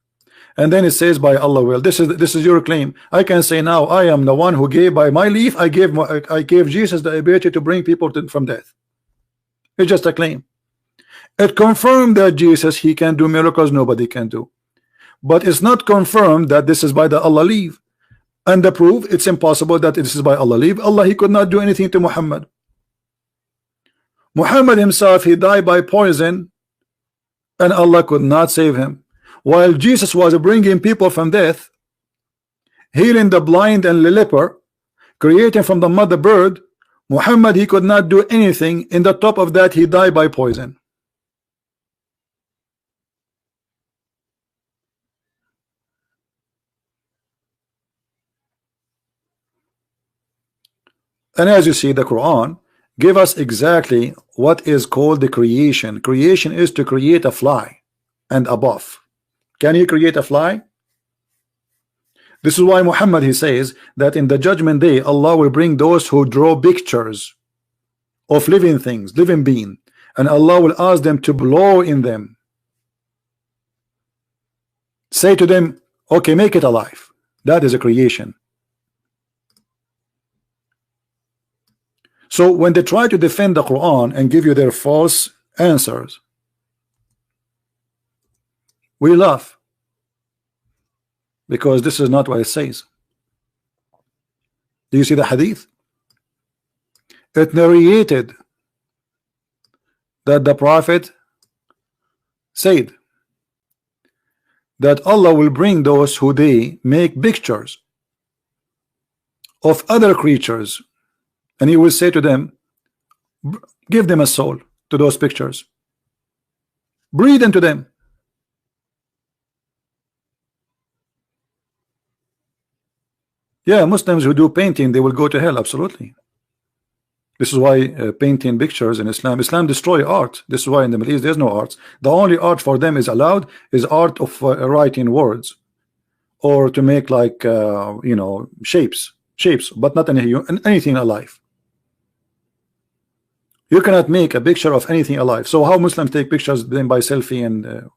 And then it says by Allah will. This is your claim. I can say now I am the one who gave by my leave. I gave Jesus the ability to bring people from death. It's just a claim. It confirmed that Jesus, he can do miracles nobody can do. But it's not confirmed that this is by the Allah leave. And the proof, it's impossible that this is by Allah leave. Allah, he could not do anything to Muhammad. Muhammad himself, he died by poison, and Allah could not save him. While Jesus was bringing people from death, healing the blind and the leper, creating from the mother bird, Muhammad, he could not do anything. In the top of that, he died by poison. And as you see, the Quran give us exactly what is called the creation. Creation is to create a fly and above. Can you create a fly? This is why Muhammad, he says that in the judgment day Allah will bring those who draw pictures of living things, living being, and Allah will ask them to blow in them. Say to them, okay, make it alive. That is a creation. So when they try to defend the Quran and give you their false answers, we laugh, because this is not what it says. Do you see the hadith? It narrated that the Prophet said that Allah will bring those who they make pictures of other creatures, and he will say to them, give them a soul to those pictures, breathe into them. Yeah, Muslims who do painting, they will go to hell, absolutely. This is why painting pictures in Islam destroy art. This is why in the Middle East there's no arts. The only art for them is allowed is art of writing words, or to make like you know, shapes, but not anything alive. You cannot make a picture of anything alive. So how Muslims take pictures then by selfie? And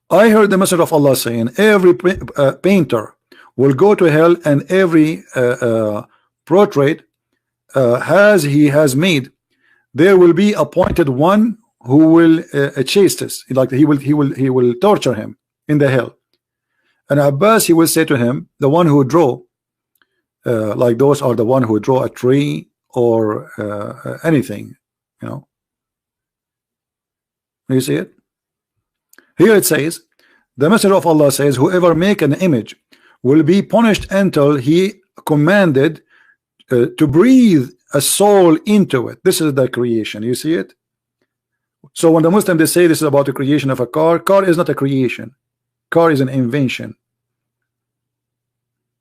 I heard the Messenger of Allah saying every painter will go to hell, and every portrait he has made, there will be appointed one who will chase this, like he will torture him in the hell. And Abbas, he will say to him, the one who draw like those are the one who draw a tree or anything, you know. You see it here. It says the Messenger of Allah says whoever make an image will be punished until he commanded to breathe a soul into it. This is the creation. You see it. So when the Muslims, they say this is about the creation of a car is not a creation. Car is an invention,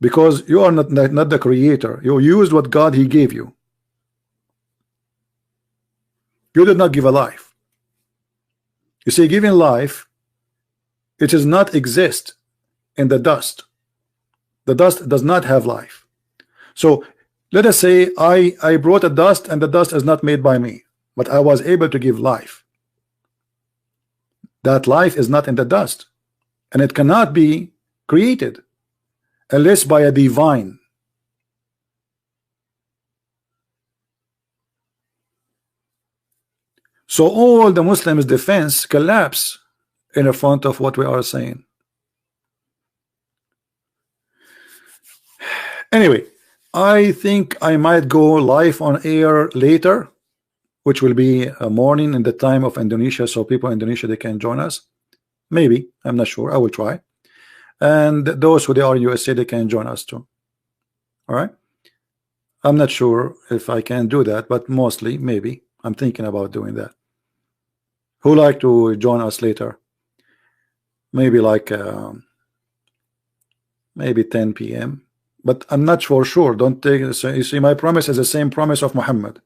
because you are not the creator. You used what God he gave you. You did not give a life. You see, giving life, it does not exist in the dust. The dust does not have life. So let us say I brought a dust, and the dust is not made by me, but I was able to give life. That life is not in the dust, and it cannot be created unless by a divine. So all the Muslims' defense collapse in front of what we are saying. Anyway, I think I might go live on air later, which will be a morning in the time of Indonesia, so people in Indonesia, they can join us. Maybe, I'm not sure. I will try. And those who they are in USA, they can join us too. All right. I'm not sure if I can do that, but mostly maybe I'm thinking about doing that. Who like to join us later? Maybe like maybe 10 p.m. But I'm not for sure. Don't take it. So you see, my promise is the same promise of Muhammad.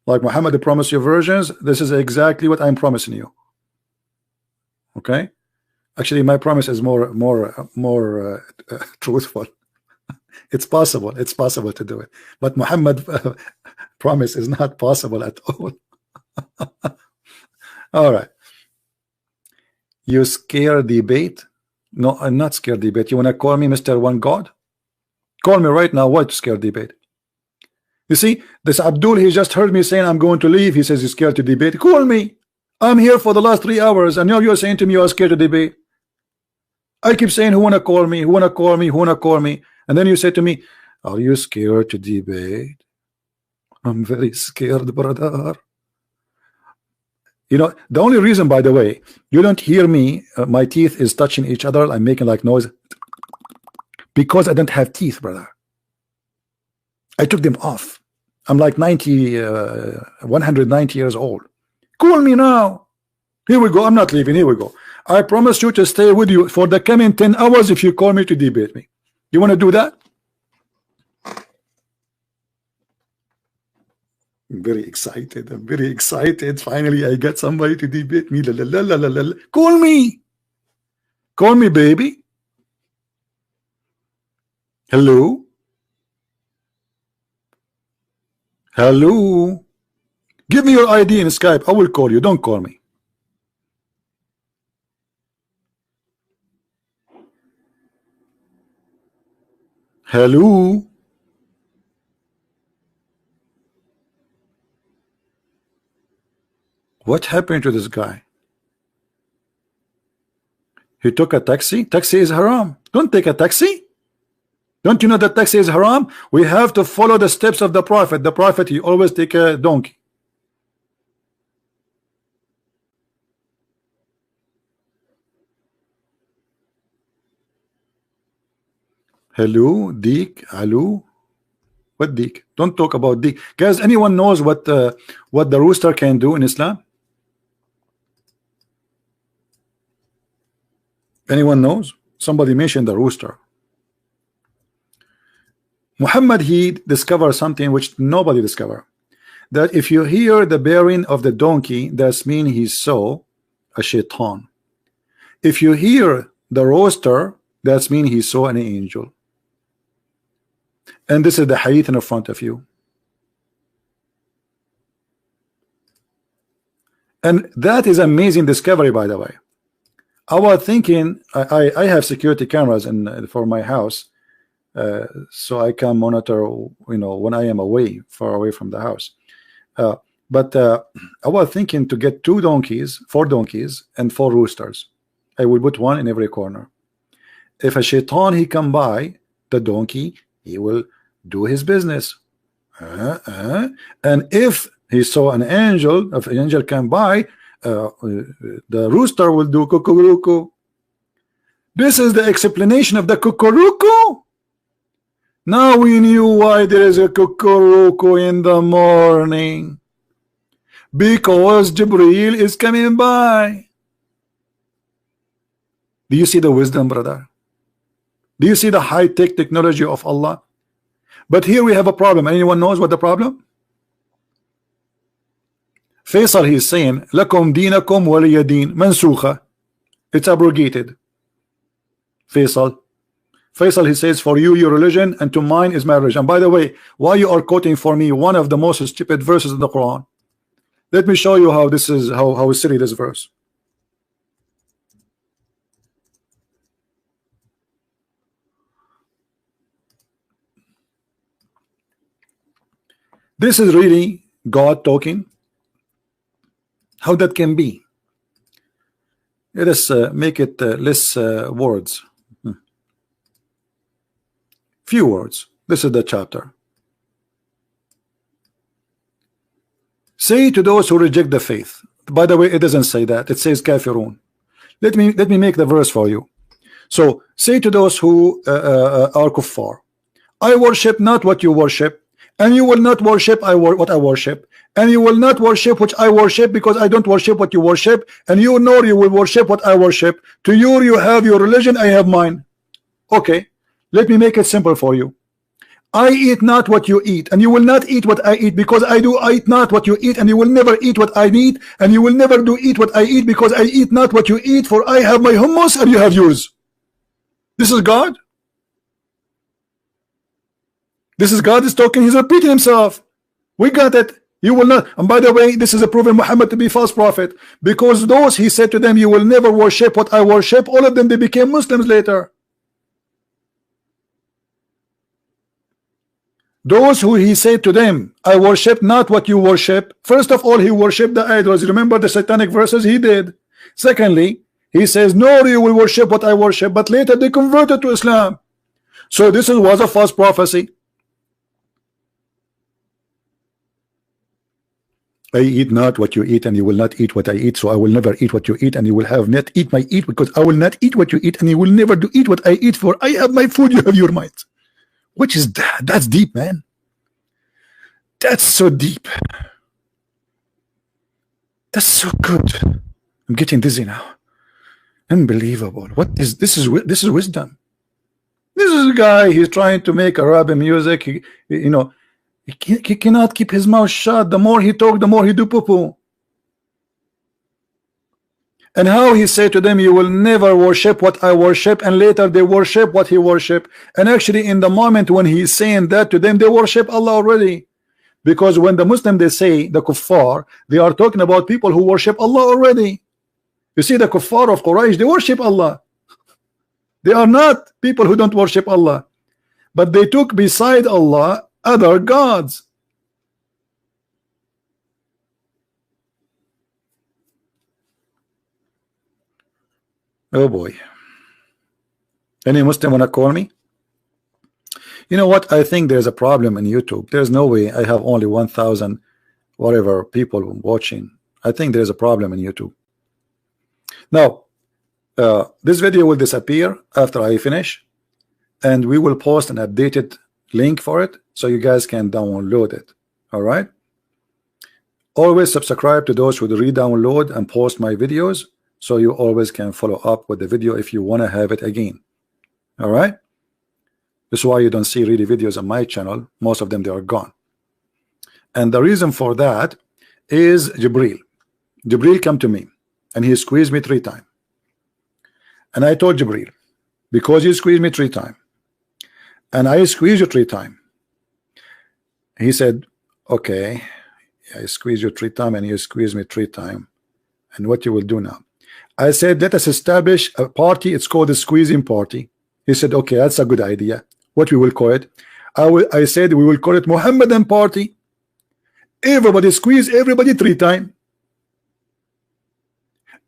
Like Muhammad promised you versions, this is exactly what I'm promising you. Okay, actually my promise is more truthful. It's possible. It's possible to do it, but Muhammad promise is not possible at all. All right. You scare debate? No, I'm not scared debate. You want to call me Mr. One God? Call me right now. Why to scare debate? You see, this Abdul, he just heard me saying I'm going to leave. He says he's scared to debate. Call me. I'm here for the last 3 hours, and now you're saying to me you are scared to debate. I keep saying, who wanna call me? Who wanna call me? Who wanna call me? And then you say to me, are you scared to debate? I'm very scared, brother. You know, the only reason, by the way, you don't hear me, my teeth is touching each other, I'm making like noise, because I don't have teeth, brother. I took them off. I'm like 190 years old. Call me now. Here we go. I'm not leaving. Here we go. I promise you to stay with you for the coming 10 hours if you call me to debate me. You want to do that? I'm very excited. I'm very excited. Finally, I get somebody to debate me. La, la, la, la, la, la. Call me. Call me, baby. Hello? Hello? Give me your ID in Skype. I will call you. Don't call me. Hello? What happened to this guy? He took a taxi? Taxi is haram. Don't take a taxi. Don't you know that taxi is haram? We have to follow the steps of the Prophet. The Prophet, he always take a donkey. Hello, Deek, hello. What Deek? Don't talk about Deek. Guys, anyone knows what the rooster can do in Islam? Anyone knows? Somebody mentioned the rooster. Muhammad, he discovered something which nobody discovered. That if you hear the bearing of the donkey, that means he saw a shaitan. If you hear the rooster, that means he saw an angel. And this is the hadith in front of you. And that is amazing discovery, by the way. I was thinking, I have security cameras for my house, so I can monitor, you know, when I am away, far away from the house. But I was thinking to get 4 donkeys and 4 roosters. I will put one in every corner. If a shaitan he come by the donkey, he will do his business. And if he saw an angel, if an angel come by, the rooster will do cuckoo. This is the explanation of the cuckoo. Now we knew why there is a cuckoo in the morning, because Jibreel is coming by. Do you see the wisdom, brother? Do you see the high-tech technology of Allah? But here we have a problem. Anyone knows what the problem? Faisal, he is saying, Lakum dinakum waliya din, mansukha. It's abrogated. Faisal, he says, for you, your religion, and to mine is my religion. And by the way, why you are quoting for me one of the most stupid verses in the Quran? Let me show you how this is, how silly this verse. This is really God talking. How that can be? Let us make it less words. Few words. This is the chapter. Say to those who reject the faith. By the way, it doesn't say that. It says kafirun. Let me make the verse for you. So say to those who are kuffar, I worship not what you worship, and you will not worship what I worship, and you will not worship which I worship, because I don't worship what you worship, and you nor you will worship what I worship. To you have your religion, I have mine. Okay, let me make it simple for you. I eat not what you eat, and you will not eat what I eat, because I eat not what you eat, and you will never eat what I eat, and you will never eat what I eat, because I eat not what you eat, for I have my hummus and you have yours. This is God. This is God is talking. He's repeating himself. We got it. You will not. And by the way, this is a proven Muhammad to be false prophet, because those he said to them, you will never worship what I worship, all of them, they became Muslims later. Those who he said to them, I worship not what you worship. First of all, he worshipped the idols. Remember the satanic verses? He did. Secondly, he says, no, you will worship what I worship. But later they converted to Islam. So this was a false prophecy. I eat not what you eat, and you will not eat what I eat. So I will never eat what you eat, and you will have not eat my eat, because I will not eat what you eat, and you will never eat what I eat, for I have my food, you have your mind. Which is that? That's deep, man. That's so deep. That's so good. I'm getting dizzy now. Unbelievable. What is this? Is wisdom. This is a guy. He's trying to make Arabic music. He cannot keep his mouth shut. The more he talk, the more he do poo-poo. And how he said to them, you will never worship what I worship, and later they worship what he worship. And actually in the moment when he's saying that to them, they worship Allah already. Because when the Muslim, they say the kuffar, they are talking about people who worship Allah already. You see, the kuffar of Quraysh, they worship Allah. They are not people who don't worship Allah, but they took beside Allah other gods. Oh boy. Any Muslim wanna call me? You know what? I think there's a problem in YouTube. There's no way I have only 1,000 whatever people watching. I think there's a problem in YouTube. Now, this video will disappear after I finish, and we will post an updated link for it so you guys can download it. All right. Always subscribe to those who re-download and post my videos, so you always can follow up with the video if you want to have it again. All right. This is why you don't see really videos on my channel. Most of them, they are gone. And the reason for that is Jibril. Jibril come to me and he squeezed me 3 times. And I told Jibril, because you squeezed me 3 times and I squeezed you 3 times. He said, okay, I squeezed you 3 times and you squeezed me 3 times. And what you will do now? I said, let us establish a party. It's called the squeezing party. He said, okay, that's a good idea. What we will call it? I said we will call it Muhammadan party. Everybody squeeze everybody 3 times.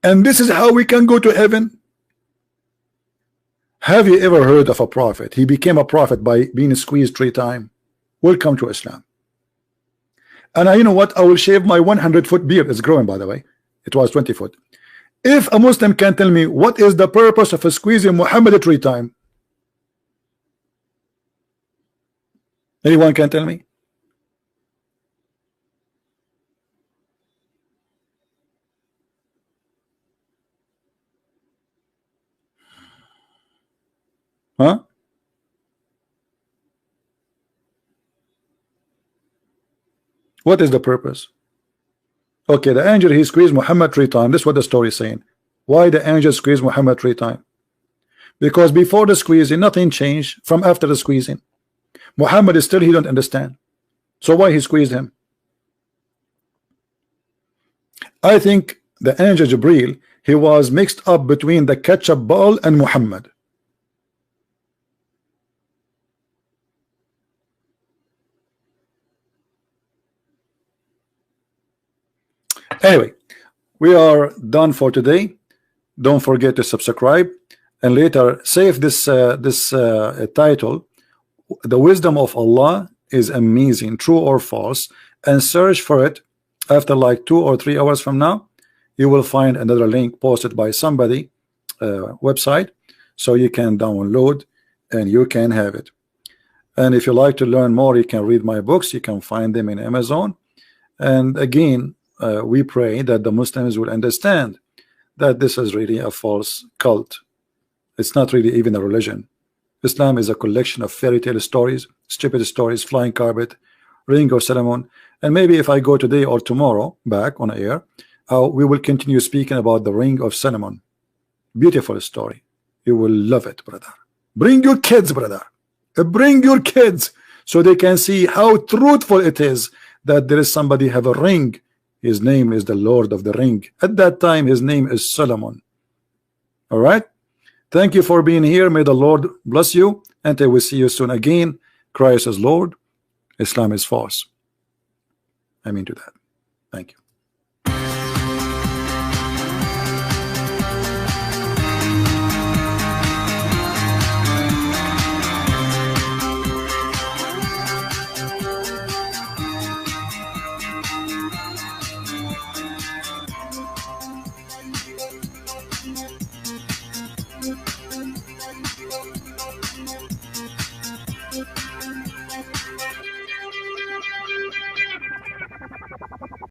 And this is how we can go to heaven. Have you ever heard of a prophet? He became a prophet by being squeezed 3 times. Welcome to Islam. And you know what? I will shave my 100-foot beard. It's growing, by the way. It was 20 foot. If a Muslim can tell me what is the purpose of squeezing Muhammad 3 times, anyone can tell me? Huh? What is the purpose? Okay, the angel, he squeezed Muhammad 3 times. This is what the story is saying. Why the angel squeezed Muhammad 3 times? Because before the squeezing, nothing changed from after the squeezing. Muhammad is still, he don't understand. So why he squeezed him? I think the angel Jibril, he was mixed up between the ketchup ball and Muhammad. Anyway, we are done for today. Don't forget to subscribe, and later save this title. The wisdom of Allah is amazing, true or false, and search for it. After like 2 or 3 hours from now, you will find another link posted by somebody website, so you can download and you can have it. And if you like to learn more, you can read my books. You can find them in Amazon. And again, we pray that the Muslims will understand that this is really a false cult. It's not really even a religion. Islam is a collection of fairy tale stories, stupid stories, flying carpet, ring of Solomon. And maybe if I go today or tomorrow back on air, we will continue speaking about the ring of Solomon. Beautiful story. You will love it, brother. Bring your kids, brother. Bring your kids so they can see how truthful it is that there is somebody have a ring. His name is the Lord of the Ring. At that time, his name is Solomon. All right. Thank you for being here. May the Lord bless you. And I will see you soon again. Christ is Lord. Islam is false. I mean to that. Thank you.